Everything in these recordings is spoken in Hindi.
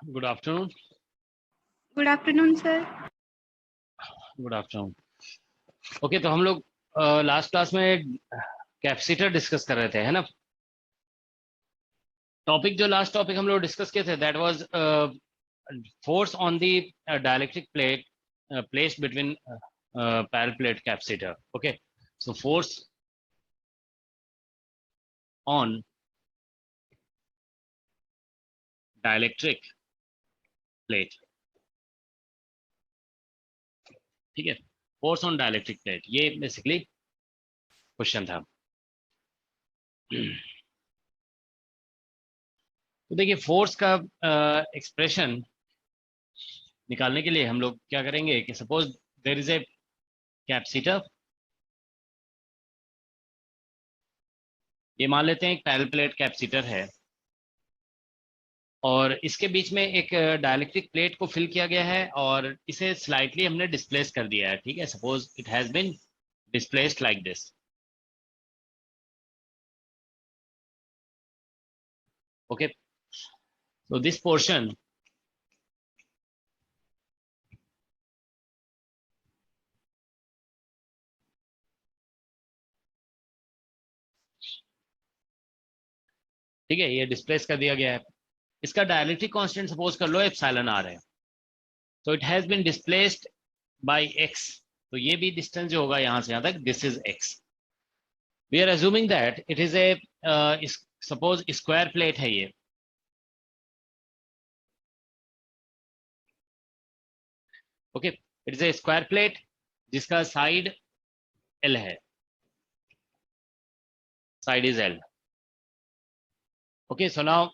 Good afternoon. Good afternoon sir. Good afternoon. Okay, तो हम लोग लास्ट क्लास में कैपेसिटर डिस्कस कर रहे थे, है ना। टॉपिक जो लास्ट टॉपिक हम लोग डिस्कस किए थे that was force on the dielectric plate placed between parallel plate capacitor. Okay, so force on dielectric plate, ठीक है। फोर्स ऑन डाइलेक्ट्रिक प्लेट, ये बेसिकली क्वेश्चन था। तो देखिए, फोर्स का एक्सप्रेशन निकालने के लिए हम लोग क्या करेंगे कि suppose there is a capacitor, ये मान लेते हैं एक पैरेलल प्लेट कैपेसिटर है और इसके बीच में एक डाइलेक्ट्रिक प्लेट को फिल किया गया है और इसे स्लाइटली हमने डिस्प्लेस कर दिया है, ठीक है। Suppose it has been displaced like this. Okay, so this portion ठीक है, ये डिस्प्लेस कर दिया गया है। इसका डाइलेक्ट्रिक कांस्टेंट सपोज कर लो एप्सिलॉन आर है, तो it has been displaced by X. तो ये भी डिस्टेंस जो होगा यहां से यहां तक, this is X. We are assuming that it is a suppose square plate है ये। Okay, it is a square plate जिसका साइड एल है, side is L. Okay, so now,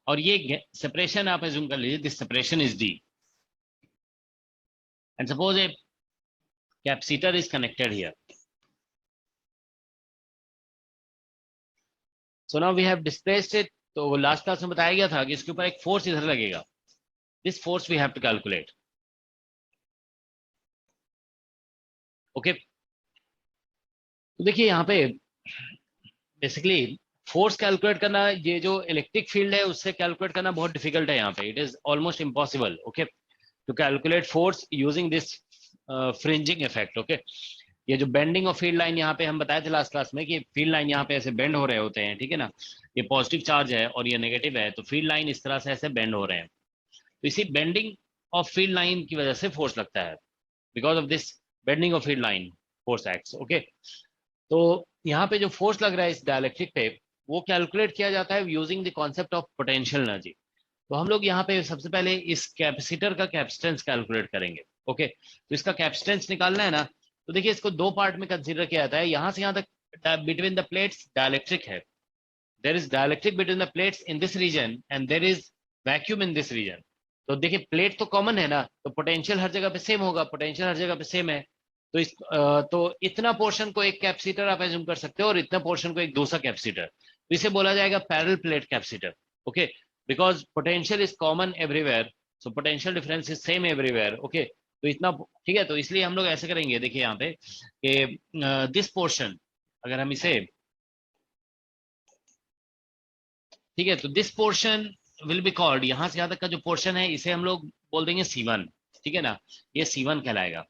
और ये सेपरेशन आप एज्यूम कर लीजिए, this separation is D and suppose a capacitor is connected here. So now we have displaced it. तो लास्ट क्लास में बताया गया था कि इसके ऊपर एक फोर्स इधर लगेगा, this force we have to calculate. Okay, तो देखिए यहाँ पे बेसिकली फोर्स कैलकुलेट करना, ये जो इलेक्ट्रिक फील्ड है उससे कैलकुलेट करना बहुत डिफिकल्ट है यहाँ पे। It is almost impossible, okay, to calculate force using this fringing effect. Okay, ये जो बेंडिंग ऑफ फील्ड लाइन यहाँ पे हम बताए थे लास्ट क्लास में कि फील्ड लाइन यहाँ पे ऐसे बेंड हो रहे होते हैं, ठीक है ना। ये पॉजिटिव चार्ज है और ये नेगेटिव है, तो फील्ड लाइन इस तरह से ऐसे बेंड हो रहे हैं। तो इसी बेंडिंग ऑफ फील्ड लाइन की वजह से फोर्स लगता है। Because of this bending of field line force acts. Okay, तो यहाँ पे जो फोर्स लग रहा है इस डायलेक्ट्रिक पे, वो कैलकुलेट किया जाता है using the concept of potential energy. तो हम लोग यहाँ पे सबसे पहले इस कैपेसिटर का कैपेसिटेंस कैलकुलेट करेंगे। ओके, तो इसका कैपेसिटेंस निकालना है ना, तो देखिए इसको दो पार्ट में कंसीडर किया जाता है। यहाँ से यहाँ तक बिटवीन द प्लेट्स डायलेक्ट्रिक है, there is dielectric between the plates in this region and there is vacuum in this region. तो देखिए प्लेट तो कॉमन है ना, तो पोटेंशियल हर जगह पे सेम होगा, पोटेंशियल हर जगह पे सेम है। तो तो इतना पोर्शन को एक कैपेसिटर आप एज्यूम कर सकते हो और इतना पोर्शन को एक दूसरा कैपेसिटर, तो इसे बोला जाएगा parallel plate capacitor. Okay, because potential is common everywhere, so potential difference is same everywhere. Okay, तो इतना ठीक है। तो इसलिए हम लोग ऐसे करेंगे, देखिए यहाँ पे कि दिस पोर्शन, अगर हम इसे, ठीक है, तो this portion will be called, यहां से यहां तक का जो पोर्शन है इसे हम लोग बोल देंगे C1, ठीक है ना। ये C1 कहलाएगा,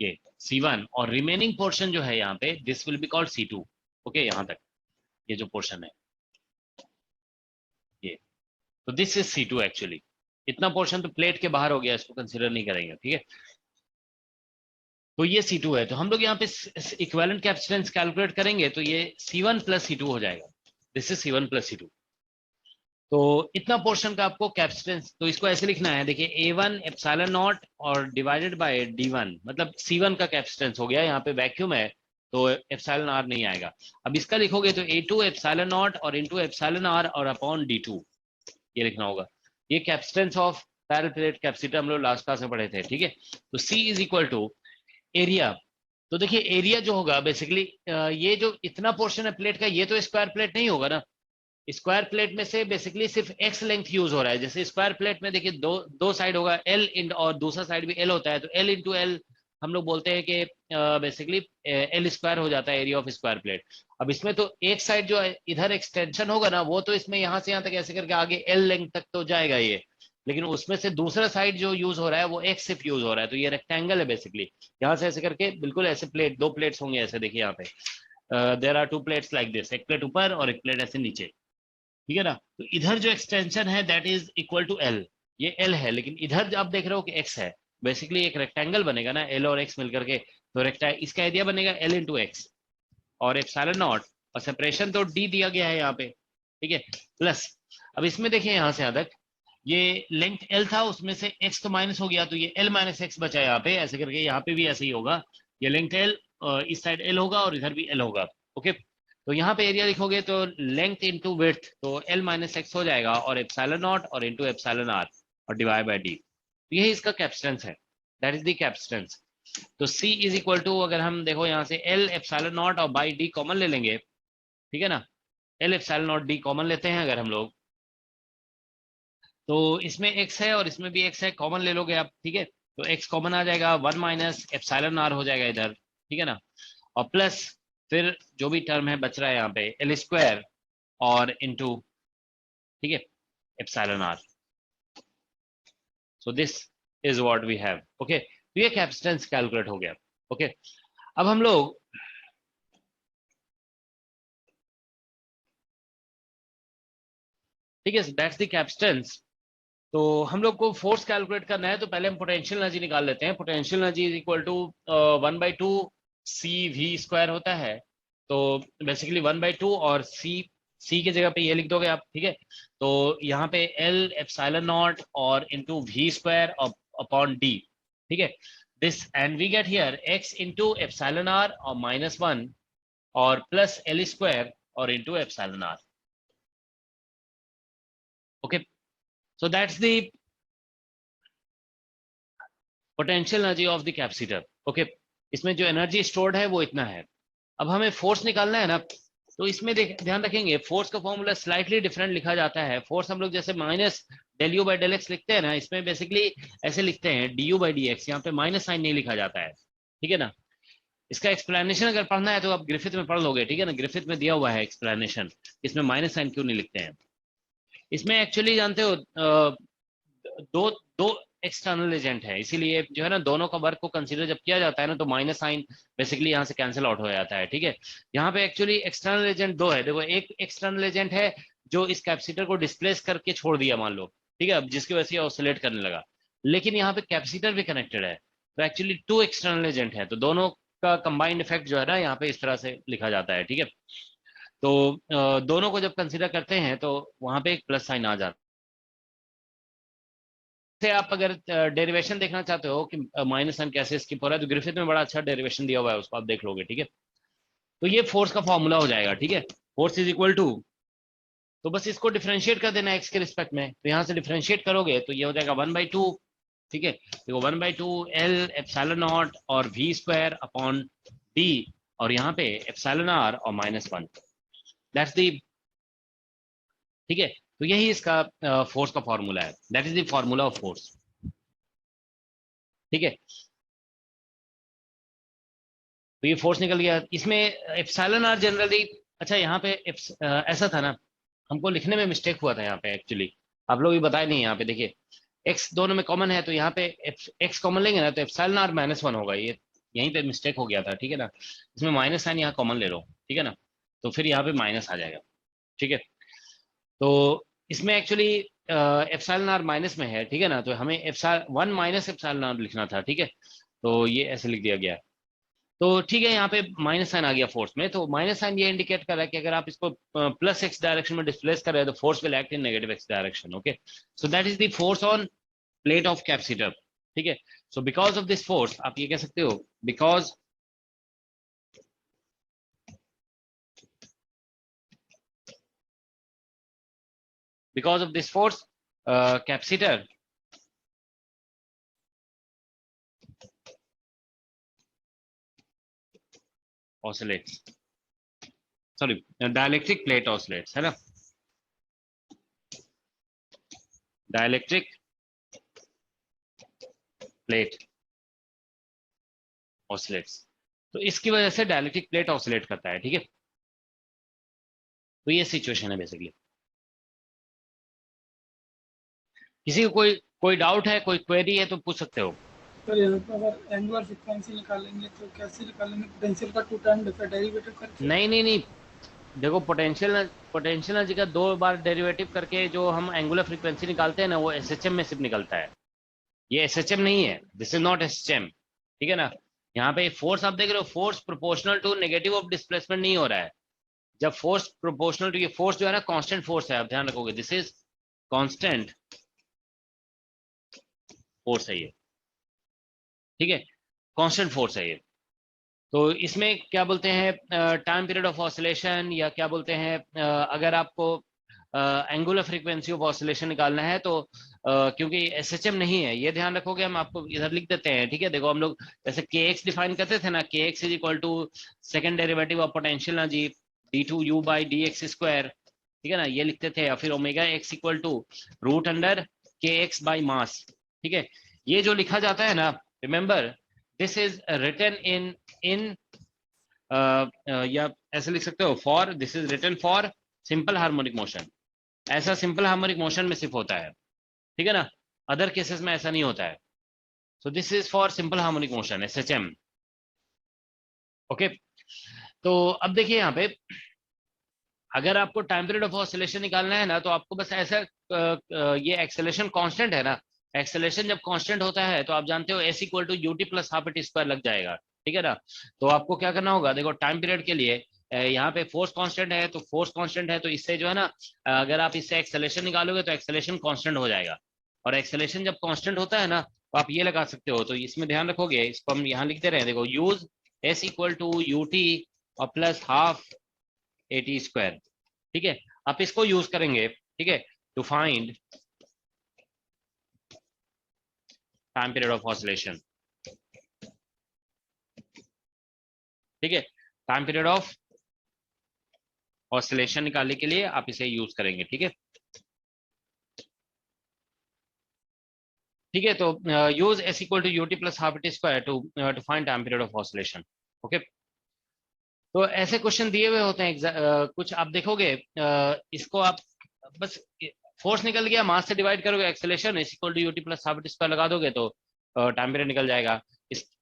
ये C1। और रिमेनिंग पोर्शन जो है यहाँ पे, this will be called C2। Okay, यहां तक ये जो पोर्शन है ये, तो दिस इज C2 एक्चुअली। इतना पोर्शन तो प्लेट के बाहर हो गया, इसको कंसिडर नहीं करेंगे, ठीक है। तो ये C2 है, तो हम लोग यहाँ पे इक्विवेलेंट कैपेसिटेंस कैलकुलेट करेंगे, तो ये C1 प्लस C2 हो जाएगा। This is C1 plus C2। तो इतना पोर्शन का आपको कैपेसिटेंस, तो इसको ऐसे लिखना है, देखिए A1 एप्सिलॉन नॉट और डिवाइडेड बाय D1, मतलब C1 का कैपेसिटेंस हो गया। यहाँ पे वैक्यूम है तो एप्सिलॉन आर नहीं आएगा। अब इसका लिखोगे तो A2 एप्सिलॉन नॉट और इनटू एप्सिलॉन आर और अपॉन D2, ये लिखना होगा। ये capacitance of parallel plate capacitor हम लोग लास्ट क्लास में पढ़े थे, ठीक है। तो C is equal to area. तो देखिए एरिया जो होगा बेसिकली, ये जो इतना पोर्शन है प्लेट का, ये तो स्क्वायर प्लेट नहीं होगा ना। स्क्वायर प्लेट में से बेसिकली सिर्फ एक्स लेंथ यूज हो रहा है। जैसे स्क्वायर प्लेट में देखिए दो दो साइड होगा L इन, और दूसरा साइड भी L होता है, तो L इंटू एल हम लोग बोलते हैं कि बेसिकली एल स्क्वायर हो जाता है एरिया ऑफ स्क्वायर प्लेट। अब इसमें तो एक साइड जो इधर एक्सटेंशन होगा ना, वो तो इसमें यहाँ से यहाँ तक ऐसे करके आगे एल लेंथ तक तो जाएगा ये, लेकिन उसमें से दूसरा साइड जो यूज हो रहा है वो एक्स सिर्फ यूज हो रहा है, तो ये रेक्टेंगल है बेसिकली। यहाँ से ऐसे करके बिल्कुल ऐसे प्लेट, दो प्लेट्स होंगे ऐसे, देखिए यहाँ पे there are two plates like this, एक प्लेट ऊपर और एक प्लेट ऐसे नीचे, ठीक है ना। तो इधर जो एक्सटेंशन है that is equal to L, ये एल है, लेकिन इधर आप देख रहे हो कि एक्स है। बेसिकली एक रेक्टेंगल बनेगा ना एल और एक्स मिलकर के, तो इसका एरिया बनेगा एल इंटू एक्स और एप्सिलॉन नॉट, और सेपरेशन तो डी दिया गया है यहाँ पे, ठीक है, प्लस। अब इसमें देखिए यहाँ से यहाँ तक ये लेंथ एल था, उसमें से एक्स तो माइनस हो गया, तो ये एल माइनस एक्स बचा यहाँ पे, ऐसे करके यहाँ पे भी ऐसे ही होगा। ये लेंथ एल, इस साइड एल होगा और इधर भी एल होगा, ओके। तो यहाँ पे एरिया लिखोगे तो लेंथ इंटू विड्थ, तो एल माइनस एक्स हो जाएगा और एप्सिलॉन नॉट और इंटू एप्सिलॉन आर और डिवाइड बाय डी। तो यही इसका कैपेसिटेंस है, दैट इज द कैपेसिटेंस। तो C इज इक्वल टू, अगर हम देखो यहाँ से एल एप्सिलॉन नॉट और बाई डी कॉमन ले लेंगे, ठीक है ना, L epsilon not D common लेते हैं अगर हम लोग, तो इसमें x है और इसमें भी x है, कॉमन ले लोगे आप, ठीक है। तो x कॉमन आ जाएगा, 1 माइनस एप्सिलॉन आर हो जाएगा इधर, ठीक है ना, और प्लस फिर जो भी टर्म है बच रहा है यहाँ पे एल स्क्वायर और इनटू, ठीक है, epsilon R. So this is what we have, okay. तो ये कैपेसिटेंस कैलकुलेट हो गया, ओके। अब हम लोग ठीक है, दैट्स द कैपेसिटेंस। तो हम लोग को फोर्स कैलकुलेट करना है, तो पहले हम पोटेंशियल एनर्जी निकाल लेते हैं। Potential energy is equal to 1/2 C V square होता है, तो बेसिकली 1/2 और सी की जगह पे ये लिख दोगे आप, ठीक है। तो यहाँ पे एल एप्सिलॉन नॉट और into V square upon D, ठीक है, this, and we get here X into epsilon R और -1 और प्लस एल स्क्वायर और into epsilon R, okay. So that's the potential energy of the capacitor, okay. इसमें जो एनर्जी स्टोर्ड है वो इतना है। अब हमें फोर्स निकालना है ना, तो इसमें ध्यान रखेंगे फोर्स का फॉर्मूला स्लाइटली डिफरेंट लिखा जाता है। फोर्स हम लोग जैसे minus del U by del X लिखते हैं ना, इसमें बेसिकली ऐसे लिखते हैं D U by D X, यहाँ पे माइनस साइन नहीं लिखा जाता है, ठीक है ना। इसका एक्सप्लेनेशन अगर पढ़ना है तो आप ग्रिफिथ में पढ़ लोगे, ठीक है ना, ग्रिफिथ में दिया हुआ है एक्सप्लेनेशन, इसमें माइनस साइन क्यों नहीं लिखते हैं। इसमें एक्चुअली जानते हो दो दो एक्सटर्नल एजेंट है, इसीलिए जो है ना दोनों का वर्क को कंसीडर जब किया जाता है ना, तो माइनस साइन बेसिकली यहाँ से कैंसिल आउट हो जाता है, ठीक है। यहाँ पे एक्चुअली एक्सटर्नल एजेंट दो है, देखो एक एक्सटर्नल एजेंट है जो इस कैपेसिटर को डिस्प्लेस करके छोड़ दिया मान लो, ठीक है, अब जिसकी वजह से ऑसिलेट करने लगा, लेकिन यहाँ पे कैपेसिटर भी कनेक्टेड है, तो एक्चुअली टू एक्सटर्नल एजेंट है, तो दोनों का कंबाइंड इफेक्ट जो है ना यहाँ पे इस तरह से लिखा जाता है, ठीक है। तो दोनों को जब कंसिडर करते हैं तो वहां पे एक प्लस साइन आ जाता है। से आप अगर डेरिवेशन देखना चाहते हो कि माइनस साइन कैसे स्किप हो रहा है, तो ग्रिफिथ में बड़ा अच्छा डेरिवेशन दिया हुआ है, उसको आप देख लोगे, ठीक है। तो ये फोर्स का फॉर्मूला हो जाएगा, ठीक है, फोर्स इज इक्वल टू, तो बस इसको डिफरेंशिएट कर देना एक्स के रिस्पेक्ट में, तो यहाँ से डिफरेंशिएट करोगे तो ये हो जाएगा 1/2, ठीक है। तो 1/2 एल एप्सिलॉन नॉट और वी स्क्वायर अपॉन डी, और यहाँ पे एप्सिलॉन आर और -1, दैट्स दी, ठीक है। तो यही इसका फोर्स का फॉर्मूला है, that is the formula of force, ठीक है। तो ये फोर्स निकल गया, इसमें एप्सिलॉन आर जनरली, अच्छा यहाँ पे ऐसा था ना, हमको लिखने में मिस्टेक हुआ था यहाँ पे एक्चुअली, आप लोग भी बताए नहीं, यहाँ पे देखिए एक्स दोनों में कॉमन है, तो यहाँ पे एक्स कॉमन लेंगे ना तो एप्सिलॉन आर -1 होगा, ये यहीं पे मिस्टेक हो गया था, ठीक है ना। इसमें माइनस साइन यहाँ कॉमन ले लो, ठीक है ना, तो फिर यहाँ पे माइनस आ जाएगा, ठीक है। तो इसमें एक्चुअली एप्सिलॉन आर माइनस में है, ठीक है ना, तो हमें एप्सिलॉन 1 माइनस एप्सिलॉन आर लिखना था, ठीक है, तो ये ऐसे लिख दिया गया। तो ठीक है, यहाँ पे माइनस साइन आ गया फोर्स में, तो माइनस साइन ये इंडिकेट कर रहा है कि अगर आप इसको प्लस एक्स डायरेक्शन में डिस्प्लेस कर रहे हैं तो force will act in negative x direction, okay. So that is the force on plate of capacitor, ठीक है। So because of this force आप ये कह सकते हो, because of this force capacitor oscillates, sorry dielectric plate oscillates, है ना, डाइलेक्ट्रिक प्लेट ऑसिलेट्स। तो इसकी वजह से डाइलेक्ट्रिक प्लेट ऑसिलेट करता है, ठीक है। तो ये सिचुएशन है बेसिकली। किसी को कोई डाउट है, कोई क्वेरी है तो पूछ सकते हो। सर यहाँ पर अगर एंगुलर फ्रीक्वेंसी निकालेंगे तो कैसे निकालेंगे? पोटेंशियल का टू टाइम डेरिवेटिव करके? नहीं नहीं नहीं, देखो पोटेंशियल पोटेंशियल एनर्जी का 2 बार डेरिवेटिव करके जो हम एंगुलर फ्रीक्वेंसी निकालते हैं ना, वो एसएचएम में सिर्फ निकलता है। ये एसएचएम नहीं है, दिस इज नॉट एसएचएम, ठीक है ना। यहाँ पे फोर्स आप देख रहे हो, force proportional to negative of displacement नहीं हो रहा है। जब फोर्स प्रोपोर्शनल टू, ये फोर्स जो है ना कांस्टेंट फोर्स है, आप ध्यान रखोगे, दिस इज कांस्टेंट फोर्स है ये, ठीक है, कांस्टेंट फोर्स है ये। तो इसमें क्या बोलते हैं, टाइम पीरियड ऑफ ऑसिलेशन, या क्या बोलते हैं, अगर आपको एंगुलर फ्रीक्वेंसी ऑफ ऑसिलेशन निकालना है तो क्योंकि एसएचएम नहीं है, ये ध्यान रखोगे, हम आपको इधर लिख देते हैं, ठीक है। देखो हम लोग जैसे के एक्स डिफाइन करते थे ना, K X is equal to second derivative of potential energy d2u by D X square, ठीक है ना, ये लिखते थे। या फिर omega X equal to root under K X by mass, ठीक है। ये जो लिखा जाता है ना, remember this is written in या ऐसे लिख सकते हो, for, this is written for simple harmonic motion. ऐसा सिंपल हार्मोनिक मोशन में सिर्फ होता है, ठीक है ना, अदर केसेस में ऐसा नहीं होता है। सो this is for simple harmonic motion, SHM, okay. तो अब देखिए यहाँ पे, अगर आपको टाइम पीरियड ऑफ ऑसिलेशन निकालना है ना, तो आपको बस ऐसा ये एक्सेलेरेशन कांस्टेंट है ना, एक्सेलेरेशन जब कांस्टेंट होता है तो आप जानते हो S equal to U T plus half at square लग जाएगा, ठीक है ना। तो आपको क्या करना होगा, देखो टाइम पीरियड के लिए यहाँ पे फोर्स कांस्टेंट है, तो फोर्स कांस्टेंट है, तो इससे जो है ना, अगर आप इससे एक्सेलेरेशन निकालोगे तो एक्सेलेरेशन कांस्टेंट हो जाएगा। और एक्सेलेरेशन जब कांस्टेंट होता है ना, तो आप ये लगा सकते हो। तो इसमें ध्यान रखोगे, इसको हम यहाँ लिखते रहे, देखो use S equal to U T और प्लस हाफ एटी स्क्वायर, ठीक है। आप इसको यूज करेंगे, ठीक है, to find time period of oscillation, ठीक है। टाइम पीरियड ऑफ ऑसिलेशन निकालने के लिए आप इसे यूज करेंगे, ठीक है। ठीक है, तो use S equal to U T plus half T square to find time period of oscillation, okay. तो ऐसे क्वेश्चन दिए हुए होते हैं कुछ, आप देखोगे इसको आप बस फोर्स निकल गया, मास से डिवाइड करोगे, acceleration S equal to U T plus half T square लगा दोगे तो टाइम पीरियड निकल जाएगा।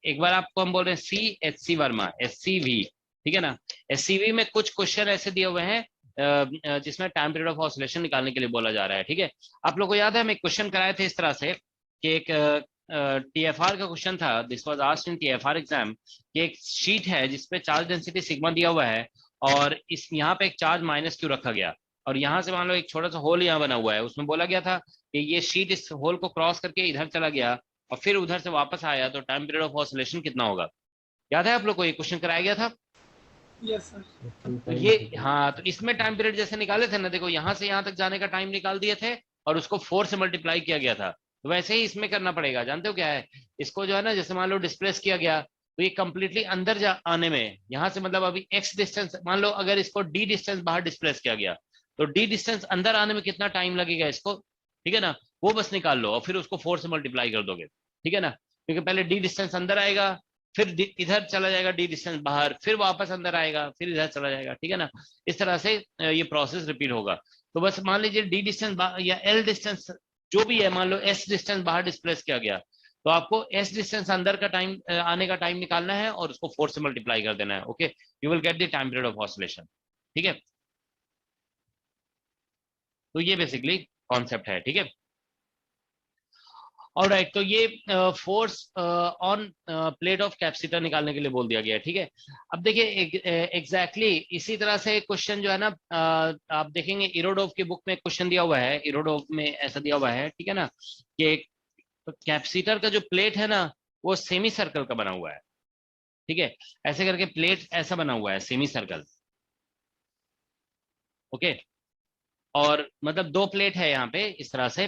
एक बार आपको हम बोल रहे हैं C H C Verma, S C V, ठीक है ना। एस सी वी में कुछ क्वेश्चन ऐसे दिए हुए हैं जिसमें टाइम पीरियड ऑफ ऑसिलेशन निकालने के लिए बोला जा रहा है, ठीक है। आप लोगों को याद है हम एक क्वेश्चन कराए थे इस तरह से कि एक टीएफआर का क्वेश्चन था, this was asked in TFR exam, कि एक शीट है जिसपे चार्ज डेंसिटी सिग्मा दिया हुआ है, और इस यहाँ पे एक चार्ज माइनस क्यू रखा गया, और यहाँ से मान लो एक छोटा सा होल यहाँ बना हुआ है, उसमें बोला गया था कि ये शीट इस होल को क्रॉस करके इधर चला गया और फिर उधर से वापस आया, तो टाइम पीरियड ऑफ ऑसिलेशन कितना होगा। याद है आप लोग को ये क्वेश्चन कराया गया था? Yes sir. तो ये, हाँ, तो इसमें टाइम पीरियड जैसे निकाले थे ना, देखो यहाँ से यहाँ तक जाने का टाइम निकाल दिए थे और उसको 4 से मल्टीप्लाई किया गया था। तो वैसे ही इसमें करना पड़ेगा, जानते हो क्या है, इसको जो है ना, जैसे मान लो डिस्प्लेस किया गया, तो ये कंप्लीटली अंदर जा आने में, यहाँ से मतलब अभी एक्स डिस्टेंस, मान लो अगर इसको डी डिस्टेंस बाहर डिस्प्लेस किया गया, तो डी डिस्टेंस अंदर आने में कितना टाइम लगेगा इसको, ठीक है ना, वो बस निकाल लो और फिर उसको 4 से मल्टीप्लाई कर दोगे, ठीक है ना। क्योंकि पहले डी डिस्टेंस अंदर आएगा, फिर इधर चला जाएगा डी डिस्टेंस बाहर, फिर वापस अंदर आएगा, फिर इधर चला जाएगा, ठीक है ना। इस तरह से ये प्रोसेस रिपीट होगा। तो बस मान लीजिए डी डिस्टेंस या एल डिस्टेंस जो भी है, मान लो एस डिस्टेंस बाहर डिस्प्लेस किया गया, तो आपको एस डिस्टेंस अंदर का टाइम आने का टाइम निकालना है और उसको 4 से मल्टीप्लाई कर देना है, okay. You will get the time period of oscillation, ठीक है। तो ये बेसिकली कॉन्सेप्ट है, ठीक है। ऑलराइट, तो ये force on plate of capacitor निकालने के लिए बोल दिया गया है, ठीक है। अब देखिए एग्जैक्टली इसी तरह से क्वेश्चन जो है ना, आप देखेंगे इरोडोव की बुक में क्वेश्चन दिया हुआ है, इरोडोव में ऐसा दिया हुआ है, ठीक है ना, कि कैपेसिटर का जो प्लेट है ना, वो सेमी सर्कल का बना हुआ है, ठीक है। ऐसे करके प्लेट ऐसा बना हुआ है, सेमी सर्कल, ओके। और मतलब 2 प्लेट है यहाँ पे इस तरह से,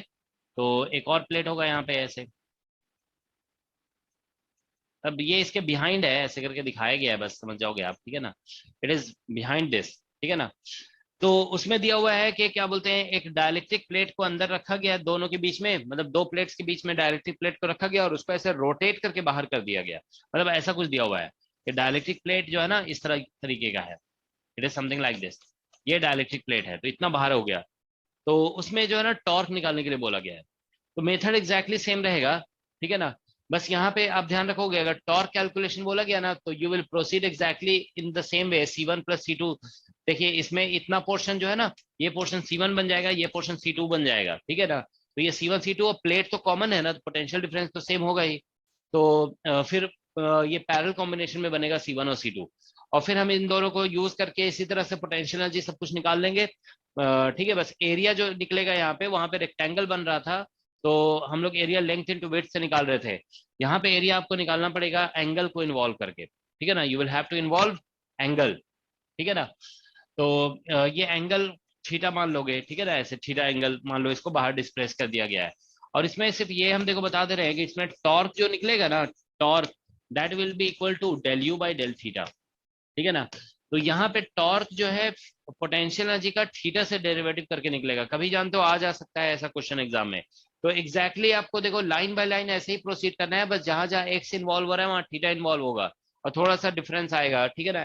तो एक और प्लेट होगा यहाँ पे ऐसे। अब ये इसके बिहाइंड है, ऐसे करके दिखाया गया है, बस समझ जाओगे आप, ठीक है ना, इट इज बिहाइंड दिस, ठीक है ना। तो उसमें दिया हुआ है कि क्या बोलते हैं, एक डायलेक्ट्रिक प्लेट को अंदर रखा गया दोनों के बीच में, मतलब दो प्लेट्स के बीच में डायलेक्ट्रिक प्लेट को रखा गया और उसको ऐसे रोटेट करके बाहर कर दिया गया, मतलब ऐसा कुछ दिया हुआ है कि डायलेक्ट्रिक प्लेट जो है ना इस तरह तरीके का है, it is something like this. ये डायलेक्ट्रिक प्लेट है तो इतना बाहर हो गया, तो उसमें जो है ना टॉर्क निकालने के लिए बोला गया है। तो मेथड एग्जैक्टली सेम रहेगा, ठीक है ना। बस यहाँ पे आप ध्यान रखोगे, अगर टॉर्क कैलकुलेशन बोला गया ना तो you will proceed exactly in the same way, C1 plus C2। देखिए इसमें इतना पोर्शन जो है ना, ये पोर्शन C1 बन जाएगा, ये पोर्शन C2 बन जाएगा, ठीक है ना। तो ये C1 C2 और प्लेट तो कॉमन है ना, तो पोटेंशियल डिफरेंस तो सेम होगा ही। तो फिर ये पैरेलल कॉम्बिनेशन में बनेगा C1 और C2, और फिर हम इन दोनों को यूज करके इसी तरह से पोटेंशियल एनर्जी सब कुछ निकाल लेंगे। ठीक है, बस एरिया जो निकलेगा यहाँ पे, वहां पे रेक्टेंगल बन रहा था तो हम लोग एरिया लेंथ इनटू विड्थ से निकाल रहे थे। यहाँ पे एरिया आपको निकालना पड़ेगा एंगल को इन्वॉल्व करके, ठीक है ना, you will have to involve angle, ठीक है ना। तो ये एंगल थीटा मान लोगे, ठीक है ना, ऐसे थीटा एंगल मान लो, इसको बाहर डिस्प्लेस कर दिया गया है। और इसमें सिर्फ ये हम देखो बता दे रहे हैं कि इसमें टॉर्क जो निकलेगा ना, torque that will be equal to del U by del theta, ठीक है ना। तो यहाँ पे टॉर्क जो है पोटेंशियल एनर्जी का थीटा से डेरिवेटिव करके निकलेगा, कभी जानते हो आ जा सकता है ऐसा क्वेश्चन एग्जाम में। तो एग्जैक्टली आपको देखो लाइन बाय लाइन ऐसे ही प्रोसीड करना है, बस जहां जहां एक्स इन्वॉल्व हो रहा है वहां थीटा इन्वॉल्व होगा, और थोड़ा सा डिफरेंस आएगा, ठीक है ना,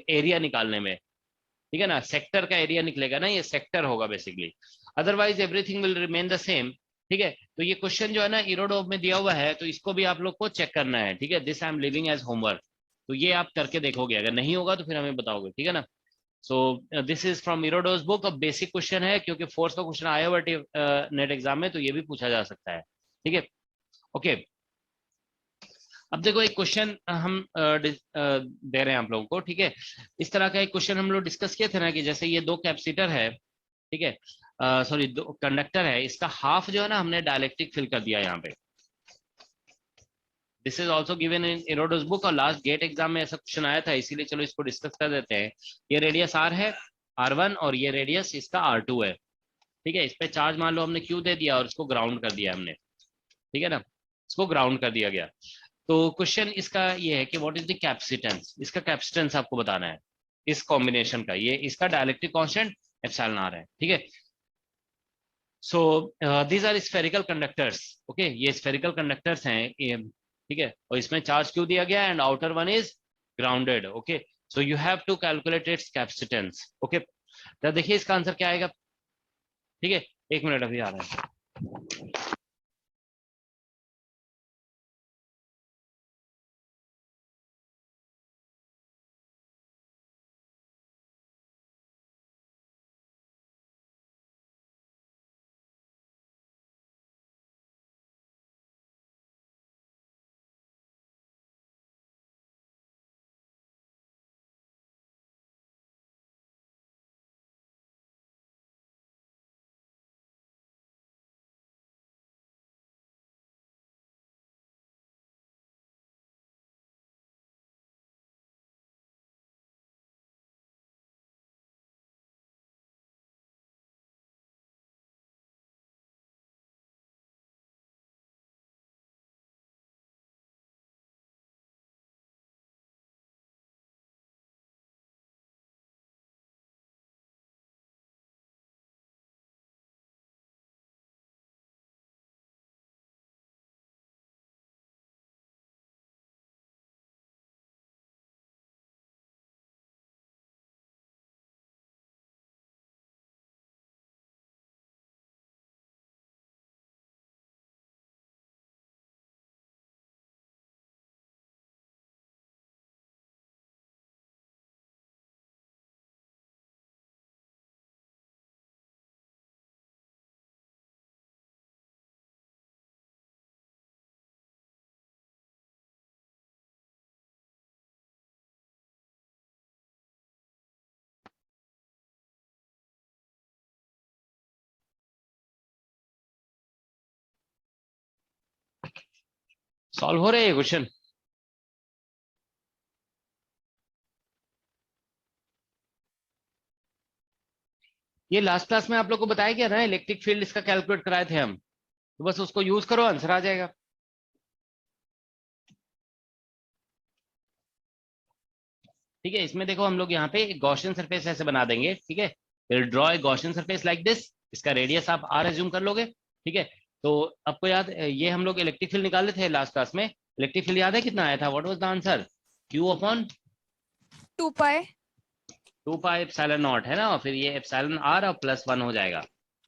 एरिया निकालने में, ठीक है ना, सेक्टर का एरिया निकलेगा ना, ये सेक्टर होगा basically, otherwise everything will remain the same. ठीक है, तो ये क्वेश्चन जो है ना इरोडोव में दिया हुआ है, तो इसको भी आप लोग को चेक करना है, ठीक है, this I am leaving as homework. तो ये आप करके देखोगे, अगर नहीं होगा तो फिर हमें बताओगे, ठीक है ना। So this is from Irodov's book, अब बेसिक क्वेश्चन है क्योंकि फोर्स का क्वेश्चन आया हुआ नेट एग्जाम में, तो ये भी पूछा जा सकता है, ठीक है। ओके, अब देखो एक क्वेश्चन हम दे रहे हैं आप लोगों को, ठीक है। इस तरह का एक क्वेश्चन हम लोग डिस्कस किए थे ना, कि जैसे ये दो कैपेसिटर है, ठीक है, सॉरी दो कंडक्टर है, इसका हाफ जो है ना हमने डायलेक्ट्रिक फिल कर दिया यहाँ पे। This is also given in Irodov's book, और लास्ट गेट एग्जाम में ऐसा क्वेश्चन आया था, इसीलिए चलो इसको डिस्कस कर देते हैं। ये रेडियस R है, R1, और ये रेडियस इसका R2 है, ठीक है। इस पे चार्ज मान लो हमने Q दे दिया और इसको ग्राउंड कर दिया हमने, ठीक है ना, इसको ग्राउंड कर दिया गया। तो क्वेश्चन इसका ये है कि व्हाट इज द कैपेसिटेंस, इसका कैपेसिटेंस आपको बताना है इस कॉम्बिनेशन का, ये इसका डायलेक्ट्रिक कांस्टेंट एप्सिलॉन R है, ठीक है। So these are spherical conductors, okay, ये स्फेरिकल कंडक्टर्स हैं, ठीक है, और इसमें चार्ज क्यों दिया गया, and outer one is grounded, okay. So you have to calculate its capacitance, okay. तो देखिए इसका आंसर क्या आएगा, ठीक है, एक मिनट अभी आ रहा है। सॉल्व हो रहे हैं क्वेश्चन। ये लास्ट क्लास में आप लोग को बताया गया ना, इलेक्ट्रिक फील्ड इसका कैलकुलेट कराए थे हम, तो बस उसको यूज करो, आंसर आ जाएगा। ठीक है, इसमें देखो हम लोग यहाँ पे गॉसियन सरफेस ऐसे बना देंगे, ठीक है, फिर draw a Gaussian surface like this, इसका रेडियस आप r एज्यूम कर लोगे, ठीक है। तो आपको याद, ये हम लोग इलेक्ट्रिक फील्ड निकाले थे लास्ट क्लास में, इलेक्ट्रिक फील्ड याद है कितना आया था, what was the answer, q upon 2 pi 2 pi epsilon not है ना, और फिर ये एप्सिलॉन r और प्लस 1 हो जाएगा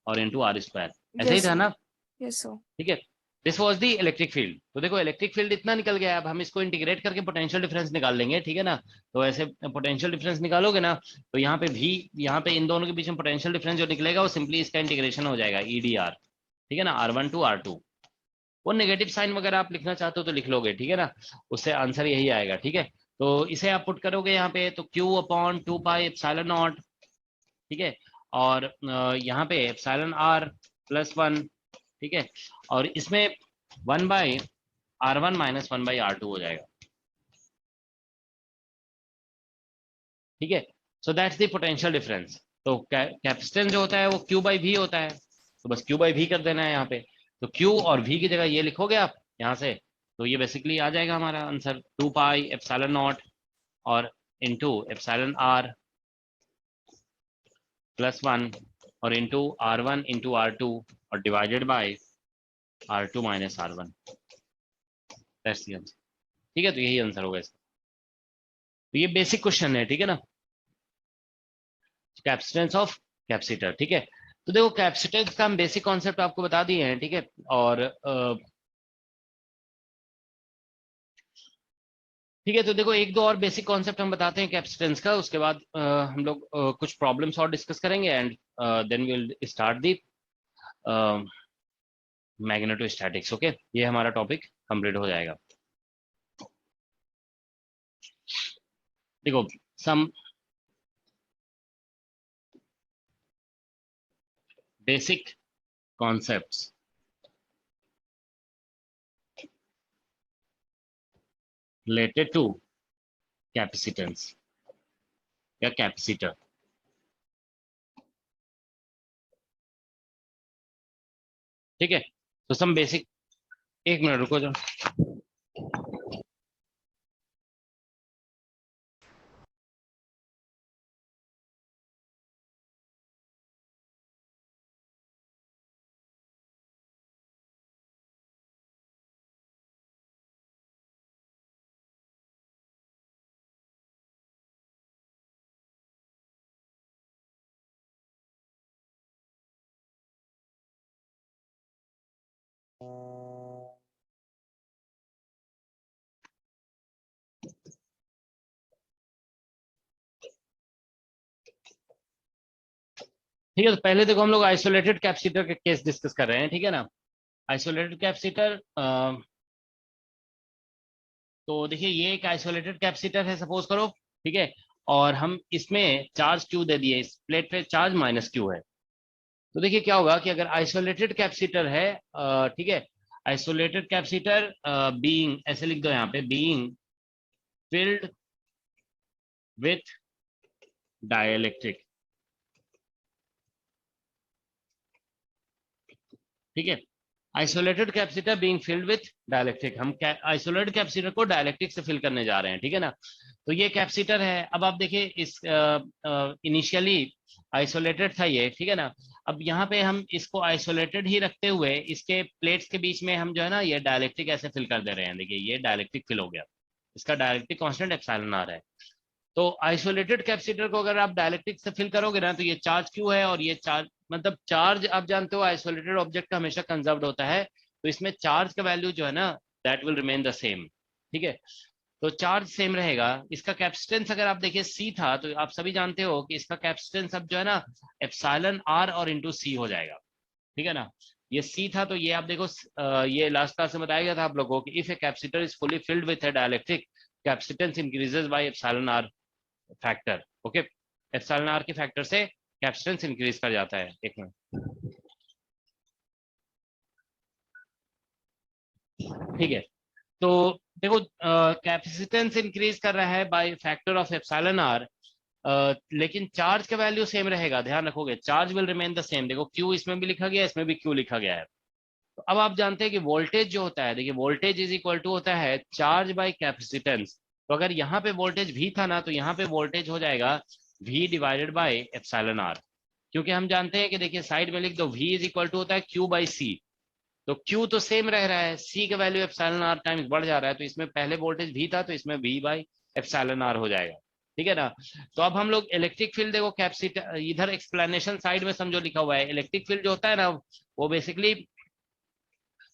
और इनटू r स्क्वायर, ऐसा ही था ना, यस सर। ठीक है। This was the electric field. तो देखो इलेक्ट्रिक फील्ड इतना निकल गया, अब हम इसको इंटीग्रेट करके पोटेंशियल डिफरेंस निकाल लेंगे, ठीक है ना। तो ऐसे पोटेंशियल डिफरेंस निकालोगे ना, तो यहाँ पे भी, यहाँ पे इन दोनों के बीच में पोटेंशियल डिफरेंस जो निकलेगा वो सिंपली इसका इंटीग्रेशन हो जाएगा EDR, ठीक है ना, R1 टू R2। वो नेगेटिव साइन वगैरह आप लिखना चाहते हो तो लिख लोगे, ठीक है ना, उससे आंसर यही आएगा, ठीक है। तो इसे आप पुट करोगे यहाँ पे, तो Q upon 2 pi epsilon not, ठीक है, और यहाँ पे एप्सिलॉन R प्लस 1, ठीक है, और इसमें 1 by R1 minus 1 by R2 हो जाएगा, ठीक है। सो दैट्स द पोटेंशियल डिफरेंस। तो कैपेसिटेंस जो होता है वो Q बाई V होता है, तो बस Q बाई V कर देना है यहाँ पे। तो Q और V की जगह ये लिखोगे आप यहाँ से, तो ये बेसिकली आ जाएगा हमारा आंसर 2 पाई एप्सिलॉन नॉट और इनटू एप्सिलॉन R प्लस 1 और इनटू R1 इंटू R2 और divided bye R2 minus R1, that's the answer, ठीक है। तो यही आंसर होगा इसका। तो ये बेसिक क्वेश्चन है, ठीक है ना, कैपेसिटेंस ऑफ कैपेसिटर, ठीक है। तो देखो कैपेसिटेंस का हम बेसिक कॉन्सेप्ट आपको बता दिए हैं, ठीक है। और ठीक है, तो देखो एक दो और बेसिक कॉन्सेप्ट हम बताते हैं कैपेसिटेंस का, उसके बाद हम लोग कुछ प्रॉब्लम्स और डिस्कस करेंगे and then will start the magnetostatics, okay. ये हमारा टॉपिक कंप्लीट हो जाएगा। देखो some basic concepts related to capacitance या कैपेसिटर, ठीक है। तो सम बेसिक, एक मिनट रुको जो, ठीक है। तो पहले देखो हम लोग आइसोलेटेड कैपेसिटर के केस डिस्कस कर रहे हैं, ठीक है ना। आइसोलेटेड कैपेसिटर, तो देखिए ये एक आइसोलेटेड कैपेसिटर है सपोज करो, ठीक है, और हम इसमें चार्ज Q दे दिए, इस प्लेट पे चार्ज माइनस Q है। तो देखिए क्या होगा कि अगर आइसोलेटेड कैपेसिटर है, ठीक है, आइसोलेटेड कैपेसिटर बीइंग, ऐसे लिख दो यहाँ पे, बीइंग फिल्ड विथ डाइलेक्ट्रिक, ठीक है। Isolated capacitor being filled with dielectric, हम आइसोलेटेड कैपेसिटर को डाइलेक्ट्रिक से फिल करने जा रहे हैं, ठीक है ना। तो ये कैपेसिटर है। अब आप देखिए इस इनिशियली आइसोलेटेड था ये, ठीक है ना। अब यहाँ पे हम इसको आइसोलेटेड ही रखते हुए इसके प्लेट्स के बीच में हम जो है ना ये डाइलेक्ट्रिक ऐसे फिल कर दे रहे हैं। देखिए ये डाइलेक्ट्रिक फिल हो गया, इसका डाइलेक्ट्रिक कांस्टेंट एप्सिलॉन आर है। तो आइसोलेटेड कैपेसिटर को अगर आप डाइलेक्ट्रिक से फिल करोगे ना, तो ये चार्ज क्यू है और ये चार्ज, मतलब चार्ज आप जानते हो आइसोलेटेड ऑब्जेक्ट का हमेशा कंजर्व्ड होता है, तो इसमें चार्ज का वैल्यू जो है ना that will remain the same, ठीक है। तो चार्ज सेम रहेगा। इसका कैपेसिटेंस अगर आप देखिए C था, तो आप सभी जानते हो कि इसका कैपेसिटेंस अब जो है ना एप्सिलॉन आर और इंटू C हो जाएगा, ठीक है ना। ये C था, तो ये आप देखो ये लास्ट क्लास में बताया गया था आप लोगों को, if a capacitor is fully filled with a dielectric, capacitance increases by epsilon R factor, okay. Epsilon R के फैक्टर से कैपेसिटेंस इंक्रीज कर जाता है। एक मिनट, ठीक है। तो देखो कैपेसिटेंस इंक्रीज कर रहा है by factor of epsilon R, लेकिन चार्ज का वैल्यू सेम रहेगा, ध्यान रखोगे, charge will remain the same. देखो Q इसमें भी लिखा गया है, इसमें भी Q लिखा गया है। तो अब आप जानते हैं कि वोल्टेज जो होता है, देखिए वोल्टेज इज इक्वल टू होता है चार्ज बाय कैपेसिटेंस। तो अगर यहाँ पे वोल्टेज V था ना, तो यहाँ पे वोल्टेज हो जाएगा V divided by epsilon R, क्योंकि हम जानते हैं कि देखिए साइड में लिख दो v इज इक्वल टू होता है q बाई सी, तो q तो सेम रह रहा है, c का वैल्यू एप्सिलॉन r टाइम्स बढ़ जा रहा है, तो इसमें पहले वोल्टेज v था तो इसमें v बाई एप्सिलॉन r हो जाएगा, ठीक है ना। तो अब हम लोग इलेक्ट्रिक फील्ड देखो कैपेसिटर, इधर एक्सप्लेनेशन साइड में समझो लिखा हुआ है, इलेक्ट्रिक फील्ड जो होता है ना वो basically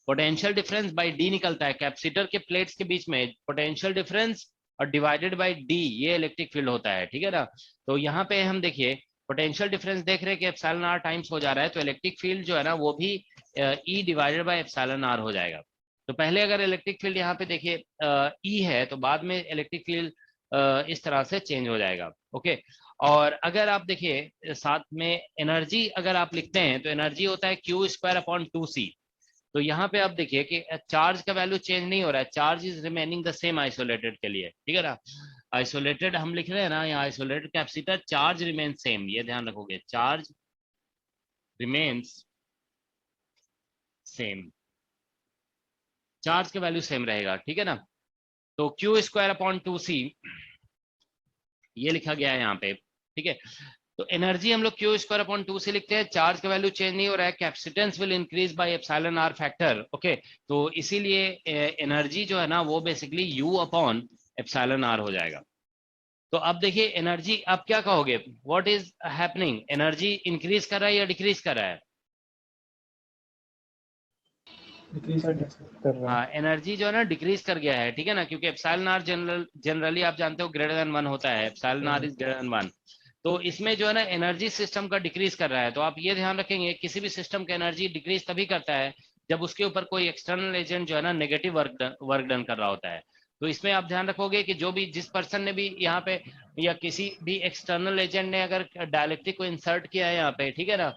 potential difference bye D निकलता है, कैपेसिटर के प्लेट्स के बीच में पोटेंशियल डिफरेंस और डिवाइडेड बाय डी, ये इलेक्ट्रिक फील्ड होता है, ठीक है ना। तो यहाँ पे हम देखिए पोटेंशियल डिफरेंस देख रहे हैं कि एप्सिलॉन r टाइम्स हो जा रहा है, तो इलेक्ट्रिक फील्ड जो है ना वो भी E divided by epsilon r हो जाएगा। तो पहले अगर इलेक्ट्रिक फील्ड यहाँ पे देखिए E है, तो बाद में इलेक्ट्रिक फील्ड इस तरह से चेंज हो जाएगा, ओके। और अगर आप देखिए साथ में एनर्जी अगर आप लिखते हैं तो एनर्जी होता है क्यू स्क्वायर अपॉन 2c। तो यहाँ पे आप देखिए कि चार्ज का वैल्यू चेंज नहीं हो रहा है, charge is remaining the same isolated के लिए, ठीक है ना। आइसोलेटेड हम लिख रहे हैं ना यहाँ, isolated capacitor charge remain same, ये ध्यान रखोगे, चार्ज रिमेन्स सेम, चार्ज का वैल्यू सेम रहेगा, ठीक है ना। तो क्यू स्क्वायर अपॉन 2c ये लिखा गया है यहाँ पे, ठीक है। तो एनर्जी हम लोग क्यू स्क्वायर अपॉन 2 से लिखते हैं, चार्ज का वैल्यू चेंज नहीं हो रहा है, capacitance will increase by epsilon r factor, okay. तो इसीलिए एनर्जी जो है ना वो basically U upon epsilon r हो जाएगा। तो अब देखिए एनर्जी, अब क्या कहोगे, what is happening, energy increase कर रहा है या डिक्रीज कर रहा है? हाँ, एनर्जी जो है ना डिक्रीज कर गया है, ठीक है ना, क्योंकि एप्सिलॉन r जनरली आप जानते हो ग्रेटर देन 1 होता है, epsilon r is greater than 1। तो इसमें जो है ना एनर्जी सिस्टम का डिक्रीज कर रहा है। तो आप ये ध्यान रखेंगे किसी भी सिस्टम का एनर्जी डिक्रीज तभी करता है जब उसके ऊपर कोई एक्सटर्नल एजेंट जो है ना नेगेटिव वर्क डन कर रहा होता है। तो इसमें आप ध्यान रखोगे कि जो भी जिस पर्सन ने भी यहाँ पे या किसी भी एक्सटर्नल एजेंट ने अगर डायलेक्ट्रिक को इंसर्ट किया है यहाँ पे, ठीक है ना,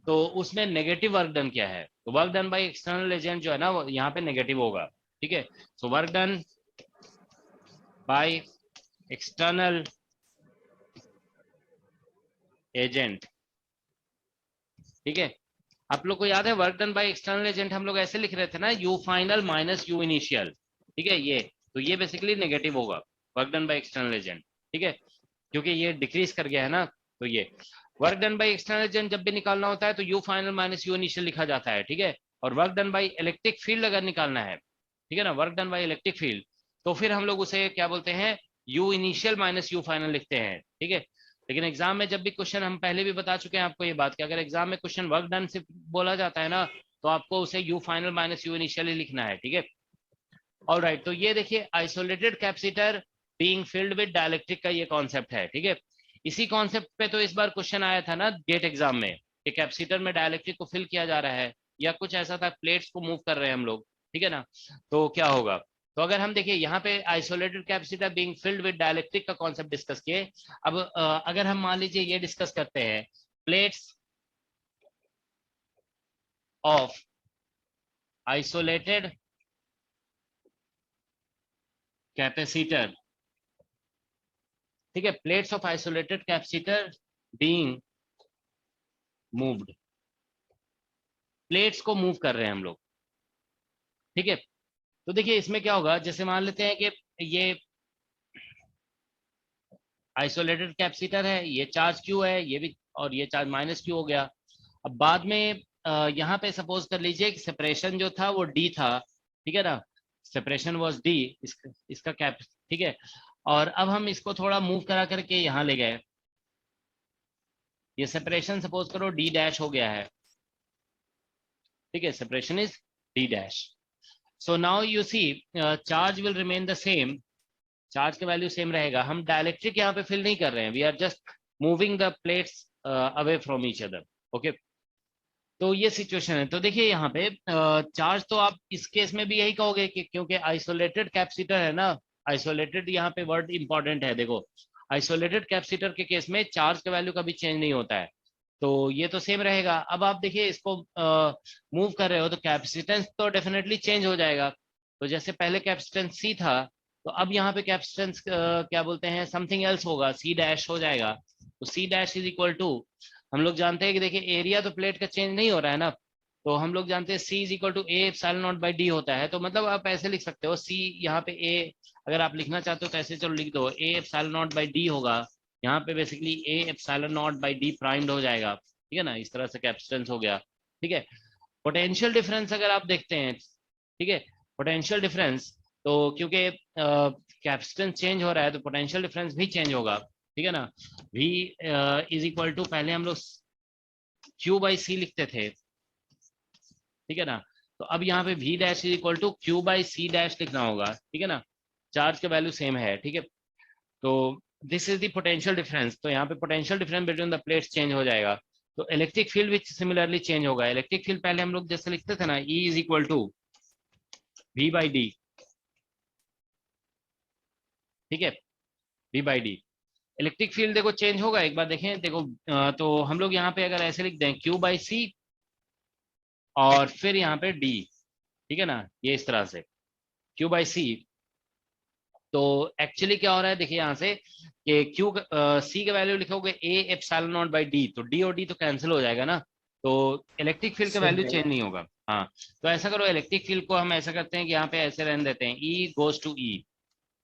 तो उसने नेगेटिव वर्क डन किया है, तो work done by external agent जो है ना वो यहाँ पे नेगेटिव होगा, ठीक है। So work done by external agent, ठीक है। आप लोग को याद है work done by external agent हम लोग ऐसे लिख रहे थे ना, you final minus U initial, ठीक है। ये तो ये बेसिकली नेगेटिव होगा work done by external agent, ठीक है, क्योंकि ये डिक्रीज कर गया है ना। तो ये work done by external agent जब भी निकालना होता है तो you final minus U initial लिखा जाता है, ठीक है। और work done by electric field अगर निकालना है, ठीक है ना, work done by electric field, तो फिर हम लोग उसे क्या बोलते हैं, you initial minus you final लिखते हैं, ठीक है। लेकिन एग्जाम में जब भी क्वेश्चन, हम पहले भी बता चुके हैं आपको ये बात कि अगर एग्जाम में क्वेश्चन वर्क डन से बोला जाता है ना तो आपको उसे U final minus U initial ही लिखना है, ठीक है। ऑलराइट, तो ये देखिए isolated capacitor being filled with dielectric का ये कॉन्सेप्ट है, ठीक है। इसी कॉन्सेप्ट पे तो इस बार क्वेश्चन आया था ना गेट एग्जाम में कि कैपेसिटर में डाइलेक्ट्रिक को फिल किया जा रहा है या कुछ ऐसा था, प्लेट्स को मूव कर रहे हैं हम लोग, ठीक है ना। तो क्या होगा, तो अगर हम देखिए यहाँ पे isolated capacitor being filled with dielectric का कॉन्सेप्ट डिस्कस किए। अब अगर हम मान लीजिए ये डिस्कस करते हैं प्लेट्स ऑफ आइसोलेटेड कैपेसिटर, ठीक है, plates of isolated capacitor being moved, plates को मूव कर रहे हैं हम लोग, ठीक है। तो देखिए इसमें क्या होगा, जैसे मान लेते हैं कि ये आइसोलेटेड कैपेसिटर है, ये चार्ज क्यू है, ये भी, और ये चार्ज माइनस क्यू हो गया। अब बाद में यहाँ पे सपोज कर लीजिए कि सेपरेशन जो था वो डी था, ठीक है ना, सेपरेशन वाज डी, इसका कैप, ठीक है। और अब हम इसको थोड़ा मूव करा करके यहाँ ले गए, ये सेपरेशन सपोज करो डी डैश हो गया है, ठीक है, separation is D dash. So now you see charge will remain the same, charge का वैल्यू सेम रहेगा, हम डाइलेक्ट्रिक यहाँ पे फिल नहीं कर रहे हैं, we are just moving the plates away from each other, okay. तो ये सिचुएशन है। तो देखिए यहाँ पे चार्ज तो आप इस केस में भी यही कहोगे कि क्योंकि आइसोलेटेड कैपेसिटर है ना, आइसोलेटेड यहाँ पे वर्ड इंपॉर्टेंट है, देखो आइसोलेटेड कैपेसिटर के केस में चार्ज का वैल्यू कभी चेंज नहीं होता है, तो ये तो सेम रहेगा। अब आप देखिए इसको मूव कर रहे हो तो कैपेसिटेंस तो डेफिनेटली चेंज हो जाएगा। तो जैसे पहले कैपेसिटेंस सी था, तो अब यहाँ पे कैपेसिटेंस क्या बोलते हैं, समथिंग एल्स होगा, सी डैश हो जाएगा। तो C dash is equal to, हम लोग जानते हैं कि देखिए एरिया तो प्लेट का चेंज नहीं हो रहा है ना, तो हम लोग जानते हैं C is equal to A epsilon naught by D होता है। तो मतलब आप ऐसे लिख सकते हो, सी यहाँ पे ए अगर आप लिखना चाहते हो तो ऐसे चलो लिख दो, ए एप्सिलॉन नॉट बाई डी होगा, यहाँ पे basically A epsilon naught by D primed हो जाएगा, ठीक है ना, इस तरह से कैपेसिटेंस हो गया। ठीक है, पोटेंशियल डिफरेंस अगर आप देखते हैं, ठीक है, पोटेंशियल डिफरेंस, तो क्योंकि कैपेसिटेंस चेंज हो रहा है तो पोटेंशियल डिफरेंस भी चेंज होगा। ठीक है ना, V इज इक्वल टू, पहले हम लोग Q बाई सी लिखते थे, ठीक है ना, तो अब यहाँ पे V dash is equal to Q by C dash लिखना होगा। ठीक है ना, चार्ज का वैल्यू सेम है। ठीक है, तो this is the potential difference, तो यहाँ पे potential difference between the plates change हो जाएगा। तो electric field which similarly change होगा। इलेक्ट्रिक फील्ड पहले हम लोग जैसे लिखते थे ना, E is equal to V by D, ठीक है, V by D. Electric field देखो चेंज होगा, एक बार देखें, देखो तो हम लोग यहाँ पे अगर ऐसे लिख दें Q बाई सी और फिर यहाँ पे D, ठीक है ना, ये इस तरह से Q बाई सी, तो एक्चुअली क्या हो रहा है देखिए यहाँ से कि Q C का वैल्यू लिखोगे A epsilon naught by D, तो D और D तो कैंसिल हो जाएगा ना, तो इलेक्ट्रिक फील्ड का वैल्यू चेंज नहीं होगा। हाँ, तो ऐसा करो, इलेक्ट्रिक फील्ड को हम ऐसा करते हैं कि यहाँ पे ऐसे रहने देते हैं, E goes to E,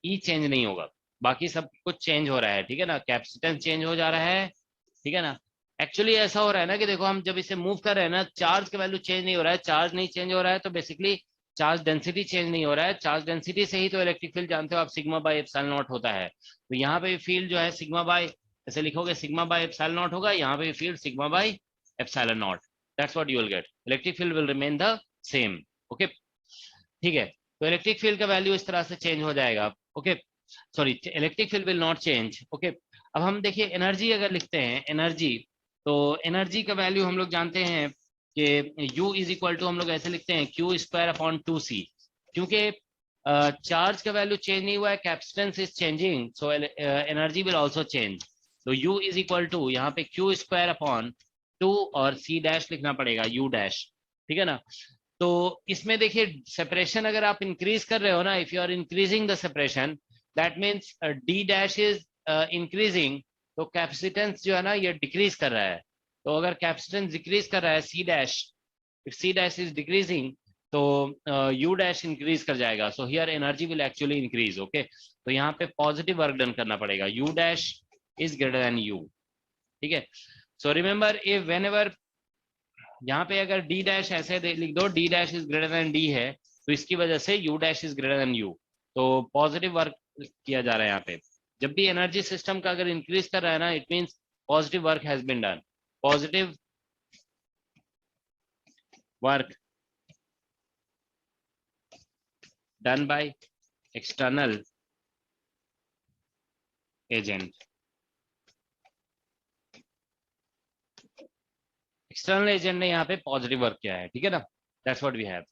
E change नहीं होगा, बाकी सब कुछ चेंज हो रहा है। ठीक है ना, कैपेसिटेंस चेंज हो जा रहा है। ठीक है ना, एक्चुअली ऐसा हो रहा है ना कि देखो हम जब इसे मूव कर रहे हैं ना, चार्ज का वैल्यू चेंज नहीं हो रहा है, चार्ज नहीं चेंज हो रहा है, तो बेसिकली चार्ज डेंसिटी चेंज नहीं हो रहा है। चार्ज डेंसिटी से ही तो इलेक्ट्रिक फील्ड जानते हो आप, सिग्मा बाई एप्सिलॉन नॉट होता है। तो यहाँ पे फील्ड जो है सिग्मा बाई, ऐसे लिखोगे सिग्मा बाई एप्सिलॉन नॉट होगा, यहाँ पे field sigma by epsilon not, that's what you will get, electric field will remain the same. Okay, ठीक है, तो इलेक्ट्रिक फील्ड का वैल्यू इस तरह से चेंज हो जाएगा। Okay, sorry, electric field will not change. Okay, अब हम देखिए एनर्जी अगर लिखते हैं, एनर्जी, तो एनर्जी का वैल्यू हम लोग जानते हैं कि U इज इक्वल टू, हम लोग ऐसे लिखते हैं Q स्क्वायर अपॉन 2C, क्योंकि चार्ज का वैल्यू चेंज नहीं हुआ है, capacitance is changing, so energy will also change. तो U इज इक्वल टू यहाँ पे Q स्क्वायर अपॉन 2 और C डैश लिखना पड़ेगा, U डैश। ठीक है ना, तो इसमें देखिए सेपरेशन अगर आप इंक्रीज कर रहे हो ना, if you are increasing the separation, that means D dash is increasing, तो कैपेसिटेंस जो है ना ये डिक्रीज कर रहा है। तो अगर कैपेसिटेंस डिक्रीज कर रहा है, C dash, if C dash is decreasing, तो U डैश इंक्रीज कर जाएगा, so here energy will actually increase. Okay, तो यहाँ पे पॉजिटिव वर्क डन करना पड़ेगा, U dash is greater than U। ठीक है, so remember if when ever यहाँ पे अगर D डैश ऐसे लिख दो, D dash is greater than D है, तो इसकी वजह से U dash is greater than U, तो पॉजिटिव वर्क किया जा रहा है यहाँ पे। जब भी एनर्जी सिस्टम का अगर इंक्रीज कर रहा है ना, it means positive work has been done, positive work done by external agent. External agent ने यहाँ पे पॉजिटिव वर्क किया है। ठीक है ना, दैट्स व्हाट वी हैव।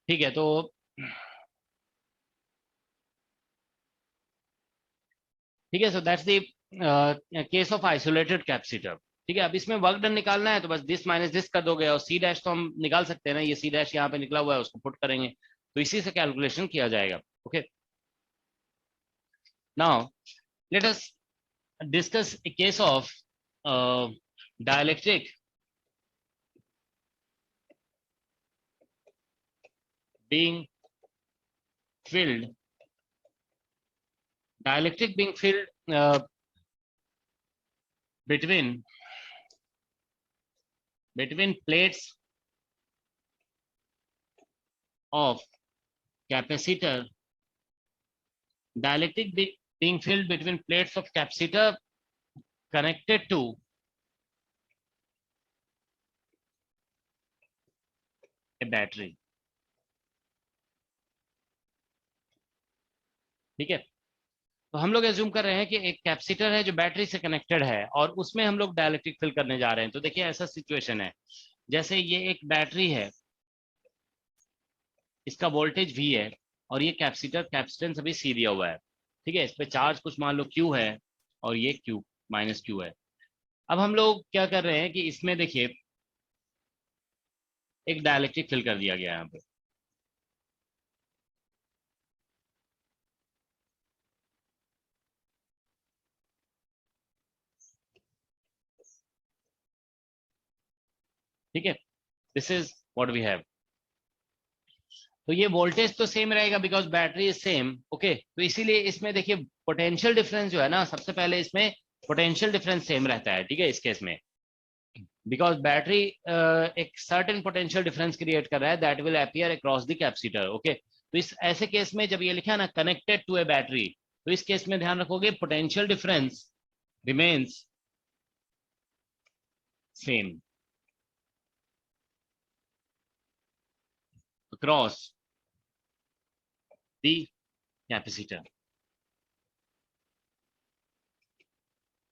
ठीक है, तो ठीक है, सो that's the case of isolated capacitor. ठीक है, अब इसमें वर्क डन निकालना है तो बस दिस माइनस दिस कर दोगे, और C डैश तो हम निकाल सकते हैं ना, ये C डैश यहाँ पे निकला हुआ है, उसको पुट करेंगे तो इसी से कैलकुलेशन किया जाएगा। Okay, now let us discuss A case of dielectric being filled, dielectric being filled between plates of capacitor, dielectric being filled between plates of capacitor connected to a battery। ठीक है, तो हम लोग एज्यूम कर रहे हैं कि एक कैपेसिटर है जो बैटरी से कनेक्टेड है और उसमें हम लोग डाइलेक्ट्रिक फिल करने जा रहे हैं। तो देखिए ऐसा सिचुएशन है, जैसे ये एक बैटरी है, इसका वोल्टेज V है और ये कैपेसिटर, कैपेसिटेंस अभी C दिया हुआ है। ठीक है, इस पे चार्ज कुछ मान लो Q है और ये Q माइनस Q है। अब हम लोग क्या कर रहे हैं कि इसमें देखिए एक डाइलेक्ट्रिक फिल कर दिया गया है यहाँ पे। ठीक है, this is what we have. तो ये वोल्टेज तो सेम रहेगा because battery is same. Okay, तो इसीलिए इसमें देखिए पोटेंशियल डिफरेंस जो है ना, सबसे पहले इसमें पोटेंशियल डिफरेंस सेम रहता है। ठीक है, इस केस में बिकॉज बैटरी एक सर्टेन पोटेंशियल डिफरेंस क्रिएट कर रहा है that will appear across the capacitor. Okay, तो इस ऐसे केस में जब ये लिखा है ना कनेक्टेड टू ए बैटरी, तो इस केस में ध्यान रखोगे potential difference remains same across the capacitor।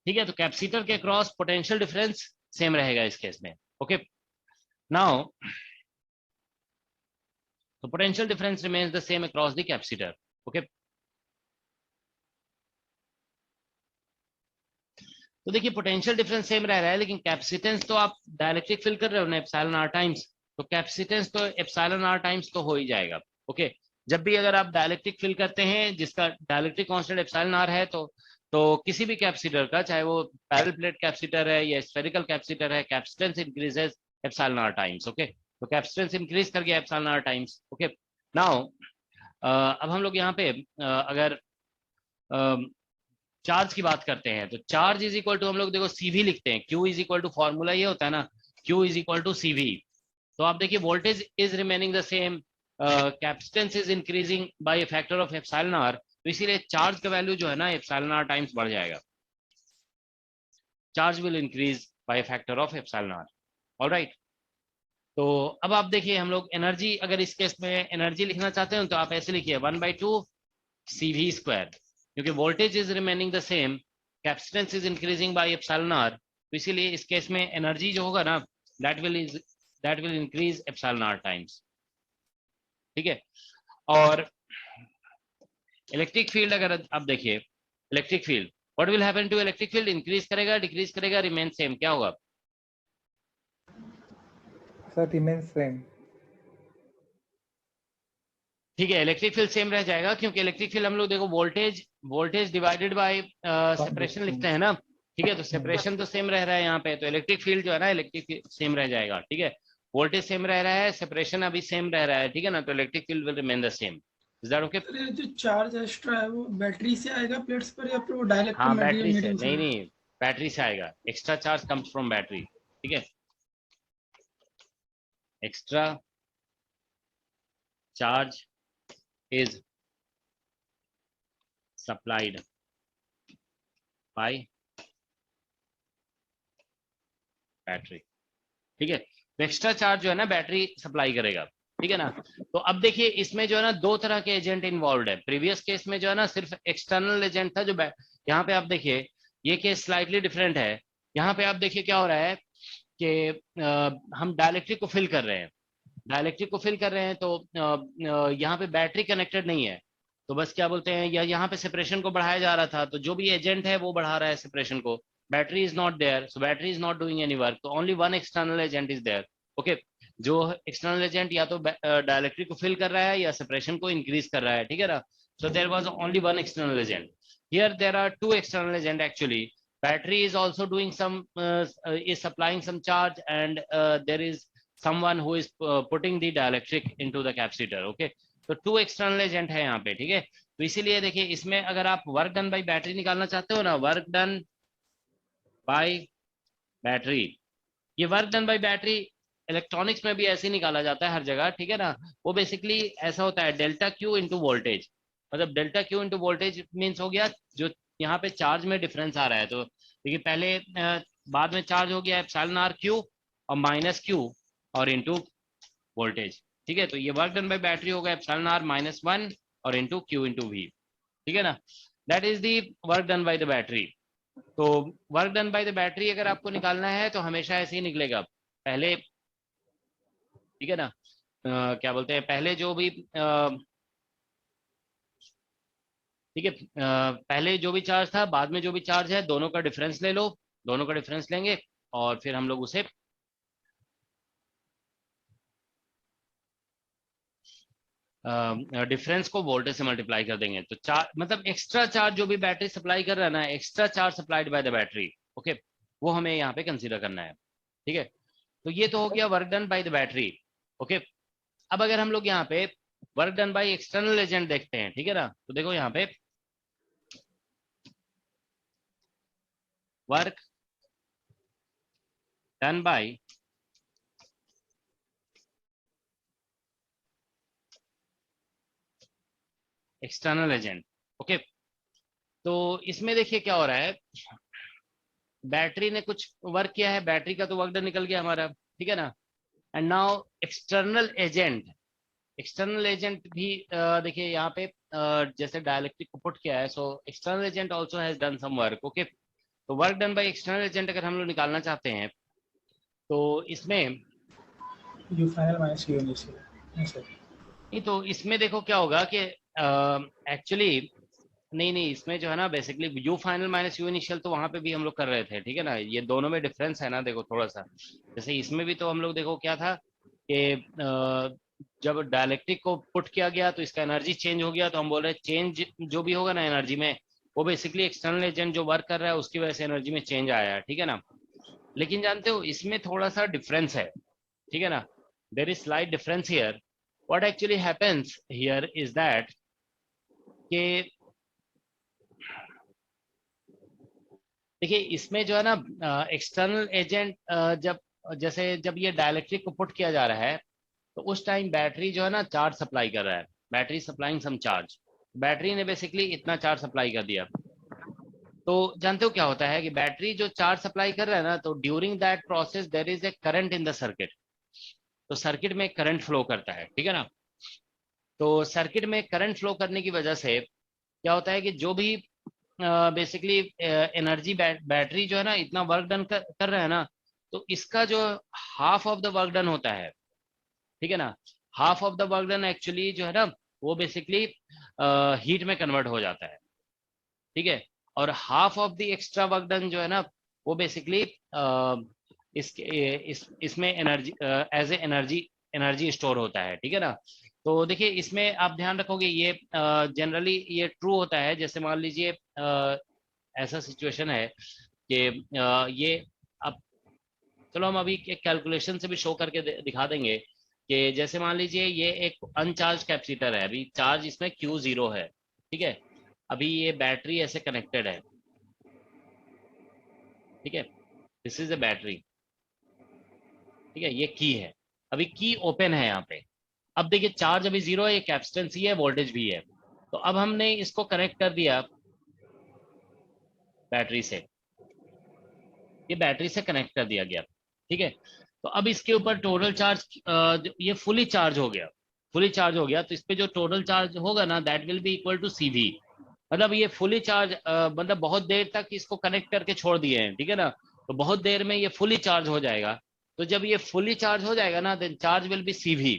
ठीक है, तो कैपेसिटर के क्रॉस पोटेंशियल डिफरेंस सेम रहेगा इस केस में। ओके, नाउ तो potential difference remains the same across the capacitor. Okay, तो देखिए पोटेंशियल डिफरेंस सेम रह रहा है, लेकिन कैपेसिटेंस तो आप डायलेक्ट्रिक फिल कर रहे हो ना एप्सिलॉन आर टाइम्स, तो कैपेसिटेंस तो एप्सिलॉन आर टाइम्स तो हो ही जाएगा। ओके, जब भी अगर आप डायलेक्ट्रिक फिल करते हैं जिसका डायलेक्ट्रिक कांस्टेंट एप्सिलॉन आर है, तो किसी भी कैपेसिटर का, चाहे वो पैरेलल प्लेट कैपेसिटर है या स्फेरिकल कैपेसिटर है, capacitance increases epsilon R times. Okay, तो कैपेसिटेंस इंक्रीज कर गया epsilon R times. Okay, now अब हम लोग यहाँ पे अगर चार्ज की बात करते हैं, तो चार्ज इज इक्वल टू हम लोग देखो सीवी लिखते हैं, Q is equal to formula ये होता है ना, Q is equal to C V. तो आप देखिए voltage is remaining the same, capacitance is increasing by a factor of epsilon R, तो इसीलिए चार्ज का वैल्यू जो है ना एप्सिलॉन आर टाइम्स बढ़ जाएगा। Charge will increase by factor of epsilon R. Alright, तो अब आप देखिए हम लोग एनर्जी, अगर इस केस में एनर्जी लिखना चाहते हैं तो आप ऐसे लिखिए 1/2 CV स्क्वायर, क्योंकि voltage is remaining the same, capacitance is increasing by epsilon R, तो इसीलिए इस केस में एनर्जी जो होगा ना that will increase epsilon R times. ठीक है, और इलेक्ट्रिक फील्ड अगर आप देखिए, electric field what will happen to electric field, increase करेगा, डिक्रीज करेगा, रिमेन सेम, क्या होगा? Sir remain same. ठीक है, इलेक्ट्रिक फील्ड सेम रह जाएगा, क्योंकि इलेक्ट्रिक फील्ड हम लोग देखो वोल्टेज डिवाइडेड बाय सेपरेशन लिखते हैं ना। ठीक है, तो सेपरेशन तो सेम रह रहा है यहाँ पे, तो इलेक्ट्रिक फील्ड जो है ना इलेक्ट्रिक फील्ड सेम रह जाएगा। ठीक है, वोल्टेज सेम रह रहा है, सेपरेशन अभी सेम रह रहा है, ठीक है ना, तो electric field will remain the same. Is that okay? Sir ये जो चार्ज एक्स्ट्रा है वो बैटरी से आएगा प्लेट्स पर या फिर वो डायरेक्ट हाँ बैटरी से, मीडियम से? नहीं नहीं, बैटरी से आएगा, extra charge comes from battery. ठीक है, extra charge is supplied by battery. ठीक है, तो एक्स्ट्रा चार्ज जो है ना बैटरी सप्लाई करेगा। ठीक है ना, तो अब देखिए इसमें जो है ना दो तरह के एजेंट इन्वॉल्व है। प्रीवियस केस में जो है ना सिर्फ एक्सटर्नल एजेंट था जो यहाँ पे आप देखिए ये केस स्लाइटली डिफरेंट है। यहाँ पे आप देखिए क्या हो रहा है कि हम डायलेक्ट्रिक को फिल कर रहे हैं, डायलेक्ट्रिक को फिल कर रहे हैं, तो यहाँ पे बैटरी कनेक्टेड नहीं है, तो बस क्या बोलते हैं, या यहाँ पे सेपरेशन को बढ़ाया जा रहा था, तो जो भी एजेंट है वो बढ़ा रहा है सेपरेशन को, battery is not there, so battery is not doing any work, तो only one external agent is there. Okay, जो एक्सटर्नल एजेंट या तो डायलेक्ट्रिक को फिल कर रहा है या सेपरेशन को इंक्रीज कर रहा है। ठीक है ना, so there was only one external agent. Here there are two external agent actually. Battery is also doing some is supplying some charge, and there is someone who is putting the dielectric into the capacitor. Okay, तो टू एक्सटर्नल एजेंट है यहाँ पे। ठीक है, तो इसीलिए देखिए इसमें अगर आप वर्क डन बाय बैटरी निकालना चाहते हो ना, वर्क डन बाय बैटरी, ये work done by battery electronics में भी ऐसे ही निकाला जाता है हर जगह। ठीक है ना, वो बेसिकली ऐसा होता है डेल्टा क्यू इंटू वोल्टेज, मतलब delta Q into voltage means हो गया जो यहाँ पे चार्ज में डिफरेंस आ रहा है, तो देखिए पहले बाद में चार्ज हो गया एप्सिलॉन आर क्यू और माइनस क्यू और इंटू वोल्टेज। ठीक है, तो ये वर्क डन बाय बैटरी होगा एप्सिलॉन आर -1 और इंटू क्यू इंटू वी। ठीक है ना, that is the work done by the battery. तो work done by the battery अगर आपको निकालना है तो हमेशा ऐसे ही निकलेगा, पहले, ठीक है ना, क्या बोलते हैं, पहले जो भी ठीक है, पहले जो भी चार्ज था बाद में जो भी चार्ज है, दोनों का डिफरेंस ले लो, दोनों का डिफरेंस लेंगे और फिर हम लोग उसे डिफरेंस को वोल्टेज से मल्टीप्लाई कर देंगे, तो चार्ज मतलब एक्स्ट्रा चार्ज जो भी बैटरी सप्लाई कर रहा है ना, extra charge supplied by the battery, okay, वो हमें यहाँ पे कंसीडर करना है। ठीक है, तो ये तो हो गया work done by the battery. Okay, अब अगर हम लोग यहाँ पे work done by external agent देखते हैं, ठीक है ना, तो देखो यहाँ पे work done by external agent. Okay, तो इसमें देखिए क्या हो रहा है, बैटरी ने कुछ वर्क किया है, बैटरी का तो वर्क डन निकल गया हमारा, ठीक है ना। And now external agent, external agent भी देखिए यहाँ पे जैसे डाइलेक्ट्रिक को पुट किया है, so external agent also has done some work. Okay, तो work done by external agent अगर हम लोग निकालना चाहते हैं तो इसमें U final minus U initial. Yes, sir. नहीं, तो इसमें देखो क्या होगा कि एक्चुअली नहीं, इसमें जो है ना basically you final minus U initial तो वहां पे भी हम लोग कर रहे थे, ठीक है ना। ये दोनों में डिफरेंस है ना, देखो थोड़ा सा। जैसे इसमें भी तो हम लोग देखो क्या था कि जब डायलेक्ट्रिक को पुट किया गया तो इसका एनर्जी चेंज हो गया, तो हम बोल रहे हैं चेंज जो भी होगा ना एनर्जी में, वो बेसिकली एक्सटर्नल एजेंट जो वर्क कर रहा है उसकी वजह से एनर्जी में चेंज आया है, ठीक है ना। लेकिन जानते हो इसमें थोड़ा सा डिफरेंस है, ठीक है ना। There is slight difference here. What actually happens here is that कि देखिए इसमें जो है ना एक्सटर्नल एजेंट जब ये डायलेक्ट्रिक को पुट किया जा रहा है तो उस टाइम बैटरी जो है ना चार्ज सप्लाई कर रहा है, battery supplying some charge. Battery ने बेसिकली इतना चार्ज सप्लाई कर दिया। तो जानते हो क्या होता है कि बैटरी जो चार्ज सप्लाई कर रहा है ना, तो during that process there is a current in the circuit. तो सर्किट में करंट फ्लो करता है, ठीक है ना। तो सर्किट में करंट फ्लो करने की वजह से क्या होता है कि जो भी बेसिकली एनर्जी बैटरी जो है ना इतना वर्क डन कर रहा है ना, तो इसका जो half of the work done होता है, ठीक है ना, half of the work done actually जो है ना वो बेसिकली हीट में कन्वर्ट हो जाता है, ठीक है। और half of the extra work done जो है ना वो बेसिकली इसमें energy as a energy store होता है, ठीक है ना। तो देखिए इसमें आप ध्यान रखोगे ये जनरली ये ट्रू होता है। जैसे मान लीजिए ऐसा सिचुएशन है कि ये अब चलो हम अभी एक कैलकुलेशन से भी शो करके दिखा देंगे कि जैसे मान लीजिए ये एक अनचार्ज कैपेसिटर है, अभी चार्ज इसमें Q0 है, ठीक है। अभी ये बैटरी ऐसे कनेक्टेड है, ठीक है, दिस इज अ बैटरी, ठीक है, ये की है, अभी की ओपन है यहाँ पे। अब देखिए चार्ज अभी 0 है, ये कैपेसिटेंस ही है, वोल्टेज भी है। तो अब हमने इसको कनेक्ट कर दिया बैटरी से, ये बैटरी से कनेक्ट कर दिया गया, ठीक है। तो अब इसके ऊपर टोटल चार्ज ये फुली चार्ज हो गया, फुली चार्ज हो गया। तो इस पे जो टोटल चार्ज होगा ना that will be equal to CV। मतलब ये फुली चार्ज मतलब बहुत देर तक इसको कनेक्ट करके छोड़ दिए हैं, ठीक है ना। तो बहुत देर में ये फुली चार्ज हो जाएगा। तो जब ये फुली चार्ज हो जाएगा ना then charge will be CV।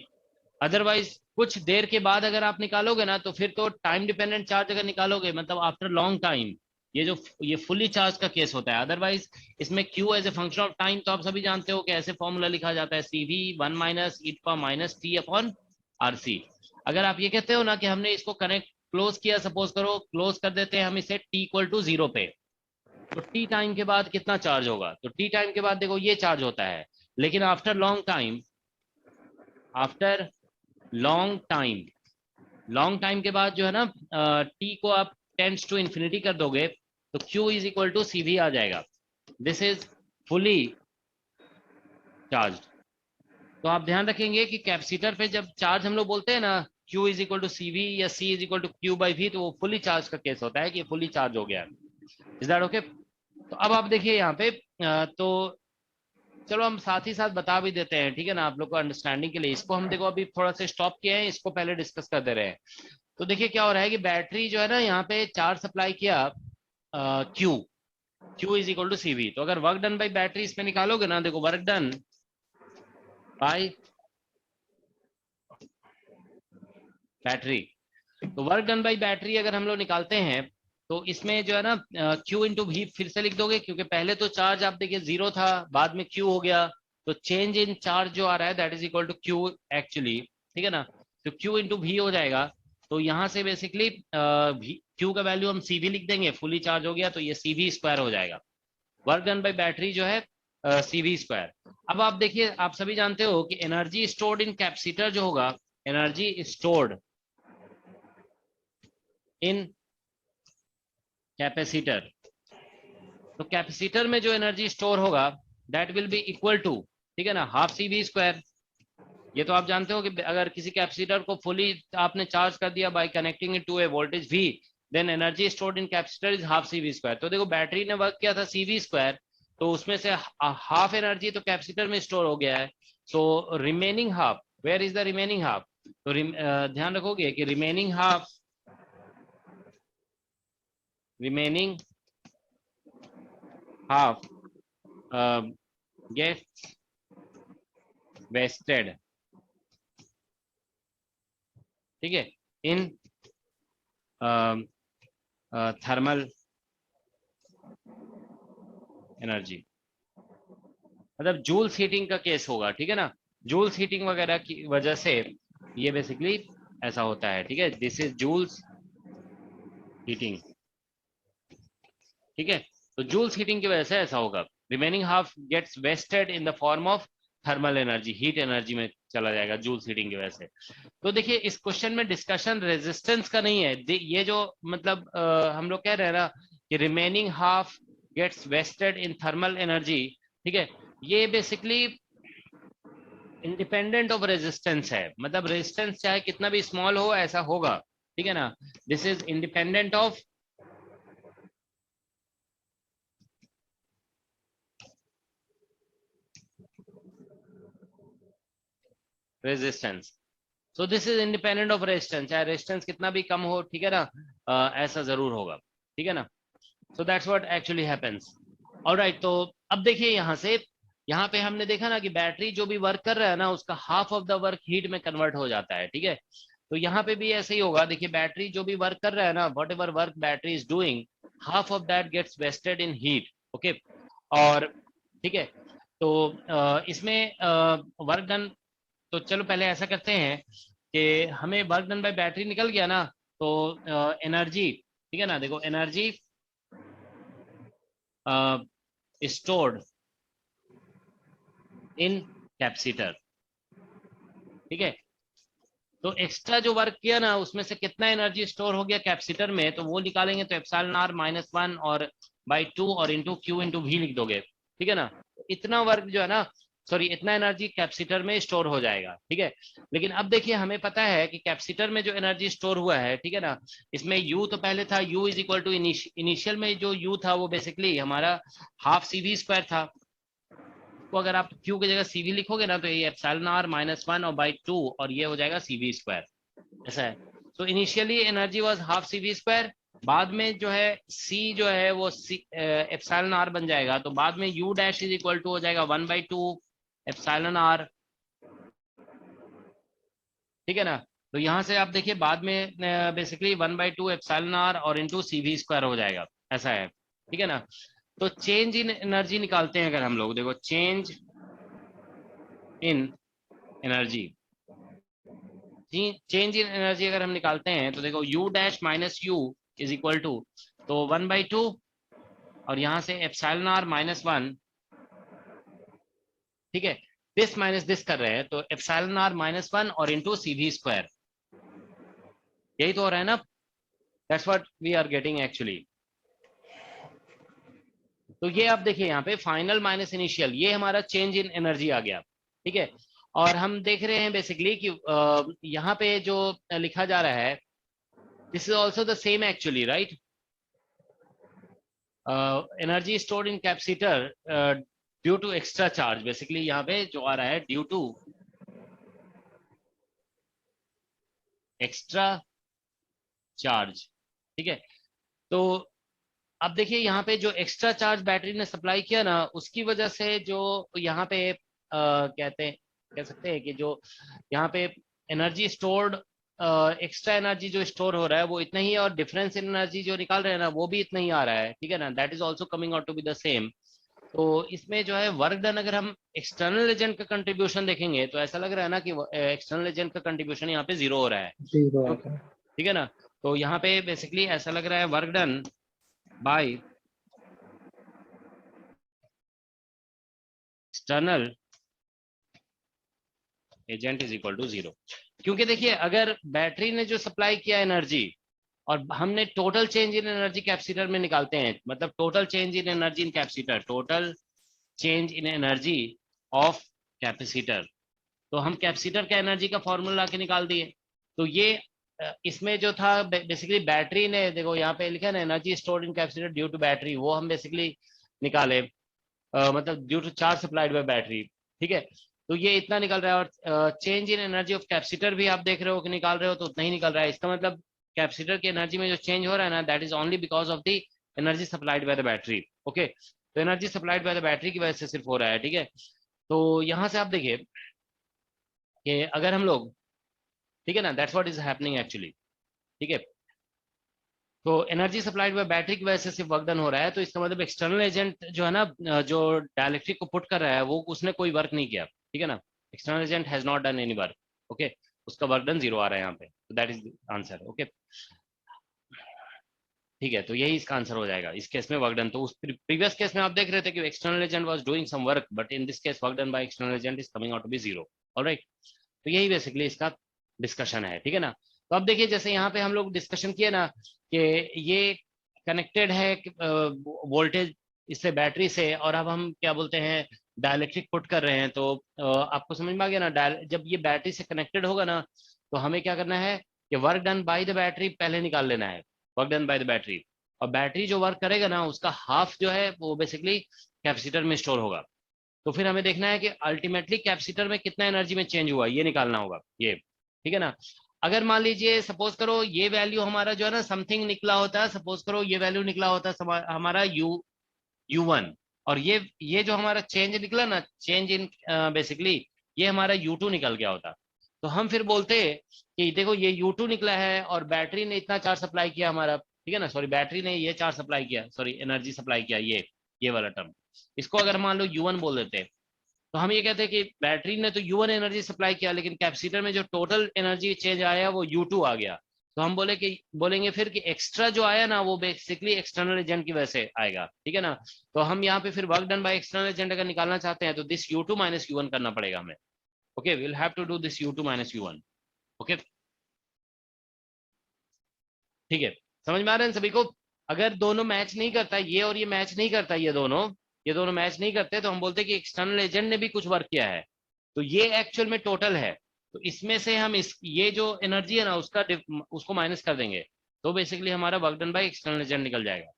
Otherwise कुछ देर के बाद अगर आप निकालोगे ना तो फिर तो टाइम डिपेंडेंट चार्ज अगर निकालोगे मतलब आफ्टर लॉन्ग टाइम ये फुली चार्ज का केस होता है। अदरवाइज इसमें Q as a function of time तो आप सभी जानते हो कि ऐसे फॉर्मूला लिखा जाता है CV 1 minus E to minus T upon RC। अगर आप ये कहते हो ना कि हमने इसको कनेक्ट क्लोज किया, सपोज करो क्लोज कर देते हैं हम इसे T इक्वल टू 0 पे, तो T टाइम के बाद कितना चार्ज होगा, तो T टाइम के बाद देखो ये चार्ज होता है। लेकिन after long time, after long time के बाद जो है ना T को आप टेंड्स टू इन्फिनिटी कर दोगे तो Q is equal to CV आ जाएगा। This is fully charge. तो आप ध्यान रखेंगे कि कैपेसिटर पे जब चार्ज हम लोग बोलते हैं ना Q is equal to CV या C is equal to Q by V, तो वो फुली चार्ज का केस होता है कि फुली चार्ज हो गया। Is that okay? तो अब आप देखिए यहाँ पे तो चलो हम साथ ही साथ बता भी देते हैं, ठीक है ना, आप लोग को अंडरस्टैंडिंग के लिए। इसको हम देखो अभी थोड़ा सा स्टॉप किए हैं, इसको पहले डिस्कस कर दे रहे हैं। तो देखिए क्या हो रहा है कि बैटरी जो है ना यहाँ पे चार्ज सप्लाई किया Q is equal to CV। तो अगर वर्क डन बाई बैटरी इसमें निकालोगे ना, देखो वर्क डन बाय बैटरी, तो वर्क डन बाई बैटरी अगर हम लोग निकालते हैं तो इसमें जो है ना Q इंटू V फिर से लिख दोगे, क्योंकि पहले तो चार्ज आप देखिए 0 था, बाद में Q हो गया, तो चेंज इन चार्ज जो आ रहा है that is equal to Q actually, ठीक है ना। तो Q इंटू V हो जाएगा। तो यहाँ से बेसिकली Q का वैल्यू हम CV लिख देंगे, फुली चार्ज हो गया तो ये CV स्क्वायर हो जाएगा। वर्क डन बाई बैटरी जो है CV स्क्वायर। अब आप देखिए आप सभी जानते हो कि एनर्जी स्टोर्ड इन कैपेसिटर जो होगा, एनर्जी स्टोर्ड इन कैपेसिटर, तो कैपेसिटर में जो एनर्जी स्टोर होगा that will be equal to, ठीक है ना, हाफ सी वी स्क्वायर। ये तो आप जानते हो कि अगर किसी कैपेसिटर को फुली आपने चार्ज कर दिया by connecting it to a voltage V, then energy stored in capacitor is half C V square. तो देखो बैटरी ने वर्क किया था सी वी स्क्वायर, तो उसमें से हाफ एनर्जी तो कैपेसिटर में स्टोर हो गया है। So remaining half, where is the remaining half? तो ध्यान रखोगे कि रिमेनिंग हाफ गेट्स वेस्टेड, ठीक है, इन थर्मल एनर्जी। मतलब जूल्स हीटिंग का केस होगा, ठीक है ना, जूल्स हीटिंग वगैरह की वजह से ये बेसिकली ऐसा होता है, ठीक है, दिस इज जूल्स हीटिंग, ठीक है। तो जूल्स हीटिंग की वजह से ऐसा होगा, remaining half gets wasted in the form of thermal energy, heat energy में चला जाएगा जूल्स हीटिंग की वजह से। तो देखिए इस क्वेश्चन में डिस्कशन रेजिस्टेंस का नहीं है, ये जो मतलब हम लोग कह रहे हैं ना कि remaining half gets wasted in thermal energy, ठीक है, ये बेसिकली इंडिपेंडेंट ऑफ रेजिस्टेंस है, मतलब रेजिस्टेंस चाहे कितना भी स्मॉल हो ऐसा होगा, ठीक है ना, this is independent of resistance. So this is independent of resistance, चाहे रेजिस्टेंस कितना भी कम हो, ठीक है ना, ऐसा जरूर होगा, ठीक है ना। So that's what actually happens. Alright, तो अब देखिए यहाँ पे हमने देखा ना कि बैटरी जो भी वर्क कर रहा है ना उसका half of the work heat में कन्वर्ट हो जाता है, ठीक है। तो यहाँ पे भी ऐसे ही होगा, देखिए बैटरी जो भी वर्क कर रहा है ना, whatever work battery is doing, half of that gets wasted in heat, okay. और ठीक है, तो इसमें वर्क डन, तो चलो पहले ऐसा करते हैं कि हमें वर्क डन बाय बैटरी निकल गया ना, तो एनर्जी, ठीक है ना, देखो एनर्जी स्टोर्ड इन कैपेसिटर, ठीक है। तो एक्स्ट्रा जो वर्क किया ना उसमें से कितना एनर्जी स्टोर हो गया कैपेसिटर में, तो वो निकालेंगे, तो एप्सिलॉन आर -1 और बाई 2 और इंटू क्यू इंटू वी लिख दोगे, ठीक है ना। इतना वर्क जो है ना, सॉरी इतना एनर्जी कैपेसिटर में स्टोर हो जाएगा, ठीक है। लेकिन अब देखिए हमें पता है कि कैपेसिटर में जो एनर्जी स्टोर हुआ है, ठीक है ना, इसमें यू तो पहले था, U is equal to initial में जो यू था वो बेसिकली हमारा हाफ सी वी स्क्वायर था। तो अगर आप Q की जगह CV लिखोगे ना तो ये एप्सिलॉन आर -1 और बाई 2 और ये हो जाएगा CV स्क्वायर, ऐसा है। तो initially energy was half CV square, बाद में जो है C जो है वो एप्सिलॉन आर बन जाएगा, तो बाद में U dash is equal to हो जाएगा 1/2 एप्सिलॉन आर, ठीक है ना। तो यहाँ से आप देखिए बाद में बेसिकली 1/2 एप्सिलॉन आर और इंटू CV स्क्वायर हो जाएगा, ऐसा है, ठीक है ना। तो चेंज इन एनर्जी निकालते हैं अगर हम लोग, देखो change in energy, change in energy अगर हम निकालते हैं तो देखो U dash minus U is equal to, तो 1/2 और यहाँ से एप्सिलॉन आर -1, ठीक है, दिस माइनस दिस कर रहे हैं, तो एप्सिलॉन आर -1 और इंटू CV स्क्वायर, यही तो हो रहा है ना, that's what we are getting actually. तो ये आप देखिए यहाँ पे फाइनल माइनस इनिशियल, ये हमारा चेंज इन एनर्जी आ गया, ठीक है। और हम देख रहे हैं बेसिकली कि यहाँ पे जो लिखा जा रहा है, this is also the same actually, right. Energy stored in capacitor due to extra charge, basically यहाँ पे जो आ रहा है ड्यू टू एक्स्ट्रा चार्ज, ठीक है। तो अब देखिए यहाँ पे जो एक्स्ट्रा चार्ज बैटरी ने सप्लाई किया ना उसकी वजह से जो यहाँ पे कह सकते हैं कि जो यहाँ पे एनर्जी स्टोर्ड, एक्स्ट्रा एनर्जी जो स्टोर हो रहा है वो इतना ही है, और डिफरेंस इन एनर्जी जो निकाल रहे हैं ना वो भी इतना ही आ रहा है, ठीक है ना, that is also coming out to be the same. तो इसमें जो है वर्क डन अगर हम एक्सटर्नल एजेंट का कंट्रीब्यूशन देखेंगे तो ऐसा लग रहा है ना कि एक्सटर्नल एजेंट का कंट्रीब्यूशन यहाँ पे 0 हो रहा है, ठीक है ना। तो यहाँ पे बेसिकली ऐसा लग रहा है work done by external agent is equal to 0, क्योंकि देखिए अगर बैटरी ने जो सप्लाई किया एनर्जी और हमने total change in energy capacitor में निकालते हैं, मतलब total change in energy in capacitor, total change in energy of capacitor. तो हम कैपेसिटर का एनर्जी का फॉर्मूला के निकाल दिए। तो ये इसमें जो था बेसिकली बैटरी ने, देखो यहाँ पे लिखा है ना, energy stored in capacitor due to battery, वो हम बेसिकली निकाले, मतलब due to charge supplied by battery. ठीक है, तो ये इतना निकल रहा है। और change in energy of capacitor भी आप देख रहे हो कि निकाल रहे हो, तो उतना ही निकल रहा है। इसका मतलब कैपेसिटर की एनर्जी में जो चेंज हो रहा है ना, that is only because of the energy supplied by the battery. Okay, तो energy supplied by the battery की वजह से सिर्फ हो रहा है। ठीक है, तो यहाँ से आप देखिए कि अगर हम लोग, ठीक है ना, that's what is happening actually. ठीक है, तो एनर्जी सप्लाइड बाय बैटरी की वजह से सिर्फ वर्क डन हो रहा है। तो इसका मतलब एक्सटर्नल एजेंट जो है ना, जो डाइलेक्ट्रिक को पुट कर रहा है, वो उसने कोई वर्क नहीं किया। ठीक है ना, external agent has not done any work. Okay, उसका वर्क डन 0 आ रहा है यहाँ पे, तो दैट इज आंसर। ओके, ठीक है, तो यही इसका आंसर हो जाएगा इस केस में, वर्क डन। तो उस प्रीवियस केस में आप देख रहे थे कि external agent was doing some work, but in this case work done by external agent is coming out to be 0। Alright, तो यही बेसिकली इसका डिस्कशन है। ठीक है ना, तो अब देखिए जैसे यहाँ पे हम लोग डिस्कशन किए ना कि ये कनेक्टेड है वोल्टेज इससे बैटरी से, और अब हम क्या बोलते हैं, डाइलेक्ट्रिक पुट कर रहे हैं। तो आपको समझ में आ गया ना, जब ये बैटरी से कनेक्टेड होगा ना, तो हमें क्या करना है कि work done by the battery पहले निकाल लेना है, work done by the battery. और बैटरी जो वर्क करेगा ना, उसका हाफ जो है वो बेसिकली कैपेसिटर में स्टोर होगा। तो फिर हमें देखना है कि अल्टीमेटली कैपेसिटर में कितना एनर्जी में चेंज हुआ, ये निकालना होगा ये। ठीक है ना, अगर मान लीजिए सपोज करो ये वैल्यू हमारा जो है ना समथिंग निकला होता है, सपोज करो ये वैल्यू निकला होता है हमारा U1, और ये जो हमारा चेंज निकला ना, चेंज इन बेसिकली ये हमारा U2 निकल गया होता, तो हम फिर बोलते कि देखो ये U2 निकला है और बैटरी ने इतना चार्ज सप्लाई किया हमारा। ठीक है ना, सॉरी, बैटरी ने ये चार्ज सप्लाई किया, सॉरी एनर्जी सप्लाई किया, ये वाला टर्म। इसको अगर मान लो U1 बोल देते, तो हम ये कहते हैं कि बैटरी ने तो U1 एनर्जी सप्लाई किया, लेकिन कैपेसिटर में जो टोटल एनर्जी चेंज आया वो U2 आ गया। तो हम बोलेंगे फिर कि एक्स्ट्रा जो आया ना, वो बेसिकली एक्सटर्नल एजेंट की वजह से आएगा। ठीक है ना, तो हम यहाँ पे फिर work done by external agent अगर निकालना चाहते हैं, तो दिस U2 माइनस U1 करना पड़ेगा हमें। Okay, will have to do this U2 minus U1। Okay, ठीक है, समझ में आ रहे हैं सभी को? अगर दोनों मैच नहीं करता, ये और ये मैच नहीं करता, ये दोनों मैच नहीं करते, तो हम बोलते हैं कि एक्सटर्नल एजेंट ने भी कुछ वर्क किया है। तो ये एक्चुअल में टोटल है, तो इसमें से हम ये जो एनर्जी है ना, उसको माइनस कर देंगे, तो बेसिकली हमारा work done by external agent निकल जाएगा।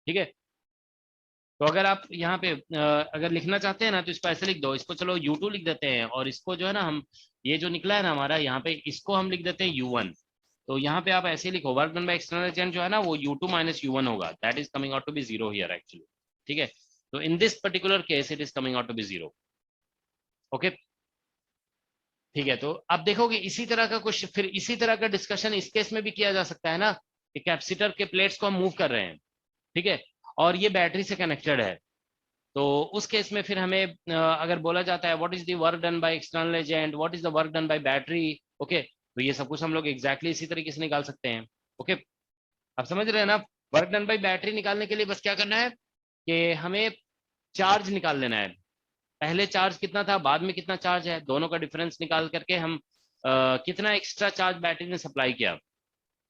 ठीक है, तो अगर आप यहाँ पे अगर लिखना चाहते हैं ना, तो इसको ऐसे लिख दो, इसको चलो U2 लिख देते हैं, और इसको जो है ना हम, ये जो निकला है ना हमारा यहाँ पे, इसको हम लिख देते हैं U1। तो यहाँ पे आप ऐसे लिखो, work done by external agent जो है ना, वो U2 माइनस U1 होगा, that is coming out to be 0 here actually. ठीक है, तो in this particular case it is coming out to be 0। Okay, ठीक है, तो अब देखोगे इसी तरह का कुछ, फिर इसी तरह का डिस्कशन इस केस में भी किया जा सकता है ना, कि कैपेसिटर के प्लेट्स को हम मूव कर रहे हैं। ठीक है, और ये बैटरी से कनेक्टेड है, तो उस केस में फिर हमें अगर बोला जाता है what is the work done by external agent, what is the work done by battery. Okay, तो ये सब कुछ हम लोग एग्जैक्टली इसी तरीके से निकाल सकते हैं। ओके, आप समझ रहे हैं ना? वर्क डन बाय बैटरी निकालने के लिए बस क्या करना है कि हमें चार्ज निकाल लेना है, पहले चार्ज कितना था, बाद में कितना चार्ज है, दोनों का डिफरेंस निकाल करके हम कितना एक्स्ट्रा चार्ज बैटरी ने सप्लाई किया,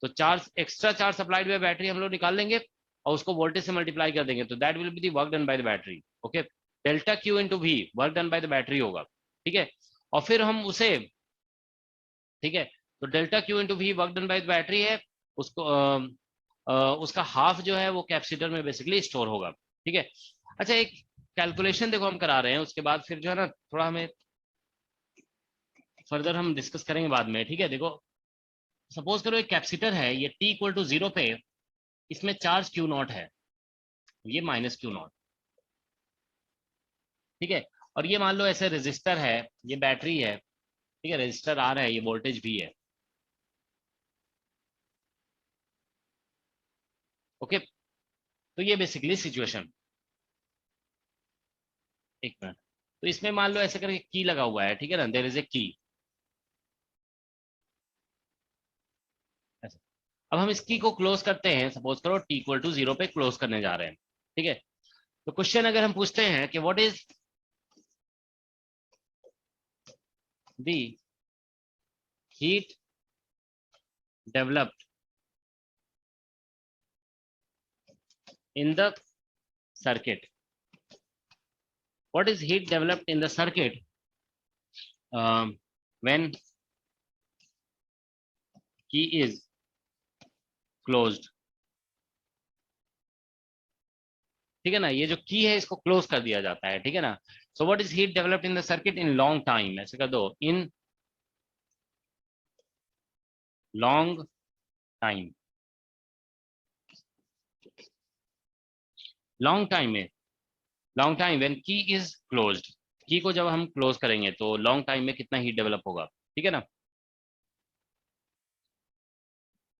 तो charge, extra charge supplied by battery हम लोग निकाल लेंगे, और उसको वोल्टेज से मल्टीप्लाई कर देंगे, तो that will be the work done by the battery. Okay, delta Q into V work done by the battery होगा। ठीक है, और फिर हम उसे, ठीक है, तो delta Q into V work done by the battery है, उसको उसका हाफ जो है वो कैपेसिटर में बेसिकली स्टोर होगा। ठीक है, अच्छा एक कैलकुलेशन देखो हम करा रहे हैं, उसके बाद फिर जो है ना थोड़ा हमें फर्दर हम डिस्कस करेंगे बाद में। ठीक है, देखो सपोज करो एक कैपेसिटर है, ये t इक्वल टू 0 पे इसमें चार्ज Q0 है, ये माइनस Q0। ठीक है, और ये मान लो ऐसे रेजिस्टर है, ये बैटरी है, ठीक है, रेजिस्टर आ रहा है, ये वोल्टेज भी है। ओके, तो ये बेसिकली सिचुएशन, एक मिनट, तो इसमें मान लो ऐसे करके की लगा हुआ है, ठीक है ना, देयर इज ए की ऐसे। अब हम इस की को क्लोज करते हैं, सपोज करो t इक्वल टू 0 पे क्लोज करने जा रहे हैं। ठीक है, तो क्वेश्चन अगर हम पूछते हैं कि what is the heat developed in the circuit. what is heat developed in the circuit when key is closed? ठीक है ना, ये जो की है इसको क्लोज कर दिया जाता है, ठीक है ना. So what is heat developed in the circuit in long time, ऐसे कर दो, in long time. Long time में, लॉन्ग टाइम व्हेन की इज क्लोज्ड, की को जब हम क्लोज करेंगे तो लॉन्ग टाइम में कितना हीट डेवलप होगा, ठीक है ना.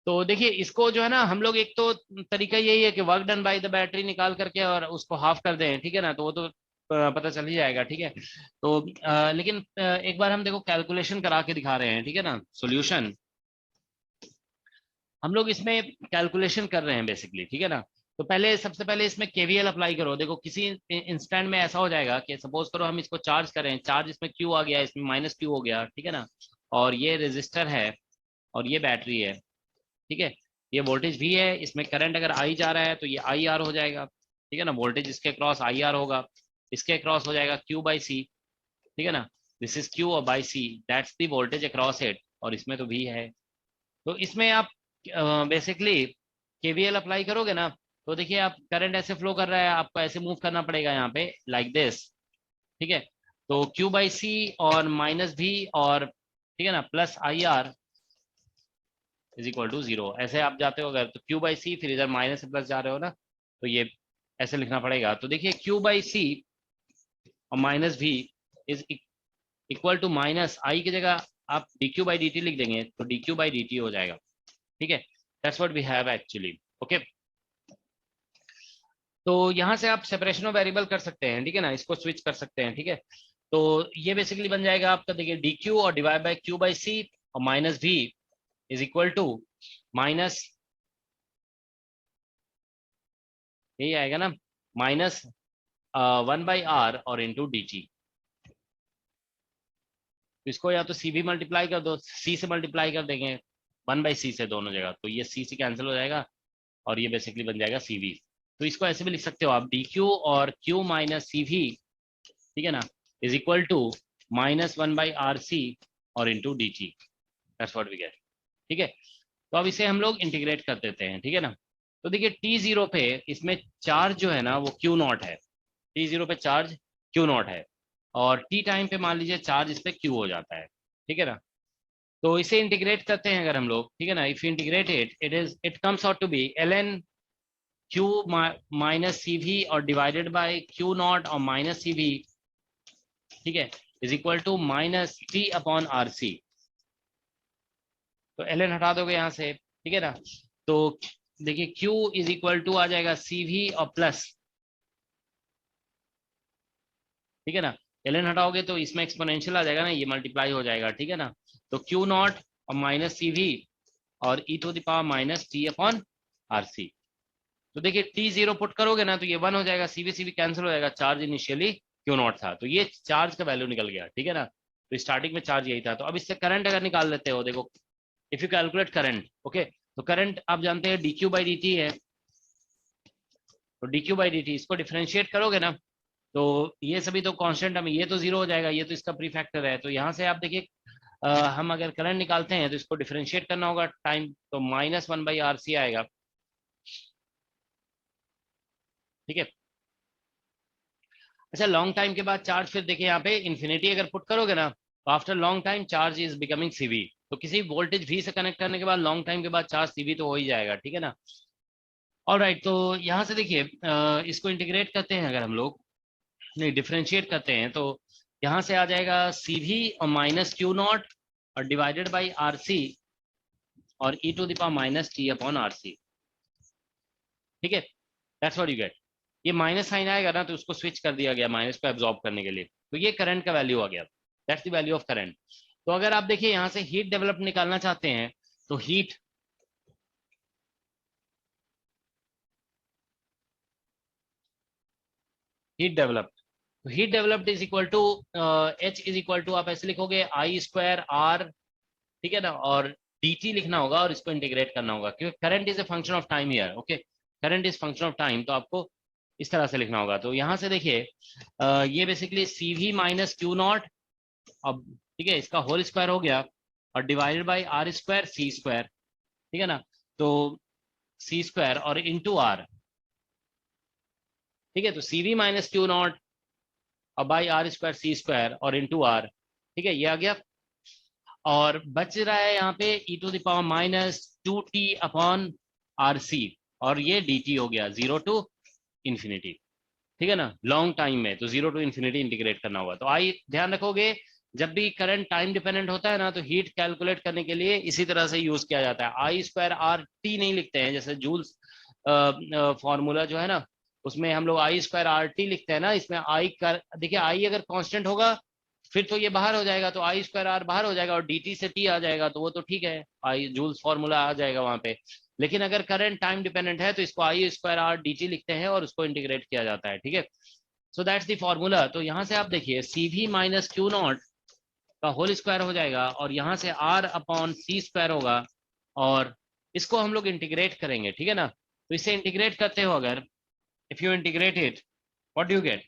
तो देखिए इसको जो है ना, हम लोग एक तो तरीका यही है कि work done by the battery निकाल करके और उसको हाफ कर दें, ठीक है ना, तो वो तो पता चल ही जाएगा, ठीक है. तो लेकिन एक बार हम देखो कैलकुलेशन करा के दिखा रहे हैं, ठीक है ना. सॉल्यूशन हम लोग इसमें कैलकुलेशन कर रहे हैं बेसिकली, ठीक है ना. तो पहले सबसे पहले इसमें केवीएल अप्लाई करो. देखो किसी इंस्टेंट में ऐसा हो जाएगा कि सपोज करो हम इसको चार्ज करें, चार्ज इसमें क्यू आ गया, इसमें माइनस क्यू हो गया, ठीक है ना. और ये रेजिस्टर है और ये बैटरी है, ठीक है. ये वोल्टेज भी है, इसमें करंट अगर आई जा रहा है तो ये आई आर हो जाएगा, ठीक है ना. वोल्टेज इसके क्रॉस आई आर होगा, इसके क्रॉस हो जाएगा क्यू बाई सी, ठीक है ना. दिस इज क्यू और by C, that's the voltage across it. और इसमें तो भी है. तो इसमें आप बेसिकली केवीएल अप्लाई करोगे ना, तो देखिए आप करंट ऐसे फ्लो कर रहा है, आपको ऐसे मूव करना पड़ेगा यहाँ पे लाइक दिस, ठीक है. तो क्यू बाई सी और माइनस भी और, ठीक है ना, plus I R is equal to 0. ऐसे आप जाते हो अगर तो क्यू बाई सी, फिर इधर माइनस से प्लस जा रहे हो ना, तो ये ऐसे लिखना पड़ेगा. तो देखिए क्यू बाई सी और माइनस भी is equal to minus I की जगह आप D Q by D T लिख देंगे तो D Q by D T हो जाएगा, ठीक है. That's what we have actually. Okay, तो यहाँ से आप सेपरेशन ऑफ वेरिएबल कर सकते हैं, ठीक है ना, इसको स्विच कर सकते हैं, ठीक है. तो ये बेसिकली बन जाएगा आपका, देखिए डी क्यू और divide by Q by C और माइनस भी इज इक्वल टू माइनस, यही आएगा ना, माइनस 1 बाई आर और इंटू डी टी. इसको या तो सी भी मल्टीप्लाई कर दो, सी से मल्टीप्लाई कर देंगे 1 बाई सी से दोनों जगह, तो ये सी से कैंसिल हो जाएगा और ये बेसिकली बन जाएगा सी वी. तो इसको ऐसे भी लिख सकते हो आप, डी क्यू और क्यू माइनस सी वी, ठीक है ना, is equal to minus 1 by R C और into D T. That's what we get, ठीक है. तो अब इसे हम लोग इंटीग्रेट कर देते हैं, ठीक है ना. तो देखिए T0 पे इसमें चार्ज जो है ना वो Q0 है, T0 पे चार्ज Q0 है, और T टाइम पे मान लीजिए चार्ज इस पे Q हो जाता है, ठीक है ना. तो इसे इंटीग्रेट करते हैं अगर हम लोग, ठीक है ना, if integrate it comes out to be ln Q minus C V और डिवाइडेड बाई Q0 और माइनस सी वी, ठीक है, is equal to minus T upon R C. तो ln हटा दोगे यहाँ से, ठीक है ना. तो देखिए Q इज इक्वल टू आ जाएगा सी वी और प्लस, ठीक है ना. ln हटाओगे तो इसमें एक्सपोनेंशियल आ जाएगा ना, ये मल्टीप्लाई हो जाएगा, ठीक है ना. तो Q0 और माइनस सी वी और e to the power minus T upon R C. तो देखिए T0 पुट करोगे ना तो ये 1 हो जाएगा, सी वी कैंसिल हो जाएगा, चार्ज इनिशियली Q0 था, तो ये चार्ज का वैल्यू निकल गया, ठीक है ना. तो स्टार्टिंग में चार्ज यही था. तो अब इससे करंट अगर निकाल लेते हो, देखो if you calculate current, okay, तो करंट आप जानते हैं D Q by D T है, तो D Q by D T इसको डिफरेंशिएट करोगे ना तो ये सभी तो कांस्टेंट, हम ये तो 0 हो जाएगा, ये तो इसका प्री फैक्टर है. तो यहाँ से आप देखिए हम अगर करंट निकालते हैं तो इसको डिफरेंशिएट करना होगा टाइम, तो माइनस 1 बाई आर सी आएगा, ठीक है. अच्छा, लॉन्ग टाइम के बाद चार्ज, फिर देखिए यहाँ पे इन्फिनिटी अगर पुट करोगे ना तो after long time charge is becoming CV. तो किसी वोल्टेज वी से कनेक्ट करने के बाद लॉन्ग टाइम के बाद चार्ज सीवी तो हो ही जाएगा, ठीक है ना. ऑलराइट, तो यहाँ से देखिए इसको इंटीग्रेट करते हैं अगर हम लोग, नहीं डिफरेंशिएट करते हैं, तो यहाँ से आ जाएगा सी वी और माइनस Q0 और डिवाइडेड बाई आर सी और e to the power minus T upon R C, ठीक है. That's what you get. ये माइनस साइन आएगा ना तो उसको स्विच कर दिया गया माइनस को एब्जॉर्ब करने के लिए, तो ये करंट का वैल्यू आ गया. That's the value of current. तो अगर आप देखिए यहाँ से हीट डेवलप निकालना चाहते हैं तो हीट डेवलप्ड, तो heat developed is equal to H is equal to, आप ऐसे लिखोगे आई स्क्वायर आर, ठीक है ना, और dt लिखना होगा और इसको इंटीग्रेट करना होगा क्योंकि current is a function of time here, okay, current is function of time. तो आपको इस तरह से लिखना होगा। तो यहाँ से देखिए ये basically CV minus Q naught, अब ठीक है, इसका होल स्क्वायर हो गया और divided by R square C square, ठीक है ना। तो सी स्क्वायर और इंटू आर, ठीक है। तो CV माइनस क्यू नॉट और by R square C square और इंटू आर, ठीक है, ये आ गया। और बच रहा है यहाँ पे e to the power minus 2t upon R C, और ये dt हो गया 0 टू इन्फिनिटी, ठीक है ना। लॉन्ग टाइम में तो 0 टू इन्फिनिटी इंटीग्रेट करना होगा। तो आई ध्यान रखोगे, जब भी करंट टाइम डिपेंडेंट होता है ना, तो हीट कैलकुलेट करने के लिए इसी तरह से यूज किया जाता है। आई स्क्वायर आर टी नहीं लिखते हैं, जैसे जूल्स फॉर्मूला जो है ना, उसमें हम लोग आई स्क्वायर आर टी लिखते हैं ना। इसमें आई कर, देखिए आई अगर कांस्टेंट होगा फिर तो ये बाहर हो जाएगा, तो आई स्क्वायर आर बाहर हो जाएगा और डी टी से टी आ जाएगा, तो वो तो ठीक है, आई जूल्स फॉर्मूला आ जाएगा वहां पे। लेकिन अगर करंट टाइम डिपेंडेंट है तो इसको आई स्क्वायर आर डी टी लिखते हैं और उसको इंटीग्रेट किया जाता है, ठीक है। सो दैट्स द फॉर्मूला। तो यहाँ से आप देखिए CV माइनस क्यू नॉट का होल स्क्वायर हो जाएगा और यहाँ से R अपॉन सी स्क्वायर होगा, और इसको हम लोग इंटीग्रेट करेंगे, ठीक है ना। तो इसे इंटीग्रेट करते हो अगर, if you integrate it, what do you get.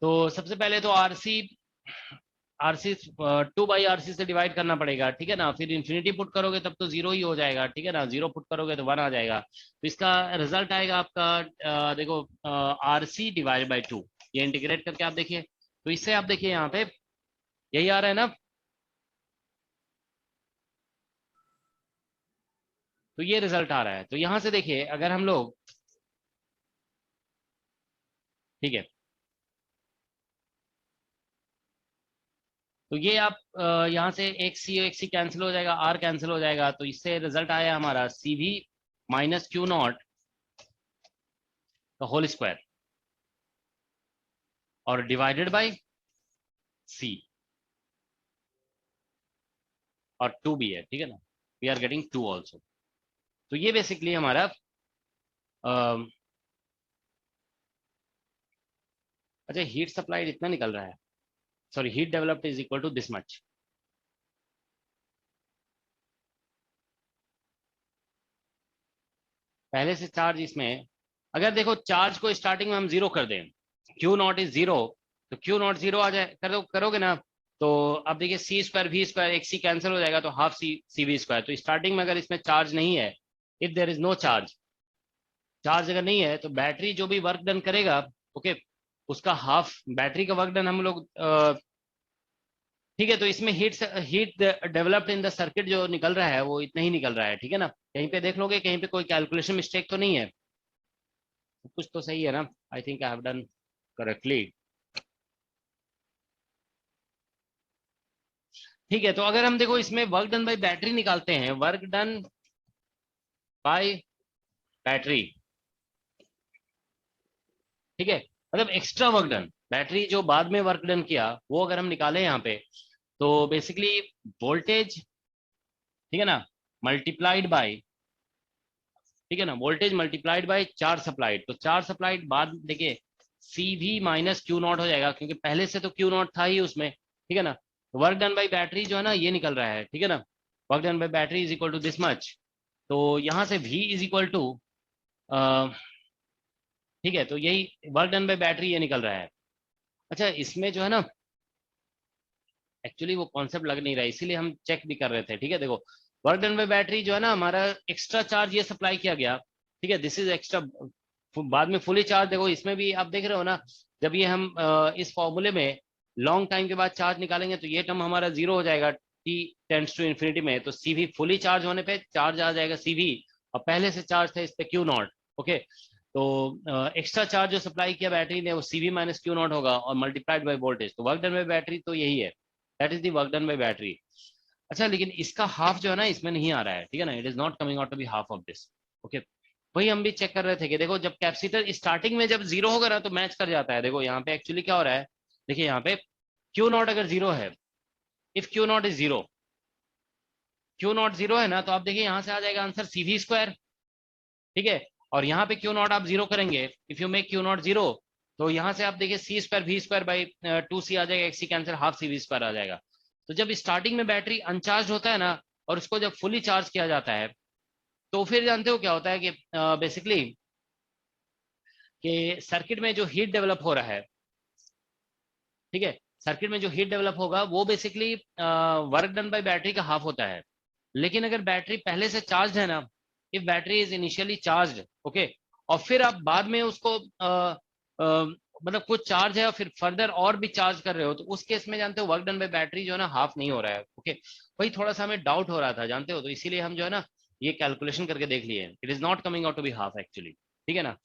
तो सबसे पहले तो आरसी 2/RC से डिवाइड करना पड़ेगा, ठीक है ना। फिर इन्फिनिटी पुट करोगे तब तो 0 ही हो जाएगा, ठीक है ना। 0 पुट करोगे तो 1 आ जाएगा। तो इसका रिजल्ट आएगा आपका देखो RC डिवाइड बाई 2। ये इंटीग्रेट करके आप देखिए, तो इससे आप देखिए यहाँ पे यही आ रहा है ना। तो ये रिजल्ट आ रहा है। तो यहाँ से देखिए अगर हम लोग, ठीक है, तो ये आप यहाँ से एक सी कैंसिल हो जाएगा, R कैंसिल हो जाएगा, तो इससे रिजल्ट आया हमारा CV माइनस क्यू नॉट का होल स्क्वायर और डिवाइडेड बाय C, और 2 भी है, ठीक है ना। We are getting 2 also. तो ये बेसिकली हमारा अच्छा, हीट सप्लाइड इतना निकल रहा है, sorry, heat developed is equal to this much. पहले से चार्ज इसमें, अगर देखो चार्ज को स्टार्टिंग में हम 0 कर दें, क्यू नॉट इज 0, तो क्यू नॉट 0 आ जाए, करोगे ना। तो अब देखिए सी स्क्वायर वी स्क्वायर, एक सी कैंसिल हो जाएगा, तो हाफ सी वी स्क्वायर। तो स्टार्टिंग में अगर इसमें चार्ज नहीं है, if there is no charge, charge अगर नहीं है, तो बैटरी जो भी वर्क डन करेगा, ओके, उसका हाफ बैटरी का वर्क डन हम लोग, ठीक है। तो इसमें heat developed in the circuit जो निकल रहा है वो इतना ही निकल रहा है, ठीक है ना। कहीं पे देख लोगे, कहीं पे कोई कैलकुलेशन मिस्टेक तो नहीं है, कुछ तो सही है ना। I think I have done correctly, ठीक है। तो अगर हम देखो इसमें वर्क डन बाय बैटरी निकालते हैं, वर्क डन बाय बैटरी, ठीक है, मतलब एक्स्ट्रा वर्क डन, बैटरी जो बाद में वर्क डन किया वो अगर हम निकालें यहाँ पे, तो बेसिकली वोल्टेज, ठीक है ना, मल्टीप्लाइड बाय, ठीक है ना, voltage multiplied by charge supplied. तो चार्ज सप्लाइड बाद देखिए CV माइनस क्यू नॉट हो जाएगा, क्योंकि पहले से तो क्यू नॉट था ही उसमें, ठीक है ना। वर्क डन बाय बैटरी जो है ना ये निकल रहा है, ठीक है ना। Work done by battery is equal to this much. तो यहाँ से V इज इक्वल टू, ठीक है, तो यही वर्क डन बाय बैटरी ये निकल रहा है। अच्छा, इसमें जो है ना एक्चुअली वो कॉन्सेप्ट लग नहीं रहा है, इसीलिए हम चेक भी कर रहे थे, ठीक है। देखो वर्क डन बाय बैटरी जो है ना, हमारा एक्स्ट्रा चार्ज ये सप्लाई किया गया, ठीक है, दिस इज एक्स्ट्रा, बाद में फुली चार्ज। देखो इसमें भी आप देख रहे हो ना, जब ये हम इस फॉर्मूले में लॉन्ग टाइम के बाद चार्ज निकालेंगे तो ये टर्म हमारा 0 हो जाएगा t टेंड्स टू इन्फिनिटी में। तो CV फुली चार्ज होने पे चार्ज आ जाएगा CV, और पहले से चार्ज था इस पे क्यू नॉट, ओके। तो एक्स्ट्रा चार्ज जो सप्लाई किया बैटरी ने वो CV माइनस क्यू नॉट होगा और मल्टीप्लाइड बाय वोल्टेज। तो वर्क डन बाय बैटरी तो यही है, that is the work done by battery. अच्छा, लेकिन इसका हाफ जो है ना इसमें नहीं आ रहा है, ठीक है ना, it is not coming out to be half of this, okay. वही हम भी चेक कर रहे थे कि देखो जब कैपेसिटर स्टार्टिंग में जब 0 होगा ना तो मैच कर जाता है। देखो यहाँ पे एक्चुअली क्या हो रहा है, देखिए यहाँ पे क्यू नॉट अगर 0 है, if Q not is 0, Q naught 0 है ना, तो आप देखिए यहाँ से आ जाएगा आंसर CV स्क्वायर, ठीक है। और यहाँ पे क्यू नॉट आप 0 करेंगे, if you make Q naught 0, तो यहाँ से आप देखिए C square V square by 2C आ जाएगा, एक C cancel, half CV square आ जाएगा। तो जब स्टार्टिंग में बैटरी अनचार्ज होता है ना, और उसको जब फुली चार्ज किया जाता है, तो फिर जानते हो क्या होता है कि बेसिकली कि सर्किट में जो हीट डेवलप हो रहा है, ठीक है, सर्किट में जो हीट डेवलप होगा वो basically work done by battery का हाफ होता है। लेकिन अगर बैटरी पहले से चार्ज है ना, if battery is initially charge, okay, और फिर आप बाद में उसको मतलब कुछ चार्ज है और फिर फर्दर और भी चार्ज कर रहे हो, तो उस केस में जानते हो वर्क डन बाय बैटरी जो है ना हाफ नहीं हो रहा है। ओके, वही थोड़ा सा हमें डाउट हो रहा था, जानते हो, तो इसीलिए हम जो है ना ये कैलकुलेशन करके देख लिए, it is not coming out to be half actually, ठीक है ना।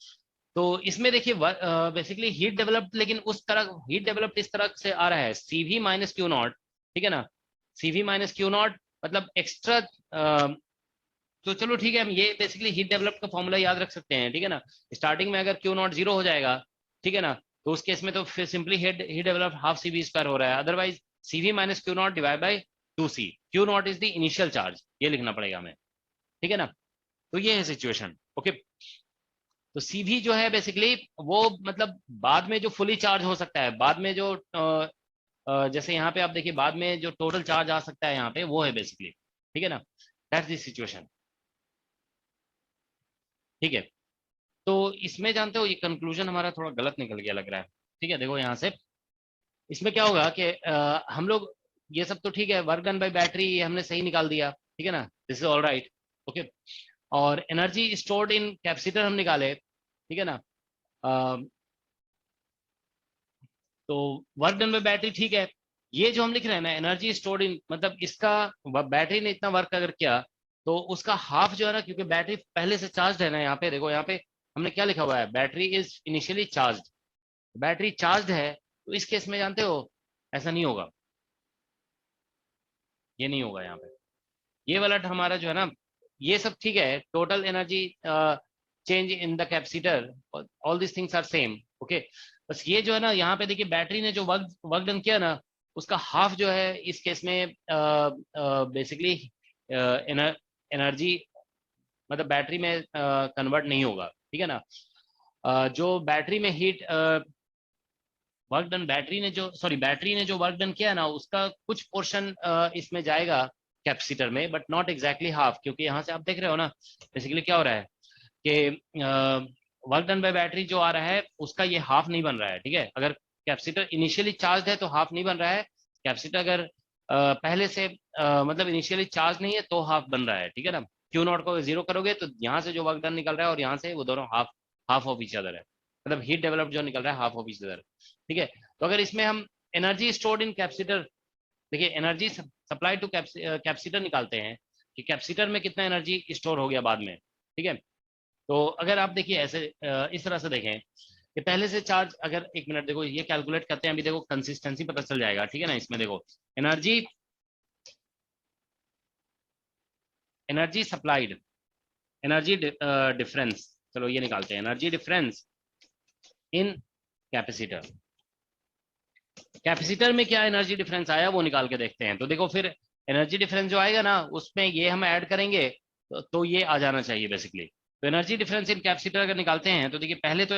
तो इसमें देखिए बेसिकली हीट डेवलप्ड, लेकिन उस तरह हीट डेवलप्ड इस तरह से आ रहा है CV माइनस क्यू नॉट, ठीक है ना, CV माइनस क्यू नॉट मतलब एक्स्ट्रा। तो चलो ठीक है, हम ये बेसिकली हीट डेवलप का फॉर्मूला याद रख सकते हैं, ठीक है ना। स्टार्टिंग में अगर क्यू नॉट 0 हो जाएगा, ठीक है ना, तो उस केस में तो फिर simply heat develop half CV square हो रहा है, otherwise CV minus Q not divide by 2C, Q not is the initial charge, ये लिखना पड़ेगा हमें, ठीक है ना। तो ये है सिचुएशन, ओके। तो CV जो है बेसिकली वो मतलब बाद में जो फुली चार्ज हो सकता है, बाद में जो जैसे यहाँ पे आप देखिए बाद में जो टोटल चार्ज आ सकता है यहाँ पे, वो है बेसिकली, ठीक है ना, दैट्स द सिचुएशन, ठीक है। तो इसमें जानते हो ये कंक्लूजन हमारा थोड़ा गलत निकल गया लग रहा है, ठीक है। देखो यहाँ से इसमें क्या होगा कि हम लोग ये सब तो ठीक है, वर्क डन बाय बैटरी ये हमने सही निकाल दिया, ठीक है ना, this is all right, okay. और एनर्जी स्टोर्ड इन कैपेसिटर हम निकाले, ठीक है ना। तो वर्क डन बाय बैटरी ठीक है, ये जो हम लिख रहे हैं ना एनर्जी स्टोर्ड इन, मतलब इसका बैटरी ने इतना वर्क अगर किया तो उसका हाफ जो है ना, क्योंकि बैटरी पहले से चार्ज है ना, यहाँ पे देखो, यहाँ पे हमने क्या लिखा हुआ है, battery is initially charge, battery charge है, तो इस केस में जानते हो ऐसा नहीं होगा, ये नहीं होगा यहाँ पे, ये वाला हमारा जो है ना, ये सब ठीक है, total energy change in the capacitor, all this things are same, okay. बस ये जो है ना यहाँ पे देखिए बैटरी ने जो वर्क डन किया ना, उसका हाफ जो है इस केस में बेसिकली एनर्जी मतलब बैटरी में कन्वर्ट नहीं होगा, ठीक है ना। जो बैटरी में हीट वर्क डन, बैटरी ने जो वर्क डन किया ना, उसका कुछ पोर्शन इसमें जाएगा कैपेसिटर में, बट नॉट एग्जैक्टली हाफ, क्योंकि यहाँ से आप देख रहे हो ना बेसिकली क्या हो रहा है कि वर्क डन बाय बैटरी जो आ रहा है उसका ये हाफ नहीं बन रहा है, ठीक है। अगर कैपेसिटर इनिशियली चार्ज है तो हाफ नहीं बन रहा है, कैपेसिटर अगर पहले से मतलब इनिशियली चार्ज नहीं है तो हाफ बन रहा है, ठीक है ना। क्यू नॉट को 0 करोगे तो यहाँ से जो वर्क डन निकल रहा है और यहाँ से वो दोनों half half of each other है, मतलब हीट डेवलप जो निकल रहा है हाफ ऑफ ईच अदर, ठीक है। तो अगर इसमें हम एनर्जी स्टोर्ड इन कैपेसिटर, देखिए एनर्जी सप्लाई टू कैपेसिटर निकालते हैं कि कैपेसिटर में कितना एनर्जी स्टोर हो गया बाद में, ठीक है। तो अगर आप देखिए ऐसे इस तरह से देखें कि पहले से चार्ज, अगर एक मिनट देखो ये कैलकुलेट करते हैं, अभी देखो कंसिस्टेंसी पता चल जाएगा, ठीक है ना। इसमें देखो एनर्जी सप्लाइड, एनर्जी डिफरेंस, चलो ये निकालते हैं, energy difference in capacitor, capacitor में क्या एनर्जी डिफरेंस आया वो निकाल के देखते हैं। तो देखो फिर एनर्जी डिफरेंस जो आएगा ना उसमें ये हम ऐड करेंगे तो ये आ जाना चाहिए बेसिकली। तो एनर्जी डिफरेंस इन कैपेसिटर अगर निकालते हैं तो देखिए पहले तो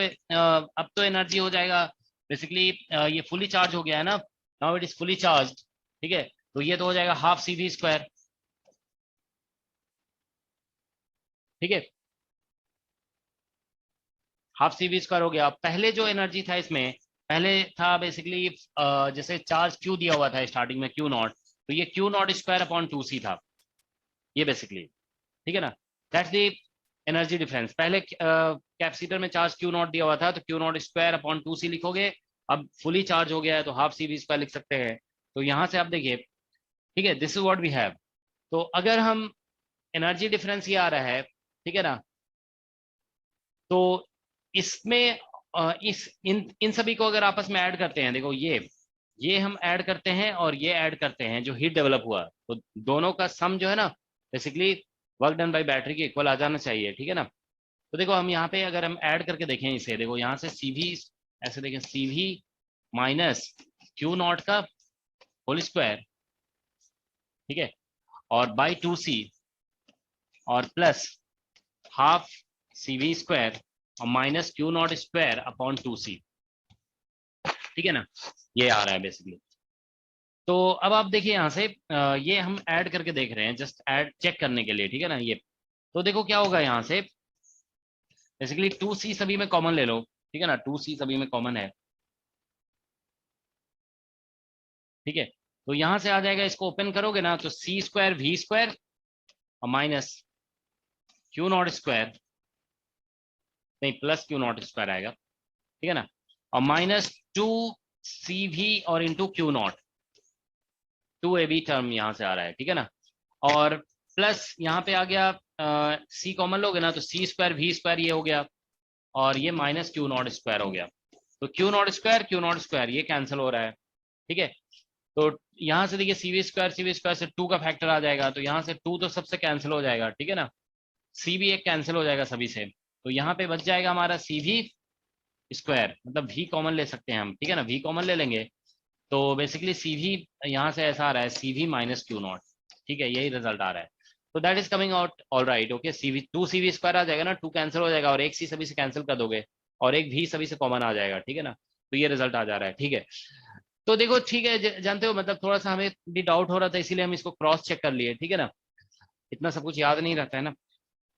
अब तो एनर्जी हो जाएगा बेसिकली, ये फुली चार्ज हो गया है ना, now it is fully charge, ठीक है। तो ये तो हो जाएगा हाफ CV स्क्वायर, ठीक है, हाफ CV स्क्वायर हो गया। पहले जो एनर्जी था इसमें, पहले था बेसिकली जैसे चार्ज Q दिया हुआ था स्टार्टिंग में Q नॉट, तो ये Q not square upon 2C था ये बेसिकली, ठीक है ना। दैट्स द एनर्जी डिफरेंस, पहले कैपेसिटर में चार्ज Q नॉट दिया हुआ था तो Q not square upon 2C लिखोगे, अब फुली चार्ज हो गया है तो हाफ CV स्क्वायर लिख सकते हैं। तो यहाँ से आप देखिए, ठीक है, this is what we have. तो अगर हम एनर्जी डिफरेंस ये आ रहा है, ठीक है ना, तो इसमें इन सभी को अगर आपस में ऐड करते हैं, देखो ये हम ऐड करते हैं और ये ऐड करते हैं जो हीट डेवलप हुआ, तो दोनों का सम जो है ना basically work done by battery के इक्वल आ जाना चाहिए, ठीक है ना। तो देखो हम यहाँ पे अगर हम ऐड करके देखें इसे, देखो यहाँ से CV ऐसे देखें, CV माइनस Q नॉट का होल स्क्वायर, ठीक है, और बाई 2C और प्लस हाफ CV स्क्वायर और minus Q not square upon 2C, ठीक है ना, ये आ रहा है बेसिकली। तो अब आप देखिए यहाँ से ये हम ऐड करके देख रहे हैं जस्ट ऐड चेक करने के लिए, ठीक है ना। ये तो देखो क्या होगा यहाँ से बेसिकली 2C सभी में कॉमन ले लो, ठीक है ना, 2c सभी में कॉमन है, ठीक है। तो यहां से आ जाएगा, इसको ओपन करोगे ना तो सी स्क्वायर वी स्क्वायर और माइनस क्यू नॉट स्क्वायर, नहीं प्लस क्यू नॉट स्क्वायर आएगा, ठीक है ना, और माइनस 2cv और into Q not, 2ab term यहाँ से आ रहा है, ठीक है ना, और प्लस यहाँ पे आ गया c कॉमन लोगे ना तो सी स्क्वायर वी स्क्वायर ये हो गया, और ये माइनस क्यू नॉट स्क्वायर हो गया। तो क्यू नॉट स्क्वायर ये कैंसिल हो रहा है, ठीक है। तो यहाँ से देखिए सी वी स्क्वायर से 2 का फैक्टर आ जाएगा, तो यहाँ से 2 तो सबसे कैंसिल हो जाएगा, ठीक है ना, सी भी एक कैंसिल हो जाएगा सभी से, तो यहाँ पे बच जाएगा हमारा सी वी स्क्वायर, मतलब वी कॉमन ले सकते हैं हम, ठीक है ना, वी कॉमन ले लेंगे तो बेसिकली सी वी यहाँ से ऐसा आ रहा है C V minus Q naught, ठीक है, यही रिजल्ट आ रहा है। तो that is coming out all right, okay, C V 2cv square आ जाएगा ना, 2 कैंसिल हो जाएगा और एक सी सभी से कैंसिल कर दोगे और एक वी सभी से कॉमन आ जाएगा, ठीक है ना, तो ये रिजल्ट आ जा रहा है, ठीक है। तो देखो ठीक है, जानते हो मतलब थोड़ा सा हमें भी डाउट हो रहा था, इसीलिए हम इसको क्रॉस चेक कर लिए, ठीक है ना, इतना सब कुछ याद नहीं रहता है ना।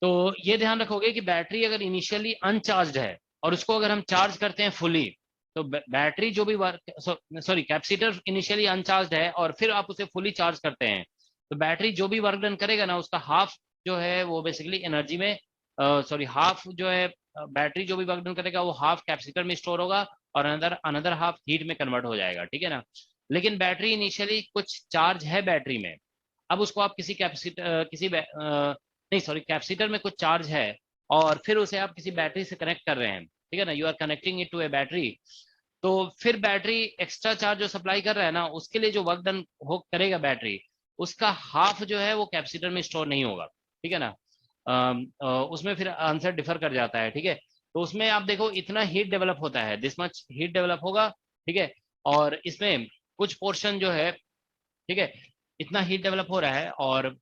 तो ये ध्यान रखोगे कि बैटरी अगर इनिशियली अनचार्ज है और उसको अगर हम चार्ज करते हैं फुली, तो बैटरी जो भी वर्क, सॉरी कैपेसिटर इनिशियली अनचार्ज है और फिर आप उसे फुली चार्ज करते हैं, तो बैटरी जो भी वर्क डन करेगा ना उसका हाफ जो है वो बेसिकली एनर्जी में, सॉरी हाफ जो है बैटरी जो भी वर्क डन करेगा वो हाफ कैपेसिटर में स्टोर होगा और अनदर अनदर हाफ हीट में कन्वर्ट हो जाएगा, ठीक है ना। लेकिन बैटरी इनिशियली कुछ चार्ज है बैटरी में, अब उसको आप किसी कैपेसिटर नहीं सॉरी कैपेसिटर में कुछ चार्ज है और फिर उसे आप किसी बैटरी से कनेक्ट कर रहे हैं, ठीक है ना, you are connecting it to a battery, तो फिर बैटरी एक्स्ट्रा चार्ज जो सप्लाई कर रहा है ना उसके लिए जो वर्क डन हो करेगा बैटरी, उसका हाफ जो है वो कैपेसिटर में स्टोर नहीं होगा, ठीक है ना। उसमें फिर आंसर डिफर कर जाता है, ठीक है। तो उसमें आप देखो इतना हीट डेवलप होता है, दिस मच हीट डेवलप होगा, ठीक है, और इसमें कुछ पोर्शन जो है, ठीक है, इतना हीट डेवलप हो रहा है और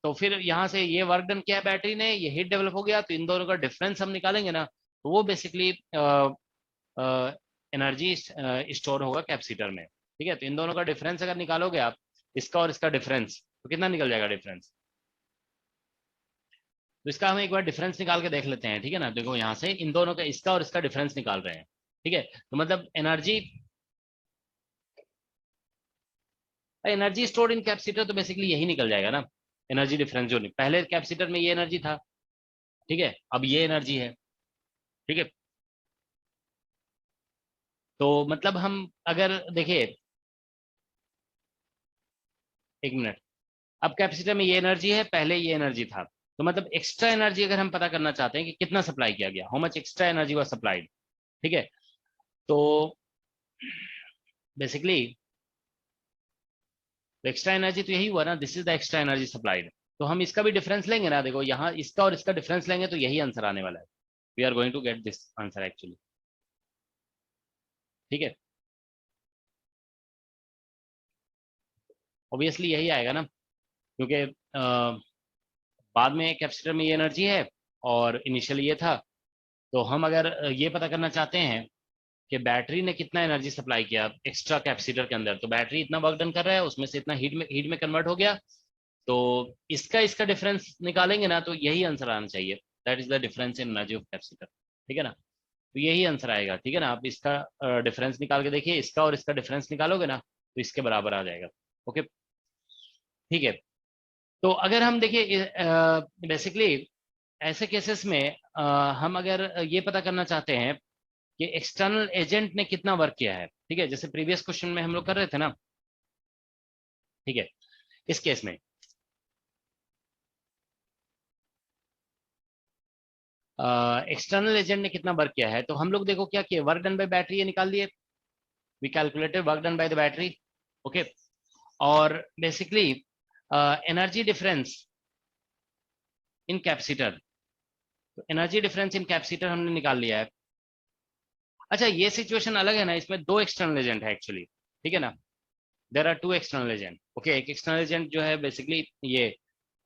तो फिर यहाँ से ये वर्क डन किया है बैटरी ने, ये हीट डेवलप हो गया, तो इन दोनों का डिफरेंस हम निकालेंगे ना तो वो बेसिकली एनर्जी स्टोर होगा कैपेसिटर में, ठीक है। तो इन दोनों का डिफरेंस अगर निकालोगे आप, इसका और इसका डिफरेंस, तो कितना निकल जाएगा डिफरेंस। तो इसका हम एक बार डिफरेंस निकाल के देख लेते हैं, ठीक है ना। देखो यहाँ से इन दोनों का इसका और इसका डिफरेंस निकाल रहे हैं, ठीक है, तो मतलब एनर्जी स्टोर्ड इन कैपेसिटर, तो बेसिकली यही निकल जाएगा ना, एनर्जी डिफरेंस जो नहीं, पहले कैपेसिटर में ये एनर्जी था, ठीक है, अब ये एनर्जी है, ठीक है। तो मतलब हम अगर देखिए, एक मिनट, अब कैपेसिटर में ये एनर्जी है, पहले ये एनर्जी था, तो मतलब एक्स्ट्रा एनर्जी अगर हम पता करना चाहते हैं कि कितना सप्लाई किया गया, how much extra energy was supplied, ठीक है, तो बेसिकली एक्स्ट्रा एनर्जी तो यही हुआ ना, this is the extra energy supplied, तो हम इसका भी डिफरेंस लेंगे ना, देखो यहाँ इसका और इसका डिफरेंस लेंगे तो यही आंसर आने वाला है, we are going to get this answer actually, ठीक है, ऑब्वियसली यही आएगा ना, क्योंकि बाद में कैपेसिटर में ये एनर्जी है और इनिशियली ये था, तो हम अगर ये पता करना चाहते हैं कि बैटरी ने कितना एनर्जी सप्लाई किया एक्स्ट्रा कैपेसिटर के अंदर, तो बैटरी इतना वर्क डन कर रहा है, उसमें से इतना हीट में कन्वर्ट हो गया, तो इसका इसका डिफरेंस निकालेंगे ना तो यही आंसर आना चाहिए, that is the difference in energy of capacitor, ठीक है ना, तो यही आंसर आएगा, ठीक है ना। आप इसका डिफरेंस निकाल के देखिए, इसका और इसका डिफरेंस निकालोगे ना तो इसके बराबर आ जाएगा, ओके, ठीक है। तो अगर हम देखिए बेसिकली ऐसे केसेस में हम अगर ये पता करना चाहते हैं कि एक्सटर्नल एजेंट ने कितना वर्क किया है, ठीक है, जैसे प्रीवियस क्वेश्चन में हम लोग कर रहे थे ना, ठीक है, इस केस में एक्सटर्नल एजेंट ने कितना वर्क किया है, तो हम लोग देखो क्या किया, वर्क डन बाय बैटरी ये निकाल दिए, we calculated work done by the battery, okay, और basically energy difference in capacitor, तो एनर्जी डिफरेंस इन कैपेसिटर हमने निकाल लिया है। अच्छा ये सिचुएशन अलग है ना, इसमें दो एक्सटर्नल एजेंट है एक्चुअली, ठीक है ना, there are two external agent, okay, एक एक्सटर्नल एजेंट जो है बेसिकली ये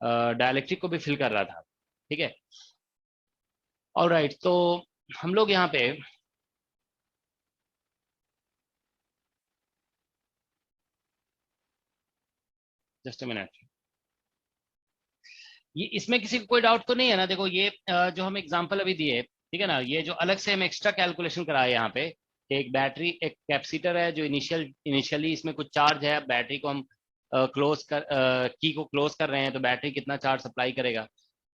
डायलेक्ट्रिक को भी फिल कर रहा था, ठीक है, ऑलराइट, तो हम लोग यहाँ पे जस्ट अ मिनट, ये इसमें किसी को कोई डाउट तो नहीं है ना, देखो ये जो हम एग्जांपल अभी दिए ठीक है ना। ये जो अलग से हम एक्स्ट्रा कैलकुलेशन कराए यहाँ पे कि एक बैटरी, एक कैपेसिटर है जो इनिशियली इसमें कुछ चार्ज है, बैटरी को हम की को क्लोज कर रहे हैं तो बैटरी कितना चार्ज सप्लाई करेगा।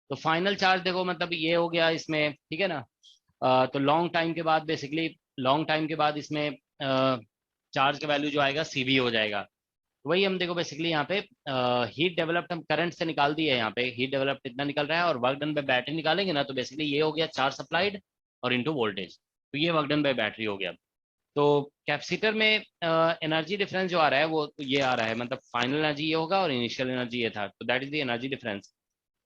तो फाइनल चार्ज देखो मतलब ये हो गया इसमें, ठीक है ना। तो लॉन्ग टाइम के बाद बेसिकली, लॉन्ग टाइम के बाद इसमें चार्ज का वैल्यू जो आएगा सीवी हो जाएगा। वही हम देखो बेसिकली यहाँ पे हीट डेवलप्ड हम करंट से निकाल दिए, यहाँ पे हीट डेवलप्ड इतना निकल रहा है और वर्क डन बाय बैटरी निकालेंगे ना तो बेसिकली ये हो गया चार्ज सप्लाइड और इनटू वोल्टेज, तो ये वर्क डन बाय बैटरी हो गया। तो कैपेसिटर में एनर्जी डिफरेंस जो आ रहा है वो तो ये आ रहा है, मतलब फाइनल एनर्जी ये होगा और इनिशियल एनर्जी ये था, तो that is the energy difference.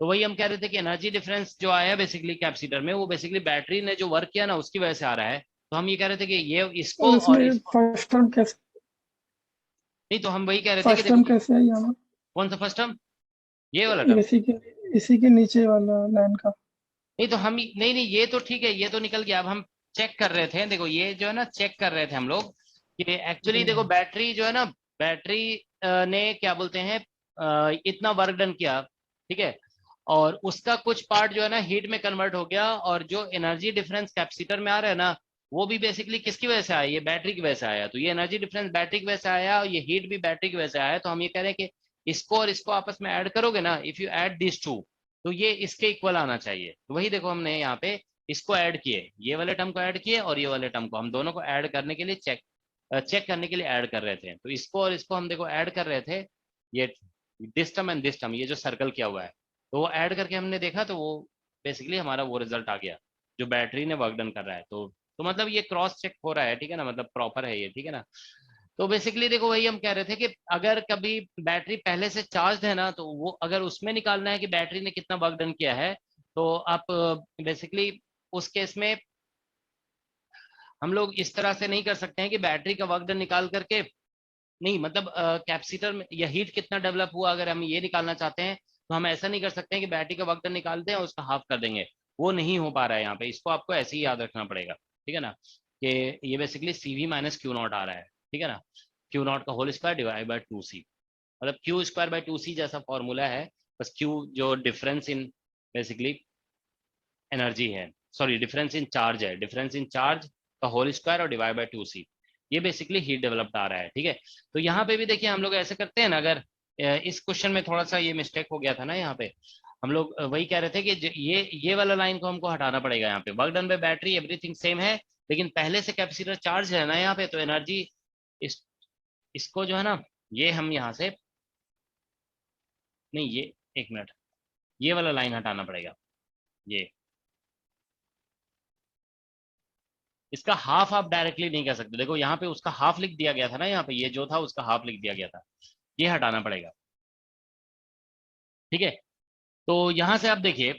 तो वही हम कह रहे थे कि एनर्जी डिफरेंस जो आया है बेसिकली कैपेसिटर में, वो बेसिकली बैटरी ने जो वर्क किया ना उसकी वजह से आ रहा है। तो हम ये कह रहे थे कि ये इसको और और इसमें इसको, फर्स्ट टर्म कैसे, नहीं तो हम वही कह रहे थे कि फर्स्ट देखो टर्म कैसे है यहाँ? कौन सा फर्स्ट टर्म, ये वाला टर्म। इसी के नीचे वाला लाइन का। नहीं तो हम, नहीं नहीं ये तो ठीक है, ये तो निकल गया। अब हम चेक कर रहे थे, देखो ये जो है ना चेक कर रहे थे हम लोग कि एक्चुअली देखो बैटरी जो है ना, बैटरी ने क्या बोलते हैं इतना वर्क डन किया, ठीक है, और उसका कुछ पार्ट जो है ना हीट में कन्वर्ट हो गया, और जो एनर्जी डिफरेंस कैपेसिटर में आ रहा है ना वो भी बेसिकली किसकी वजह से आया, ये बैटरी की वजह से आया। तो ये एनर्जी डिफरेंस बैटरी की वजह से आया और ये हीट भी बैटरी की वजह से आया। तो हम ये कह रहे हैं कि इसको और इसको आपस में ऐड करोगे ना, if you add this to तो ये इसके इक्वल आना चाहिए। तो वही देखो हमने यहाँ पे इसको ऐड किए, ये वाले टर्म को ऐड किए और ये वाले टर्म को, हम दोनों को ऐड करने के लिए चेक करने के लिए ऐड कर रहे थे। तो इसको और इसको हम देखो ऐड कर रहे थे, ये this term and this term, ये जो सर्कल किया हुआ है, तो वो ऐड करके हमने देखा तो वो बेसिकली हमारा वो रिजल्ट आ गया जो बैटरी ने वर्क डन कर रहा है। तो मतलब ये क्रॉस चेक हो रहा है, ठीक है ना, मतलब प्रॉपर है ये, ठीक है ना। तो बेसिकली देखो वही हम कह रहे थे कि अगर कभी बैटरी पहले से चार्ज है ना तो वो अगर उसमें निकालना है कि बैटरी ने कितना वर्क डन किया है, तो आप बेसिकली उस केस में हम लोग इस तरह से नहीं कर सकते हैं कि बैटरी का वर्क डन निकाल करके, नहीं मतलब कैपेसिटर में या हीट कितना डेवलप हुआ अगर हम ये निकालना चाहते हैं तो हम ऐसा नहीं कर सकते हैं कि बैटरी का वर्क डन निकाल दें और उसका हाफ कर देंगे, वो नहीं हो पा रहा है यहाँ पे। इसको आपको ऐसे ही याद रखना पड़ेगा, ठीक है ना, कि ये basically CV minus Q naught आ रहा है, ठीक है ना, क्यू नॉट का whole square divide by 2C, मतलब क्यू स्क्वायर बाय 2C जैसा फॉर्मूला है, बस क्यू जो डिफरेंस इन बेसिकली एनर्जी है, सॉरी डिफरेंस इन चार्ज है, डिफरेंस इन चार्ज का होल स्क्वायर और डिवाइड बाय 2C, ये बेसिकली हीट डेवलप्ड आ रहा है, ठीक है। तो यहाँ पे भी देखिए हम लोग ऐसे करते हैं ना, अगर इस क्वेश्चन में थोड़ा सा ये मिस्टेक हो गया था ना, यहाँ पे हम लोग वही कह रहे थे कि ये वाला लाइन को हमको हटाना पड़ेगा। यहाँ पे work done by battery everything same है, लेकिन पहले से कैपेसिटर चार्ज है ना यहाँ पे, तो एनर्जी इसको जो है ना ये हम यहाँ से, नहीं ये एक मिनट, ये वाला लाइन हटाना पड़ेगा, ये इसका हाफ आप डायरेक्टली नहीं कर सकते। देखो यहाँ पे उसका हाफ लिख दिया गया था ना, यहाँ पे ये जो था उसका हाफ लिख दिया गया था, ये हटाना पड़ेगा, ठीक है। तो यहाँ से आप देखिए,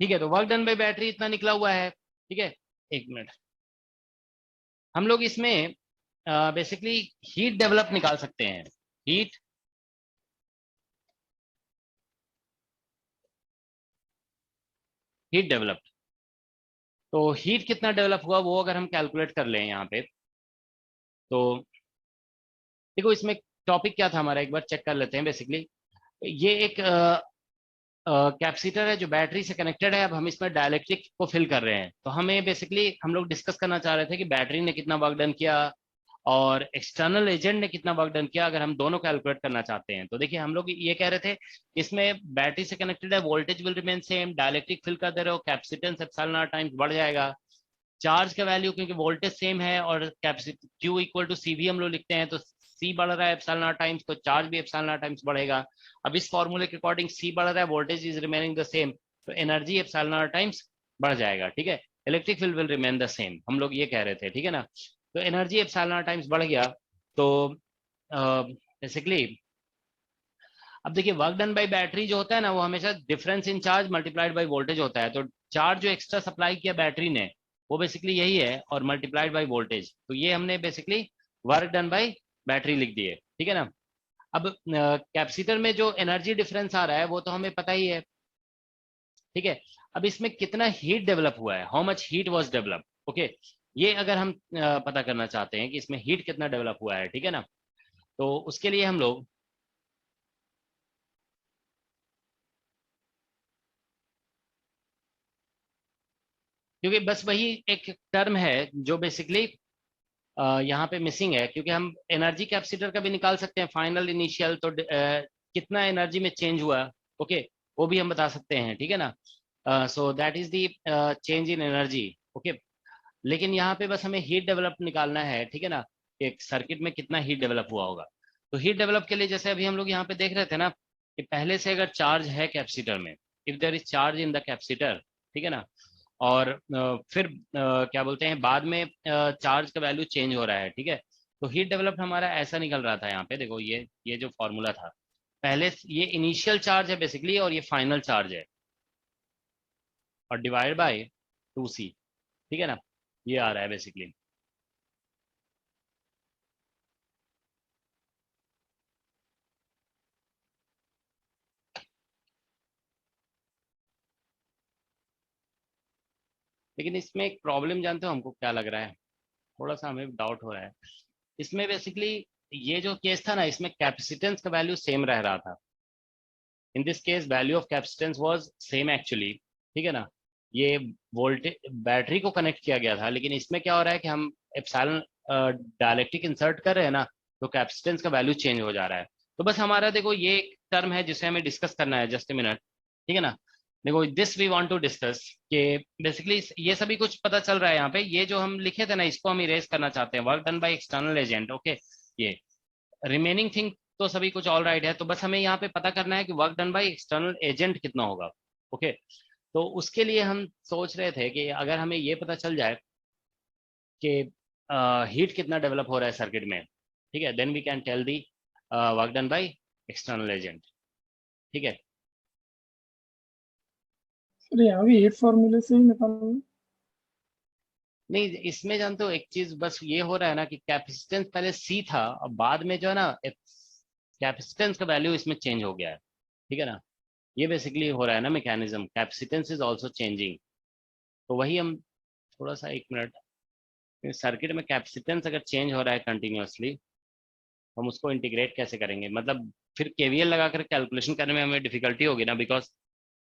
ठीक है, तो वर्क डन बाय बैटरी इतना निकला हुआ है, ठीक है। एक मिनट, हम लोग इसमें बेसिकली हीट डेवलप निकाल सकते हैं, हीट हीट डेवलप, तो हीट कितना डेवलप हुआ वो अगर हम कैलकुलेट कर लें यहाँ पे, तो देखो इसमें टॉपिक क्या था हमारा, एक बार चेक कर लेते हैं। बेसिकली ये एक कैपेसिटर है जो बैटरी से कनेक्टेड है। अब हम इसमें डायलेक्ट्रिक को फिल कर रहे हैं, तो हमें बेसिकली हम लोग डिस्कस करना चाह रहे थे कि बैटरी ने कितना वर्क डन किया और एक्सटर्नल एजेंट ने कितना वर्क डन किया, अगर हम दोनों कैलकुलेट करना चाहते हैं। तो देखिए हम लोग ये कह रहे थे इसमें बैटरी से कनेक्टेड है, voltage will remain same, dielectric fill कर दे रहे हो, कैपेसिटेंस एप्सिलॉन नॉट टाइम्स बढ़ जाएगा, चार्ज का वैल्यू क्योंकि वोल्टेज सेम है और capacity Q equal to CV हम लोग लिखते हैं, तो C बढ़ रहा है एप्सिलॉन नॉट टाइम्स, तो चार्ज भी एप्सिलॉन नॉट टाइम्स बढ़ेगा। अब इस फॉर्मूले के अकॉर्डिंग C बढ़ रहा है, voltage is remaining the same, तो एनर्जी एप्सिलॉन नॉट टाइम्स बढ़ जाएगा, ठीक है। Electric field will remain the same, हम लोग ये कह रहे थे, ठीक है ना। तो एनर्जी एप्सिलॉन नॉट टाइम्स बढ़ गया, तो बेसिकली अब देखिए वर्क डन बाय बैटरी जो होता है ना वो हमेशा difference in charge multiplied by voltage होता है। तो चार्ज जो एक्स्ट्रा सप्लाई किया बैटरी ने वो बेसिकली यही है और मल्टीप्लाइड बाय वोल्टेज, तो ये हमने basically work done by battery लिख दिए, ठीक है ना। अब कैपेसिटर में जो एनर्जी डिफरेंस आ रहा है वो तो हमें पता ही है, ठीक है। अब इसमें कितना हीट डेवलप हुआ है, how much heat was develop, okay, ये अगर हम पता करना चाहते हैं कि इसमें हीट कितना डेवलप हुआ है, ठीक है ना, तो उसके लिए हम लोग क्योंकि बस वही एक टर्म है जो बेसिकली यहाँ पे मिसिंग है, क्योंकि हम एनर्जी कैपेसिटर का भी निकाल सकते हैं फाइनल इनिशियल, तो कितना एनर्जी में चेंज हुआ, ओके, वो भी हम बता सकते हैं, ठीक है ना। So that is the change in energy, okay. लेकिन यहाँ पे बस हमें हीट डेवलप निकालना है, ठीक है ना, एक सर्किट में कितना हीट डेवलप हुआ होगा। तो हीट डेवलप के लिए जैसे अभी हम लोग यहाँ पे देख रहे थे ना, कि पहले से अगर चार्ज है कैपेसिटर में, if there is charge in the capacitor, ठीक है ना, और फिर क्या बोलते हैं, बाद में चार्ज का वैल्यू चेंज हो रहा है, ठीक है। तो हीट डेवलप हमारा ऐसा निकल रहा था यहाँ पे, देखो ये जो फॉर्मूला था, पहले ये इनिशियल चार्ज है बेसिकली, और ये फाइनल चार्ज है, और डिवाइड बाय 2c, ठीक है ना, ये आ रहा है बेसिकली। लेकिन इसमें एक प्रॉब्लम जानते हो हमको क्या लग रहा है, थोड़ा सा हमें डाउट हो रहा है इसमें। बेसिकली ये जो केस था ना, इसमें कैपेसिटेंस का वैल्यू सेम रह रहा था। इन this case value of capacitance was same actually, ठीक है ना। ये वोल्टेज बैटरी को कनेक्ट किया गया था, लेकिन इसमें क्या हो रहा है कि हम एप्सिलॉन डायलेक्ट्रिक इंसर्ट कर रहे हैं ना, तो कैपेसिटेंस का वैल्यू चेंज हो जा रहा है। तो बस हमारा देखो ये एक टर्म है जिसे हमें डिस्कस करना है, जस्ट ए मिनट, ठीक है ना। देखो this we want to discuss कि बेसिकली ये सभी कुछ पता चल रहा है यहाँ पे, ये जो हम लिखे थे ना, इसको हम इरेज करना चाहते हैं, work done by external agent, okay. ये रिमेनिंग थिंग तो सभी कुछ ऑल राइट है, तो बस हमें यहाँ पे पता करना है कि work done by external agent कितना होगा, ओके। तो उसके लिए हम सोच रहे थे कि अगर हमें ये पता चल जाए कि हीट कितना डेवलप हो रहा है सर्किट में, ठीक है, then we can tell the work done by external agent, ठीक है। सर यहाँ भी हीट फॉर्मूले से ही निकालना। नहीं, इसमें जानते हो एक चीज बस ये हो रहा है ना कि कैपेसिटेंस पहले सी था, और बाद में जो है ना कैपेसिटेंस का वैल्यू इसमें चेंज हो गया है, ठीक है ना। ये बेसिकली हो रहा है ना mechanism, capacitance is also changing. तो वही हम थोड़ा सा, एक मिनट, सर्किट में कैपेसिटेंस अगर चेंज हो रहा है कंटिन्यूअसली, हम उसको इंटीग्रेट कैसे करेंगे, मतलब फिर केवीएल लगाकर कैलकुलेशन करने में हमें डिफिकल्टी होगी ना, because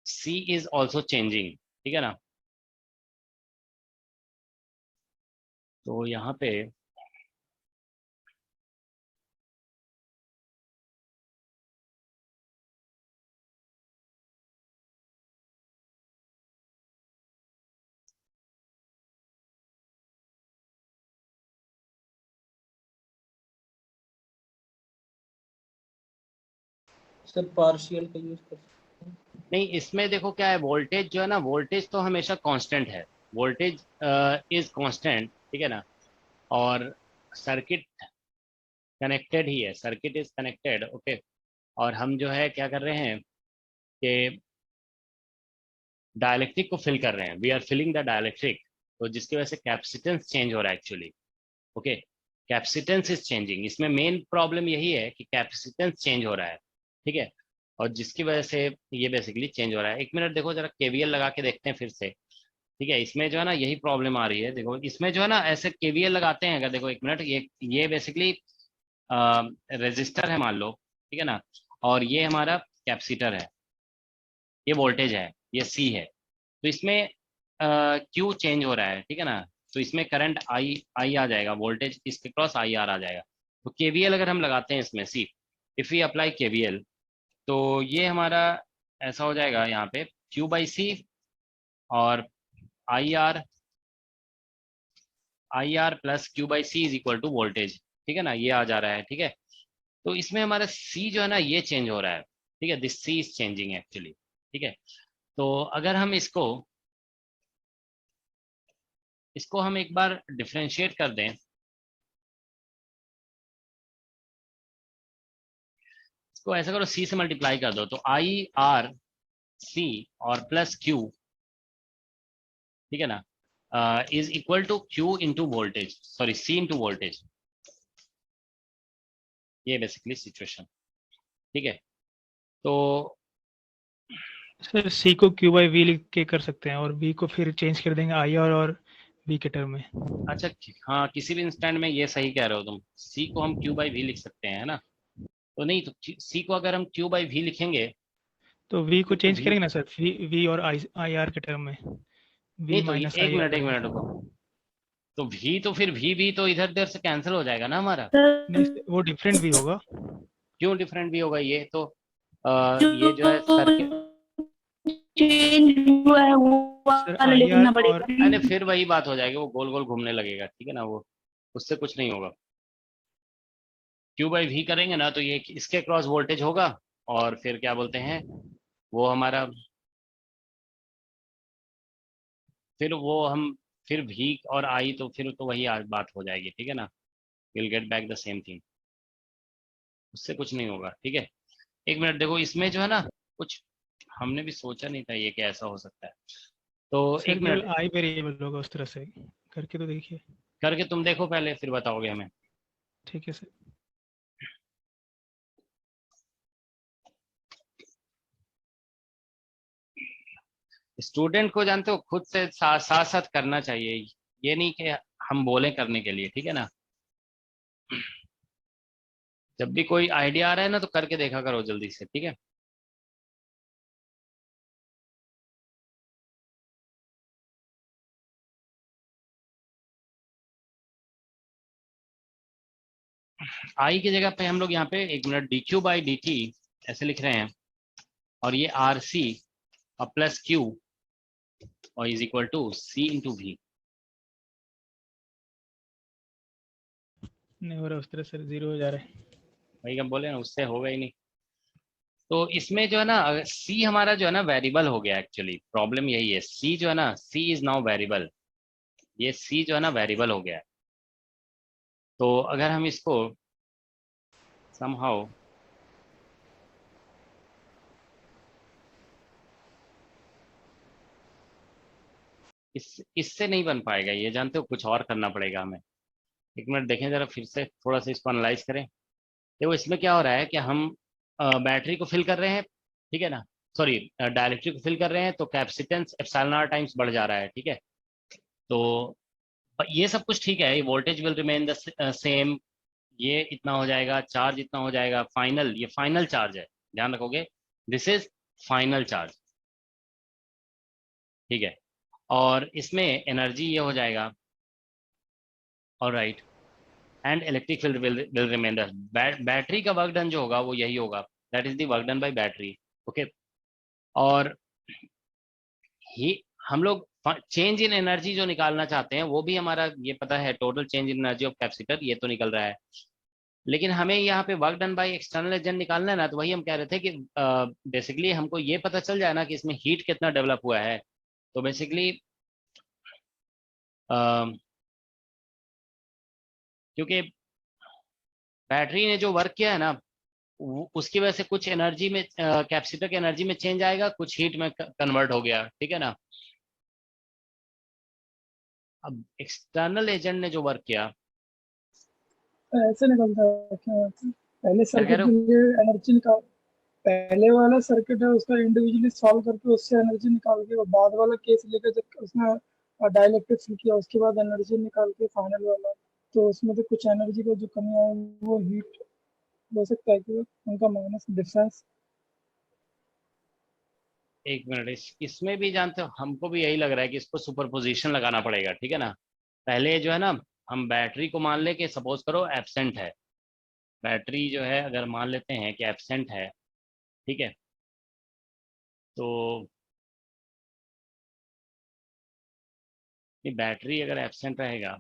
C is also changing, ठीक है ना। तो यहाँ पे सर पार्शियल का यूज कर सकते हैं। नहीं, इसमें देखो क्या है, वोल्टेज जो है ना, वोल्टेज तो हमेशा कांस्टेंट है, वोल्टेज इज कांस्टेंट, ठीक है ना। और सर्किट कनेक्टेड ही है, सर्किट इज कनेक्टेड, ओके। और हम जो है क्या कर रहे हैं कि डायलेक्ट्रिक को फिल कर रहे हैं, we are filling the dielectric, तो जिसकी वजह से कैपेसिटेंस चेंज हो रहा है actually, okay. Capacitance is changing, इसमें मेन प्रॉब्लम यही है कि कैपेसिटेंस चेंज हो रहा है, ठीक है, और जिसकी वजह से ये बेसिकली चेंज हो रहा है। एक मिनट देखो जरा, केवीएल लगा के देखते हैं फिर से, ठीक है। इसमें जो है ना यही प्रॉब्लम आ रही है, देखो इसमें जो है ना ऐसे केवीएल लगाते हैं अगर, देखो एक मिनट, ये बेसिकली रेजिस्टर है मान लो, ठीक है ना, और ये हमारा कैपेसिटर है, ये वोल्टेज है, ये सी है। तो इसमें क्यू चेंज हो रहा है, ठीक है ना, तो इसमें करंट आई आई आ जाएगा, वोल्टेज इसके क्रॉस आई आर आ जाएगा। तो केवीएल अगर हम लगाते हैं इसमें, see if we apply KVL, तो ये हमारा ऐसा हो जाएगा यहाँ पे क्यू बाई सी, और I R plus Q by C is equal to voltage, ठीक है ना, ये आ जा रहा है, ठीक है। तो इसमें हमारा सी जो है ना ये चेंज हो रहा है, ठीक है, this C is changing actually, ठीक है। तो अगर हम इसको हम एक बार डिफ्रेंशिएट कर दें, इसको ऐसा करो, सी से मल्टीप्लाई कर दो, तो आई आर सी और प्लस क्यू, ठीक है ना, is equal to Q into voltage, sorry C into voltage, ये बेसिकली सिचुएशन, ठीक है। तो सर सी को क्यू बाई वी लिख के कर सकते हैं, और वी को फिर चेंज कर देंगे आई आर और वी के टर्म में। अच्छा, हाँ, किसी भी इंस्टेंट में ये सही कह रहे हो तुम, सी को हम क्यू बाई वी लिख सकते हैं, है ना। तो नहीं, तो सी को अगर हम क्यू बाई वी लिखेंगे तो वी को तो चेंज वी, करेंगे ना सर, वी और आई आर के टर्म में, वी नहीं तो माइनस एक आई मिनट करेंगे। रुको, तो भी तो फिर भी तो इधर उधर से कैंसिल हो जाएगा ना हमारा। नहीं, वो डिफरेंट भी होगा। क्यों डिफरेंट भी होगा? ये तो ये जो है सर्किट। जो चेंज हुआ है वो सर वाला आई आर लिखना और पड़ेगा। अरे फिर वही बात हो जाएगी, वो गोल गोल घूमने लगेगा, ठीक है ना, वो उससे कुछ नहीं होगा। क्यू बाई वी करेंगे ना तो ये इसके क्रॉस वोल्टेज होगा, और फिर क्या बोलते हैं वो हमारा, फिर वो हम फिर भी और आई तो फिर तो वही आज बात हो जाएगी, ठीक है ना, will get back the same thing, उससे कुछ नहीं होगा, ठीक है। एक मिनट देखो, इसमें जो है ना कुछ हमने भी सोचा नहीं था ये कि ऐसा हो सकता है, तो सर एक केवल मिनट आई वेरिएबल होगा उस तरह से, करके तो देखिए। करके तुम देखो पहले, फिर बताओगे हमें। ठीक है सर। स्टूडेंट को जानते हो खुद से साथ साथ साथ करना चाहिए, ये नहीं कि हम बोले करने के लिए, ठीक है ना। जब भी कोई आइडिया आ रहा है ना तो करके देखा करो जल्दी से, ठीक है। आई की जगह पे हम लोग यहाँ पे एक minute D Q by D T ऐसे लिख रहे हैं, और ये आर सी प्लस क्यू और is equal to C into V. नहीं हो रहा उस तरह सर, जीरो हो जा रहा है। वही हम बोले ना, उससे होगा ही नहीं। तो इसमें जो है ना सी हमारा जो है ना वेरिएबल हो गया, एक्चुअली प्रॉब्लम यही है, सी जो है ना सी इज नाउ वेरिएबल, ये सी जो है ना वेरिएबल हो गया है। तो अगर हम इसको समहाउ इससे नहीं बन पाएगा, ये जानते हो, कुछ और करना पड़ेगा हमें। एक मिनट देखें जरा फिर से, थोड़ा सा इसको एनालाइज करें। देखो इसमें क्या हो रहा है कि हम बैटरी को फिल कर रहे हैं, ठीक है ना, सॉरी डायरेक्टरी को फिल कर रहे हैं, तो कैपेसिटेंस एप्सिलॉन आर टाइम्स बढ़ जा रहा है, ठीक है। तो ये सब कुछ ठीक है, voltage will remain the same, ये इतना हो जाएगा, चार्ज इतना हो जाएगा, फाइनल, ये फाइनल चार्ज है, ध्यान रखोगे, दिस इज फाइनल चार्ज, ठीक है। और इसमें एनर्जी ये हो जाएगा, और right, and electric field will remain the, battery का वर्क डन जो होगा वो यही होगा, that is the work done by battery, okay. और ही हम लोग चेंज इन एनर्जी जो निकालना चाहते हैं वो भी हमारा ये पता है, total change in energy of capacitor, ये तो निकल रहा है। लेकिन हमें यहाँ पे work done by external agent निकालना है ना, तो वही हम कह रहे थे कि बेसिकली हमको ये पता चल जाए ना कि इसमें हीट कितना डेवलप हुआ है, तो बेसिकली क्योंकि बैटरी ने जो वर्क किया है ना उसकी वजह से कुछ एनर्जी में कैपेसिटर की एनर्जी में चेंज आएगा, कुछ हीट में कन्वर्ट हो गया, ठीक है ना। अब एक्सटर्नल एजेंट ने जो वर्क किया, ऐसे निकलता है क्या बात है? पहले क्या कह सर्किट रहे के हो? लिए एनर्जी निकाल, पहले वाला सर्किट है उसका इंडिविजुअली सॉल्व करके उससे एनर्जी निकाल के, और बाद वाला केस लेकर जब उसने डाइलेक्ट्रिक फिल किया उसके बाद एनर्जी निकाल के फाइनल वाला, तो उसमें तो कुछ एनर्जी का जो कमी आए वो हीट हो सकता है कि उनका माइनस डिफरेंस। एक मिनट, इसमें भी जानते हो हमको भी यही लग रहा है कि इसको सुपरपोजिशन लगाना पड़ेगा, ठीक है ना। पहले जो है ना हम बैटरी को मान ले कि सपोज करो एब्सेंट है, बैटरी जो है अगर मान लेते हैं कि एब्सेंट है, ठीक है, तो ये बैटरी अगर एब्सेंट रहेगा,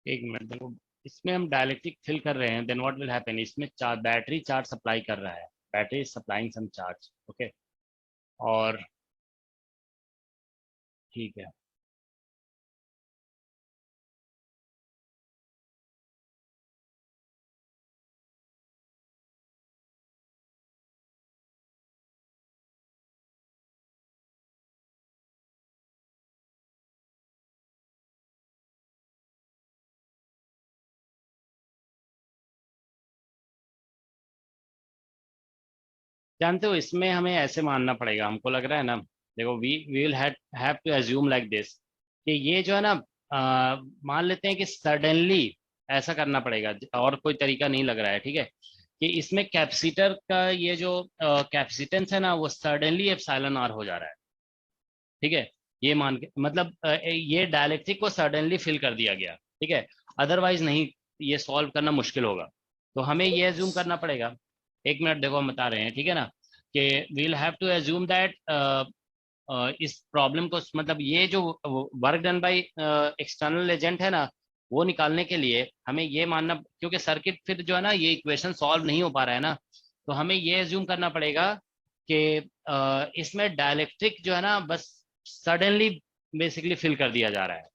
एक मिनट देखो, इसमें हम डायलेक्ट्रिक फिल कर रहे हैं, देन व्हाट विल हैपन, इसमें बैटरी चार्ज सप्लाई कर रहा है, battery supplying some charge, okay. और ठीक है, जानते हो इसमें हमें ऐसे मानना पड़ेगा, हमको लग रहा है ना, देखो we will have to assume like this कि ये जो है ना, मान लेते हैं कि सडनली ऐसा करना पड़ेगा, और कोई तरीका नहीं लग रहा है, ठीक है, कि इसमें कैपेसिटर का ये जो कैपेसिटेंस है ना, वो सडनली एप्सिलॉन आर हो जा रहा है, ठीक है, ये मान के मतलब ये डायलेक्ट्रिक को सडनली फिल कर दिया गया, ठीक है, अदरवाइज नहीं, ये सॉल्व करना मुश्किल होगा। तो हमें ये एज्यूम करना पड़ेगा, एक मिनट देखो हम बता रहे हैं, ठीक है ना, कि we'll have to assume that इस प्रॉब्लम को, मतलब ये जो work done by external agent है ना, वो निकालने के लिए हमें ये मानना, क्योंकि सर्किट फिर जो है ना, ये इक्वेशन सॉल्व नहीं हो पा रहा है ना, तो हमें ये एज्यूम करना पड़ेगा कि इसमें डायलेक्ट्रिक जो है ना, बस सडनली बेसिकली फिल कर दिया जा रहा है,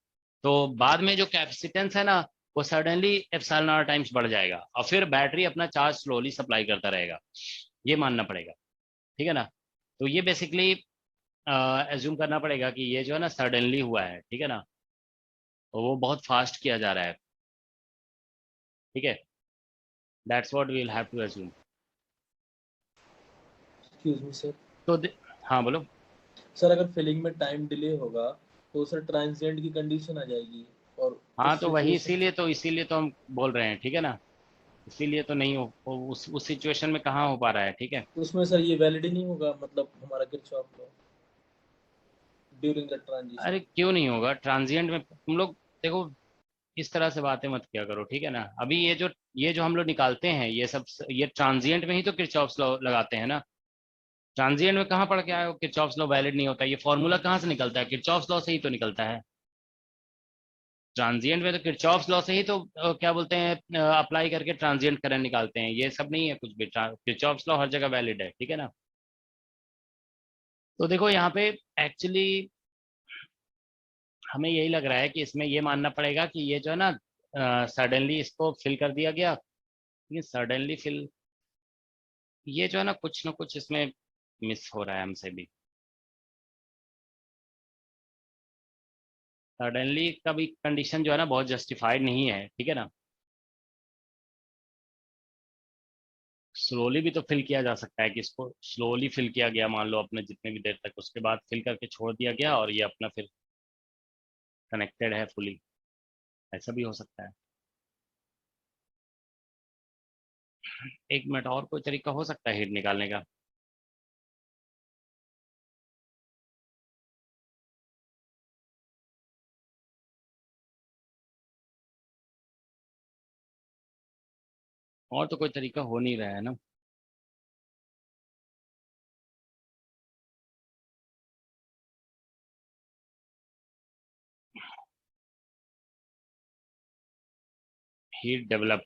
तो बाद में जो कैपेसिटेंस है ना, वो सडनली एप्सिलॉन आर टाइम्स बढ़ जाएगा, और फिर बैटरी अपना चार्ज स्लोली सप्लाई करता रहेगा, ये मानना पड़ेगा, ठीक है ना। तो ये बेसिकली एज्यूम करना पड़ेगा कि ये जो है ना सडनली हुआ है, ठीक है ना, तो वो बहुत फास्ट किया जा रहा है, ठीक है, that's what we will have to assume. Excuse me sir. तो हाँ बोलो। सर अगर फिलिंग में टाइम डिले होगा तो सर ट्रांजिएंट की कंडीशन आ जाएगी, और हाँ उस तो वही, सिचुएशन इसीलिए तो हम बोल रहे हैं, ठीक है ना, इसीलिए तो नहीं उस सिचुएशन में कहाँ हो पा रहा है, ठीक है। उसमें सर ये वैलिड ही नहीं होगा, मतलब हमारा किरचॉफ लॉ ड्यूरिंग द अरे ट्रांजिशन। क्यों नहीं होगा, ट्रांजिएंट में तुम लोग देखो, इस तरह से बातें मत किया करो, ठीक है ना। अभी ये जो हम लोग निकालते हैं ये सब, ये ट्रांजिएंट में ही तो किरचॉफ्स लॉ लगाते हैं ना। ट्रांजिएंट में कहाँ पढ़ के आए हो किरचॉफ्स लॉ वैलिड नहीं होता, ये फॉर्मूला कहाँ से निकलता है, किरचॉफ्स लॉ से ही तो निकलता है। ट्रांजिएंट में तो किरचॉफ्स लॉ से ही तो क्या बोलते हैं, अप्लाई करके ट्रांजिएंट करंट निकालते हैं, ये सब नहीं है कुछ भी, किरचॉफ्स लॉ हर जगह वैलिड है, ठीक है ना। तो देखो यहाँ पे एक्चुअली हमें यही लग रहा है कि इसमें ये मानना पड़ेगा कि ये जो है ना, सडनली इसको फिल कर दिया गया, ये सडनली फिल, ये जो है ना कुछ इसमें मिस हो रहा है हमसे भी, सडनली का भी कंडीशन जो है ना बहुत जस्टिफाइड नहीं है, ठीक है ना। स्लोली भी तो फिल किया जा सकता है कि इसको स्लोली फिल किया गया, मान लो अपने जितने भी देर तक, उसके बाद फिल करके छोड़ दिया गया और ये अपना फिर कनेक्टेड है फुली, ऐसा भी हो सकता है। एक मिनट, और कोई तरीका हो सकता है हीट निकालने का। और तो कोई तरीका हो नहीं रहा है ना। हीट डेवलप,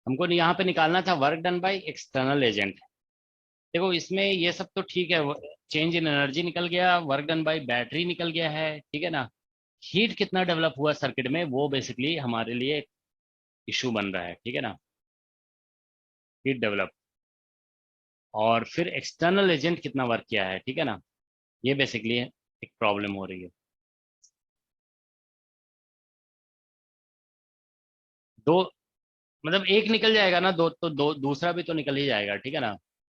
हमको यहाँ पे निकालना था work done by external agent. देखो इसमें ये सब तो ठीक है, चेंज इन एनर्जी निकल गया, वर्क डन बाय बैटरी निकल गया है, ठीक है ना। हीट कितना डेवलप हुआ सर्किट में, वो बेसिकली हमारे लिए इशू बन रहा है, ठीक है ना, हीट डेवलप, और फिर एक्सटर्नल एजेंट कितना वर्क किया है, ठीक है ना, ये बेसिकली एक प्रॉब्लम हो रही है। दो, मतलब एक निकल जाएगा ना, दो तो दो, दूसरा भी तो निकल ही जाएगा, ठीक है ना,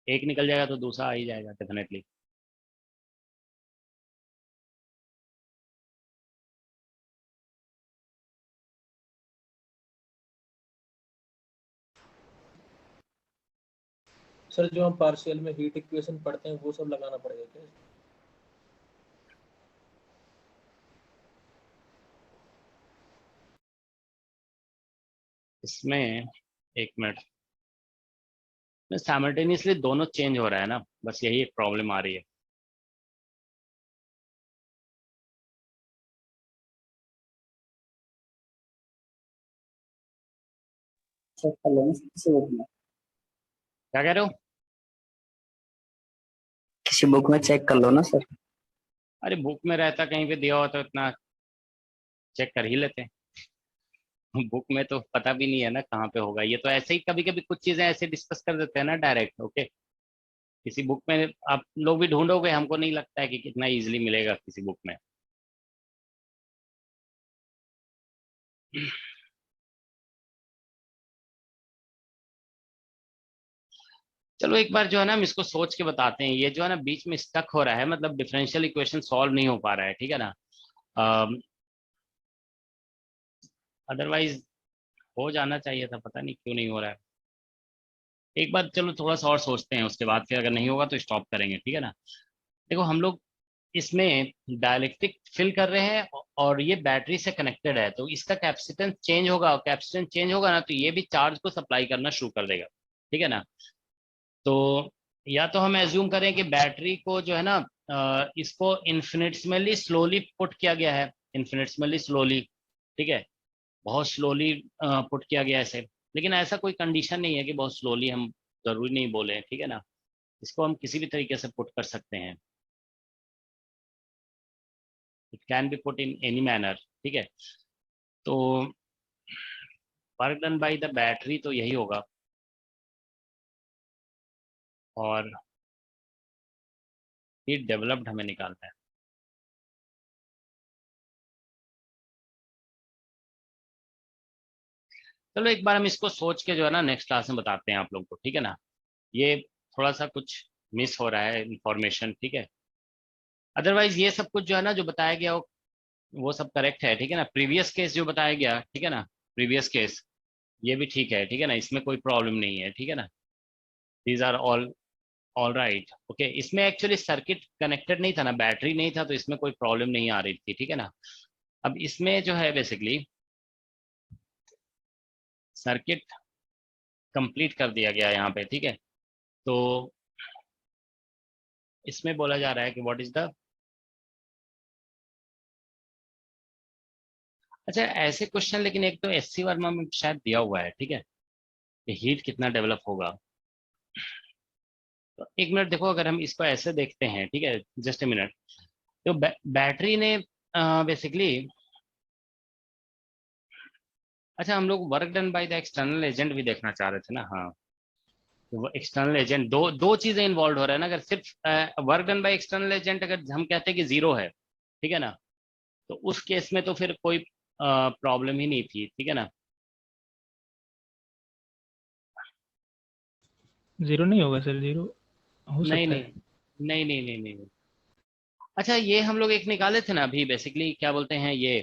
एक निकल जाएगा तो दूसरा आ ही जाएगा डेफिनेटली। सर जो हम पार्शियल में हीट इक्वेशन पढ़ते हैं वो सब लगाना पड़ेगा क्या? इसमें एक मिनट, साइमल्टेनियसली दोनों चेंज हो रहा है ना, बस यही एक प्रॉब्लम आ रही है। चेक कर लेना किसी बुक में, क्या कह रहे हो? किसी बुक में चेक कर लो ना सर। अरे बुक में रहता कहीं पे दिया हुआ तो इतना चेक कर ही लेते हैं। बुक में तो पता भी नहीं है ना कहाँ पे होगा, ये तो ऐसे ही कभी कभी कुछ चीजें ऐसे डिस्कस कर देते हैं ना डायरेक्ट, ओके। किसी बुक में आप लोग भी ढूंढोगे, हमको नहीं लगता है कि कितना इजीली मिलेगा किसी बुक में। चलो एक बार जो है ना हम इसको सोच के बताते हैं। ये जो है ना बीच में स्टक हो रहा है, मतलब डिफरेंशियल इक्वेशन सॉल्व नहीं हो पा रहा है, ठीक है ना। अदरवाइज हो जाना चाहिए था, पता नहीं क्यों नहीं हो रहा है। एक बार चलो थोड़ा सा और सोचते हैं, उसके बाद फिर अगर नहीं होगा तो स्टॉप करेंगे, ठीक है ना। देखो हम लोग इसमें डाइलेक्ट्रिक फिल कर रहे हैं और ये बैटरी से कनेक्टेड है, तो इसका कैपेसिटेंस चेंज होगा, और कैपेसिटेंस चेंज होगा ना तो ये भी चार्ज को सप्लाई करना शुरू कर देगा, ठीक है ना। तो या तो हम एज्यूम करें कि बैटरी को जो है ना इसको इन्फिनिटेसिमली स्लोली पुट किया गया है, इन्फिनिटेसिमली स्लोली, ठीक है, बहुत स्लोली पुट किया गया है इसे। लेकिन ऐसा कोई कंडीशन नहीं है कि बहुत स्लोली, हम जरूरी नहीं बोले, ठीक है ना। इसको हम किसी भी तरीके से पुट कर सकते हैं, it can be put in any manner, ठीक है। तो work done by the battery तो यही होगा, और हीट डेवलप्ड हमें निकालना है। चलो एक बार हम इसको सोच के जो है ना नेक्स्ट क्लास में बताते हैं आप लोग को, ठीक है ना। ये थोड़ा सा कुछ मिस हो रहा है इंफॉर्मेशन, ठीक है। अदरवाइज ये सब कुछ जो है ना जो बताया गया वो सब करेक्ट है, ठीक है ना। प्रीवियस केस जो बताया गया, ठीक है ना, प्रीवियस केस ये भी ठीक है, ठीक है ना, इसमें कोई प्रॉब्लम नहीं है, ठीक है ना। These are all right, okay. इसमें एक्चुअली सर्किट कनेक्टेड नहीं था ना, बैटरी नहीं था, तो इसमें कोई प्रॉब्लम नहीं आ रही थी, ठीक है ना। अब इसमें जो है बेसिकली सर्किट कंप्लीट कर दिया गया यहाँ पे, ठीक है। तो इसमें बोला जा रहा है कि व्हाट इज द, अच्छा ऐसे क्वेश्चन, लेकिन एक तो एससी वर्मा में शायद दिया हुआ है, ठीक है, कि हीट कितना डेवलप होगा। तो एक मिनट देखो, अगर हम इसको ऐसे देखते हैं, ठीक है, जस्ट ए मिनट। तो बैटरी ने बेसिकली, अच्छा हम लोग work done by the external agent भी देखना चाह रहे थे ना, हाँ। तो एक्सटर्नल एजेंट, दो दो चीजें इन्वॉल्व हो रहा है ना। अगर सिर्फ work done by external agent अगर हम कहते हैं कि जीरो है, ठीक है ना, तो उस केस में तो फिर कोई प्रॉब्लम ही नहीं थी, ठीक है ना। जीरो नहीं होगा सर, जीरो हो नहीं सकता नहीं है। नहीं नहीं नहीं नहीं, नहीं। अच्छा ये हम लोग एक निकाले थे ना अभी, बेसिकली क्या बोलते हैं ये,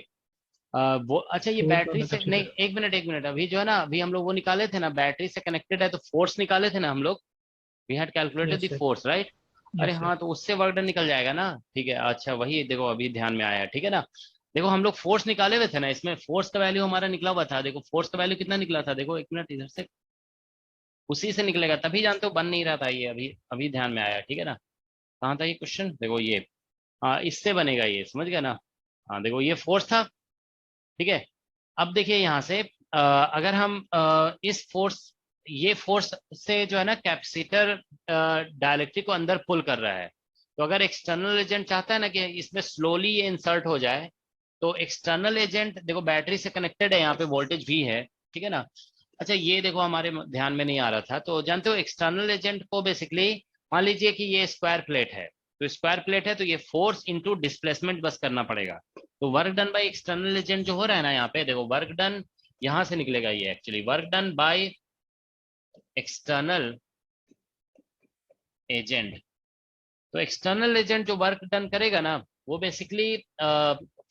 वो अच्छा ये फोर्स और बैटरी द से नहीं, कैपेसिटर। एक मिनट, अभी जो है ना अभी हम लोग वो निकाले थे ना, बैटरी से कनेक्टेड है तो फोर्स निकाले थे ना हम लोग। We had calculated the yes sir. Force, right. अरे यस हाँ, सर। तो उससे वर्क डन निकल जाएगा ना, ठीक है। अच्छा वही देखो अभी ध्यान में आया, ठीक है ना। देखो हम लोग फोर्स निकाले हुए थे ना, इसमें फोर्स का वैल्यू हमारा निकला हुआ था। देखो फोर्स का वैल्यू कितना निकला था, देखो एक मिनट इधर से, उसी से निकलेगा, तभी जानते हो बन नहीं रहा था ये, अभी अभी ध्यान में आया, ठीक है ना। कहाँ था ये क्वेश्चन, देखो ये, हाँ इससे बनेगा ये, समझ गया ना। हाँ देखो ये फोर्स था, ठीक है। अब देखिए यहाँ से अगर हम इस फोर्स, ये फोर्स से जो है ना कैपेसिटर डायलेक्ट्रिक को अंदर पुल कर रहा है। तो अगर एक्सटर्नल एजेंट चाहता है ना कि इसमें स्लोली ये इंसर्ट हो जाए, तो एक्सटर्नल एजेंट देखो बैटरी से कनेक्टेड है, यहाँ पे वोल्टेज भी है, ठीक है ना। अच्छा ये देखो हमारे ध्यान में नहीं आ रहा था, तो जानते हो एक्सटर्नल एजेंट को बेसिकली, मान लीजिए कि ये स्क्वायर प्लेट है, तो स्क्वायर प्लेट है तो ये फोर्स इंटू डिस्प्लेसमेंट बस करना पड़ेगा। तो work done by external agent जो हो रहा है ना यहाँ पे, देखो वर्क डन यहाँ से निकलेगा ये, actually work done by external agent. तो एक्सटर्नल एजेंट जो वर्क डन करेगा ना, वो बेसिकली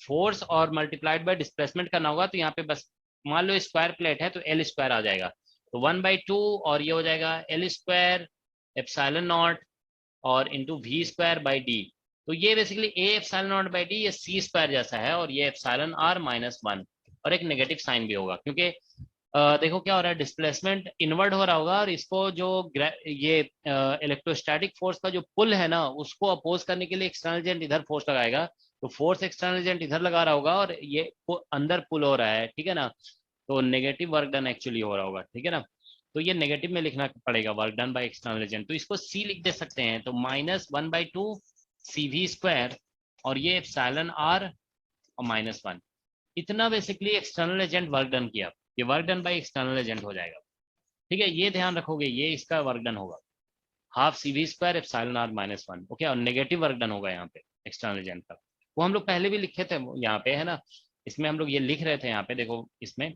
फोर्स और मल्टीप्लाइड बाय डिस्प्लेसमेंट करना होगा। तो यहाँ पे बस मान लो स्क्वायर प्लेट है तो एल स्क्वायर आ जाएगा, तो 1/2, और ये हो जाएगा एल स्क्वायर एप्सिलॉन नॉट और into V square by D. तो ये basically A epsilon naught by D, ये सी स्क्वायर जैसा है, और ये एप्सिलॉन आर -1, और एक नेगेटिव साइन भी होगा, क्योंकि देखो क्या हो रहा है, डिस्प्लेसमेंट इनवर्ड हो रहा होगा, और इसको जो ये इलेक्ट्रोस्टैटिक फोर्स का जो पुल है ना, उसको अपोज करने के लिए एक्सटर्नल एजेंट इधर फोर्स लगाएगा। तो फोर्स एक्सटर्नल एजेंट इधर लगा रहा होगा, और ये अंदर पुल हो रहा है, ठीक है ना। तो नेगेटिव वर्क डन एक्चुअली हो रहा होगा, ठीक है ना। तो ये नेगेटिव में लिखना पड़ेगा, work done by external agent. तो इसको सी लिख दे सकते हैं, तो -1/2 CV स्क्वायर, और ये एप्सिलॉन आर और -1, इतना basically external agent work done किया। ये work done by external agent हो जाएगा, ठीक है। ये ध्यान रखोगे, ये इसका वर्क डन होगा, half CV square epsilon R -1, okay. और नेगेटिव वर्क डन होगा यहाँ पे एक्सटर्नल एजेंट का, वो हम लोग पहले भी लिखे थे यहाँ पे, है ना। इसमें हम लोग ये लिख रहे थे यहाँ पे, देखो इसमें,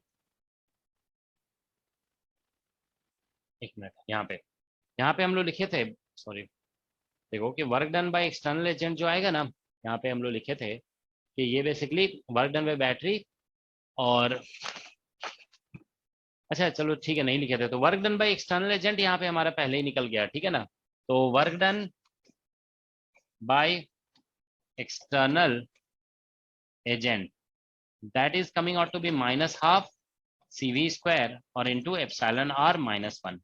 एक मिनट यहाँ पे, यहाँ पे हम लोग लिखे थे, सॉरी, देखो कि work done by external agent जो आएगा ना, यहाँ पे हम लोग लिखे थे कि ये basically work done by battery, और अच्छा चलो ठीक है, नहीं लिखे थे, तो work done by external agent यहाँ पे हमारा पहले ही निकल गया, ठीक है ना। तो work done by external agent that is coming out to be -12 CV square और इंटू एप्सिलॉन R -1।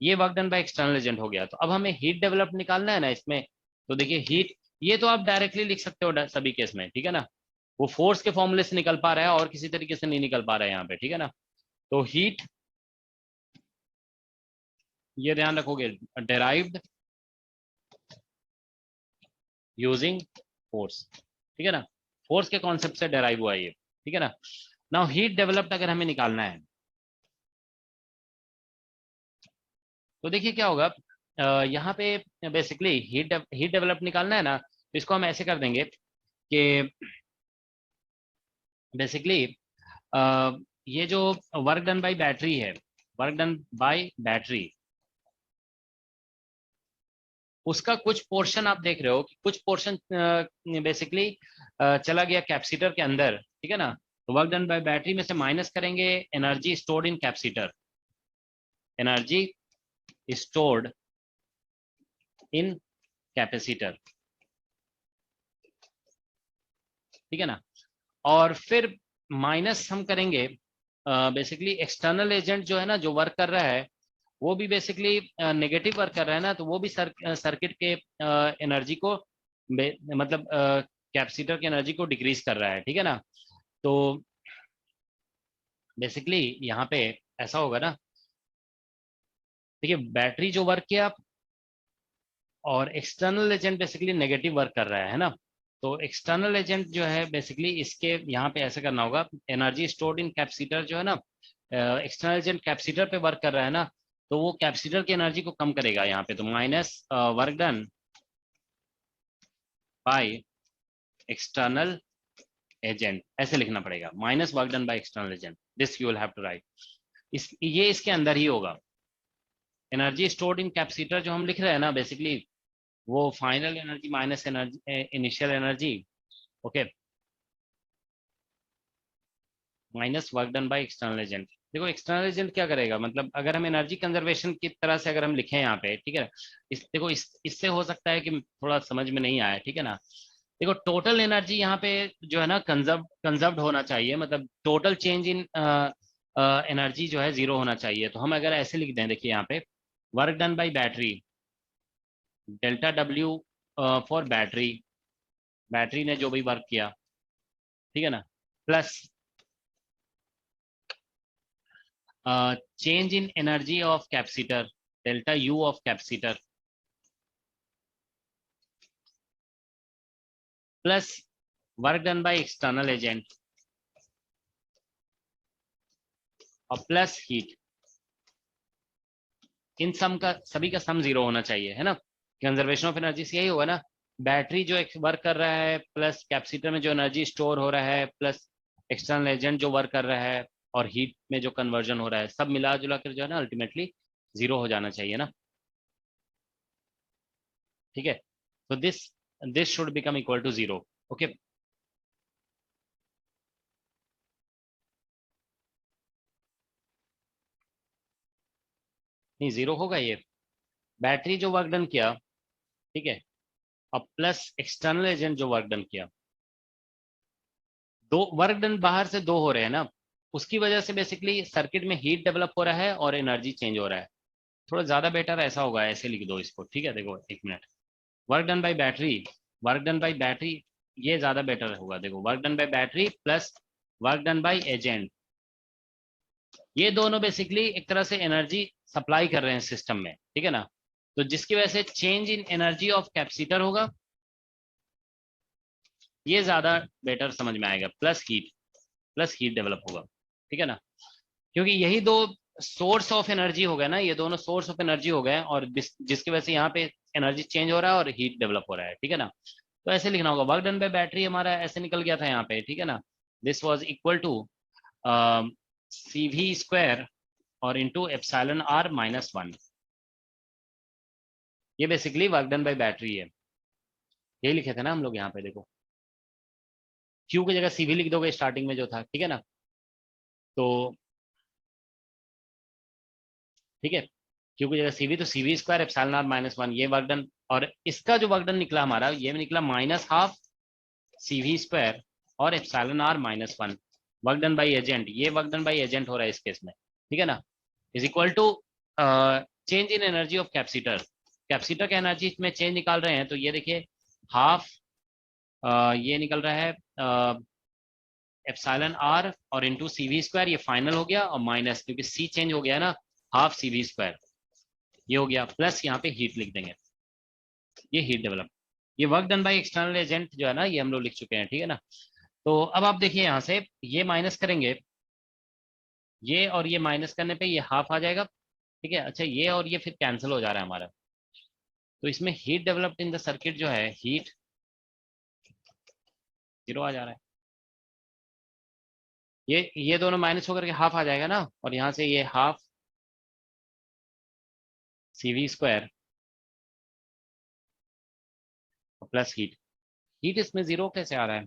ये work done by external agent हो गया। तो अब हमें हीट डेवलप निकालना है ना इसमें, तो देखिए हीट, ये तो आप डायरेक्टली लिख सकते हो सभी केस में, ठीक है ना। वो फोर्स के फॉर्मूले से निकल पा रहा है और किसी तरीके से नहीं निकल पा रहा है यहाँ पे, ठीक है ना। तो हीट, ये ध्यान रखोगे, डेराइव्ड यूजिंग फोर्स, ठीक है ना, फोर्स के कॉन्सेप्ट से डेराइव हुआ ये, ठीक है ना। नाउ हीट डेवलप्ड अगर हमें निकालना है तो देखिए क्या होगा, यहाँ पे बेसिकली हीट डेवलप निकालना है ना, तो इसको हम ऐसे कर देंगे कि बेसिकली ये जो वर्क डन बाय बैटरी है, वर्क डन बाय बैटरी, उसका कुछ पोर्शन आप देख रहे हो कि कुछ पोर्शन बेसिकली चला गया कैपेसिटर के अंदर, ठीक है ना। तो वर्क डन बाय बैटरी में से माइनस करेंगे energy stored in capacitor, energy stored in capacitor, ठीक है ना। और फिर माइनस हम करेंगे बेसिकली एक्सटर्नल एजेंट जो है ना, जो वर्क कर रहा है वो भी बेसिकली नेगेटिव वर्क कर रहा है ना, तो वो भी सर्किट के एनर्जी को मतलब कैपेसिटर की एनर्जी को डिक्रीज कर रहा है, ठीक है ना। तो बेसिकली यहाँ पे ऐसा होगा ना, देखिए बैटरी जो वर्क किया और external agent basically negative work कर रहा है ना। तो एक्सटर्नल एजेंट जो है बेसिकली इसके यहाँ पे ऐसे करना होगा, एनर्जी स्टोर्ड इन कैपेसिटर जो है ना, एक्सटर्नल एजेंट कैपेसिटर पे वर्क कर रहा है ना, तो वो कैपेसिटर की एनर्जी को कम करेगा यहाँ पे, तो minus work done by external agent, ऐसे लिखना पड़ेगा, minus work done by external agent, this you will have to write. ये इसके अंदर ही होगा, एनर्जी स्टोर्ड इन कैपेसिटर जो हम लिख रहे हैं ना बेसिकली, वो final energy minus energy initial energy, okay, minus work done by external agent. देखो एक्सटर्नल एजेंट क्या करेगा, मतलब अगर हम एनर्जी कंजर्वेशन की तरह से अगर हम लिखें यहाँ पे, ठीक है, देखो इससे हो सकता है कि थोड़ा समझ में नहीं आया, ठीक है ना। देखो टोटल एनर्जी यहाँ पे जो है ना कंजर्व्ड होना चाहिए, मतलब टोटल चेंज इन एनर्जी जो है 0 होना चाहिए। तो हम अगर ऐसे लिख दें, देखिए यहाँ पे work done by battery, delta W for battery, battery ने जो भी वर्क किया, ठीक है ना, plus change in energy of capacitor, delta U of capacitor, plus work done by external agent और प्लस हीट, इन सम का, सभी का सम 0 होना चाहिए, है ना। कंजर्वेशन ऑफ एनर्जी से यही होगा ना, बैटरी जो वर्क कर रहा है प्लस कैपेसिटर में जो एनर्जी स्टोर हो रहा है प्लस एक्सटर्नल एजेंट जो वर्क कर रहा है और हीट में जो कन्वर्जन हो रहा है, सब मिला जुला कर जो है ना अल्टीमेटली 0 हो जाना चाहिए ना, ठीक है। तो this should become equal to 0, okay. नहीं 0 होगा ये, बैटरी जो वर्क डन किया, ठीक है, और प्लस एक्सटर्नल एजेंट जो वर्क डन किया, दो वर्क डन बाहर से दो हो रहे हैं ना, उसकी वजह से बेसिकली सर्किट में हीट डेवलप हो रहा है और एनर्जी चेंज हो रहा है। थोड़ा ज्यादा बेटर ऐसा होगा, ऐसे लिख दो इसको, ठीक है। देखो एक minute, work done by battery, work done by battery, ये ज्यादा बेटर होगा। देखो work done by battery plus work done by agent, ये दोनों बेसिकली एक तरह से एनर्जी सप्लाई कर रहे हैं सिस्टम में, ठीक है ना। तो जिसकी वजह से change in energy of capacitor होगा, ये ज्यादा बेटर समझ में आएगा, प्लस हीट डेवलप होगा, ठीक है ना। क्योंकि यही दो सोर्स ऑफ एनर्जी हो गए ना, ये दोनों सोर्स ऑफ एनर्जी हो गए और जिसकी वजह से यहाँ पे एनर्जी चेंज हो रहा है और हीट डेवलप हो रहा है, ठीक है ना। तो ऐसे लिखना होगा, वर्क डन बाय बैटरी हमारा ऐसे निकल गया था यहाँ पे, ठीक है ना, this was equal to CV square और इंटू एप्सिलॉन R -1, ये basically work done by battery है, यही लिखे थे ना हम लोग यहाँ पे, देखो Q की जगह CV लिख दोगे स्टार्टिंग में जो था, ठीक है ना। तो ठीक है, Q की जगह CV, तो CV square epsilon r minus 1, ये वर्क डन। और इसका जो वर्क डन निकला हमारा, ये निकला -12 CV स्क्वायर और epsilon r minus 1, work done by agent, ये वर्क डन बाई एजेंट हो रहा है इस केस में, ठीक है ना, is equal to change in energy of capacitor. Capacitor का एनर्जी में चेंज निकाल रहे हैं, तो ये देखिए हाफ ये निकल रहा है एप्सिलॉन r और इंटू CV स्क्वायर, ये फाइनल हो गया, और माइनस क्योंकि C चेंज हो गया ना, हाफ CV स्क्वायर ये हो गया, प्लस यहाँ पे हीट लिख देंगे, ये हीट डेवलप, ये work done by external agent जो है ना, ये हम लोग लिख चुके हैं, ठीक है ना। तो अब आप देखिए यहाँ से ये माइनस करेंगे, ये और ये माइनस करने पे ये हाफ आ जाएगा, ठीक है। अच्छा, ये और ये फिर कैंसिल हो जा रहा है हमारा, तो इसमें heat developed in the circuit जो है, हीट 0 आ जा रहा है, ये दोनों माइनस होकर के हाफ आ जाएगा ना, और यहाँ से ये half CV square plus heat, heat इसमें 0 कैसे आ रहा है,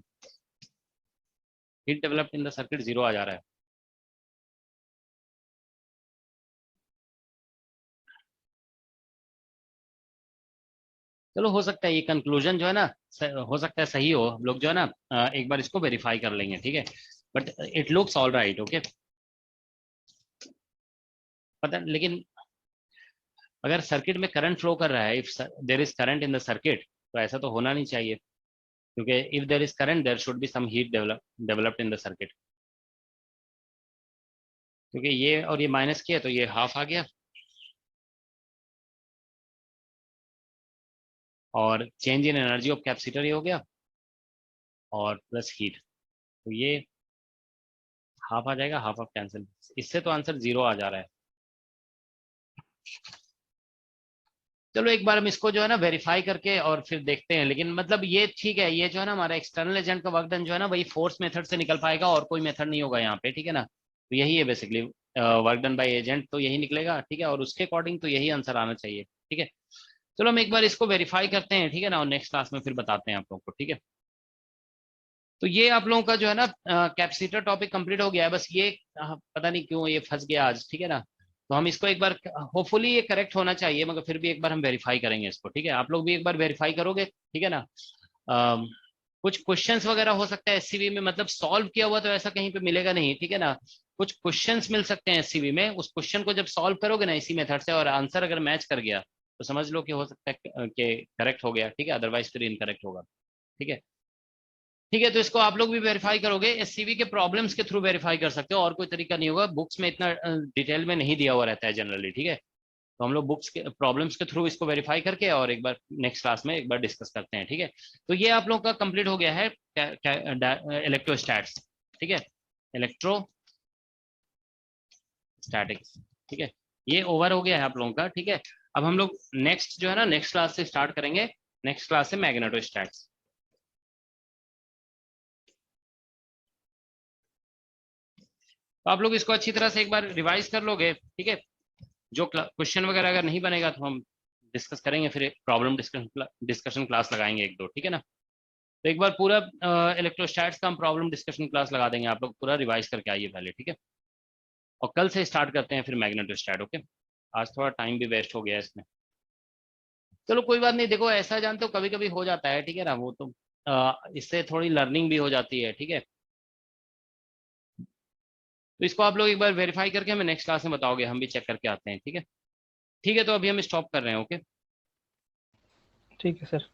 heat developed in the circuit 0 आ जा रहा है। चलो हो सकता है ये कंक्लूजन जो है ना, हो सकता है सही हो, हम लोग जो है ना एक बार इसको वेरीफाई कर लेंगे, ठीक है, but it looks all right, okay. पता लेकिन अगर सर्किट में करंट फ्लो कर रहा है, if there is current in the circuit, तो ऐसा तो होना नहीं चाहिए, क्योंकि if there is current there should be some heat developed in the circuit, क्योंकि ये और ये माइनस किया तो ये हाफ आ गया, और change in energy of capacitor ये हो गया, और प्लस हीट, तो ये हाफ आ जाएगा, हाफ ऑफ कैंसिल, इससे तो आंसर 0 आ जा रहा है। चलो एक बार हम इसको जो है ना वेरीफाई करके और फिर देखते हैं, लेकिन मतलब ये ठीक है, ये जो है ना हमारा एक्सटर्नल एजेंट का वर्क डन जो है ना, वही फोर्स मेथड से निकल पाएगा, और कोई मेथड नहीं होगा यहाँ पे, ठीक है ना। तो यही है basically work done by agent, तो यही निकलेगा, ठीक है, और उसके अकॉर्डिंग तो यही आंसर आना चाहिए, ठीक है। चलो हम एक बार इसको वेरीफाई करते हैं, ठीक है ना, और नेक्स्ट क्लास में फिर बताते हैं आप लोगों को, ठीक है। तो ये आप लोगों का जो है ना कैपेसिटर टॉपिक कंप्लीट हो गया है, बस ये पता नहीं क्यों ये फंस गया आज, ठीक है ना। तो हम इसको एक बार, होपफुली ये करेक्ट होना चाहिए, मगर फिर भी एक बार हम वेरीफाई करेंगे इसको, ठीक है। आप लोग भी एक बार वेरीफाई करोगे, ठीक है ना। कुछ क्वेश्चंस वगैरह हो सकता है SCV में, मतलब सॉल्व किया हुआ तो ऐसा कहीं पे मिलेगा नहीं, ठीक है ना। कुछ क्वेश्चंस मिल सकते हैं SCV में, उस क्वेश्चन को जब सॉल्व करोगे ना इसी मेथड से, और आंसर अगर मैच कर गया तो समझ लो कि हो सकता है कि करेक्ट हो गया, ठीक है, अदरवाइज फिर इनकरेक्ट होगा, ठीक है। ठीक है, तो इसको आप लोग भी वेरीफाई करोगे, SCV के प्रॉब्लम्स के थ्रू वेरीफाई कर सकते हो, और कोई तरीका नहीं होगा, बुक्स में इतना डिटेल में नहीं दिया हुआ रहता है जनरली, ठीक है। तो हम लोग बुक्स के प्रॉब्लम्स के थ्रू इसको वेरीफाई करके और एक बार नेक्स्ट क्लास में एक बार डिस्कस करते हैं, ठीक है। तो ये आप लोग का कंप्लीट हो गया है इलेक्ट्रोस्टैट्स, ठीक है, इलेक्ट्रोस्टैटिक्स, ठीक है, ये ओवर हो गया है आप लोगों का, ठीक है। अब हम लोग नेक्स्ट जो है ना नेक्स्ट क्लास से स्टार्ट करेंगे, नेक्स्ट क्लास से मैग्नेटोस्टैट्स। तो आप लोग इसको अच्छी तरह से एक बार रिवाइज कर लोगे, ठीक है। जो क्वेश्चन वगैरह अगर नहीं बनेगा तो हम डिस्कस करेंगे, फिर प्रॉब्लम डिस्कशन क्लास लगाएंगे 1-2, ठीक है ना। तो एक बार पूरा इलेक्ट्रोस्टैट्स का हम प्रॉब्लम डिस्कशन क्लास लगा देंगे, आप लोग पूरा रिवाइज करके आइए पहले, ठीक है। और कल से स्टार्ट करते हैं फिर मैग्नेटोस्टैट, ओके। आज थोड़ा टाइम भी वेस्ट हो गया इसमें, चलो कोई बात नहीं, देखो ऐसा जानते हो कभी कभी हो जाता है, ठीक है ना, वो तो इससे थोड़ी लर्निंग भी हो जाती है, ठीक है। तो इसको आप लोग एक बार वेरीफाई करके हमें नेक्स्ट क्लास में बताओगे, हम भी चेक करके आते हैं, ठीक है। ठीक है, तो अभी हम स्टॉप कर रहे हैं, ओके। ठीक है सर।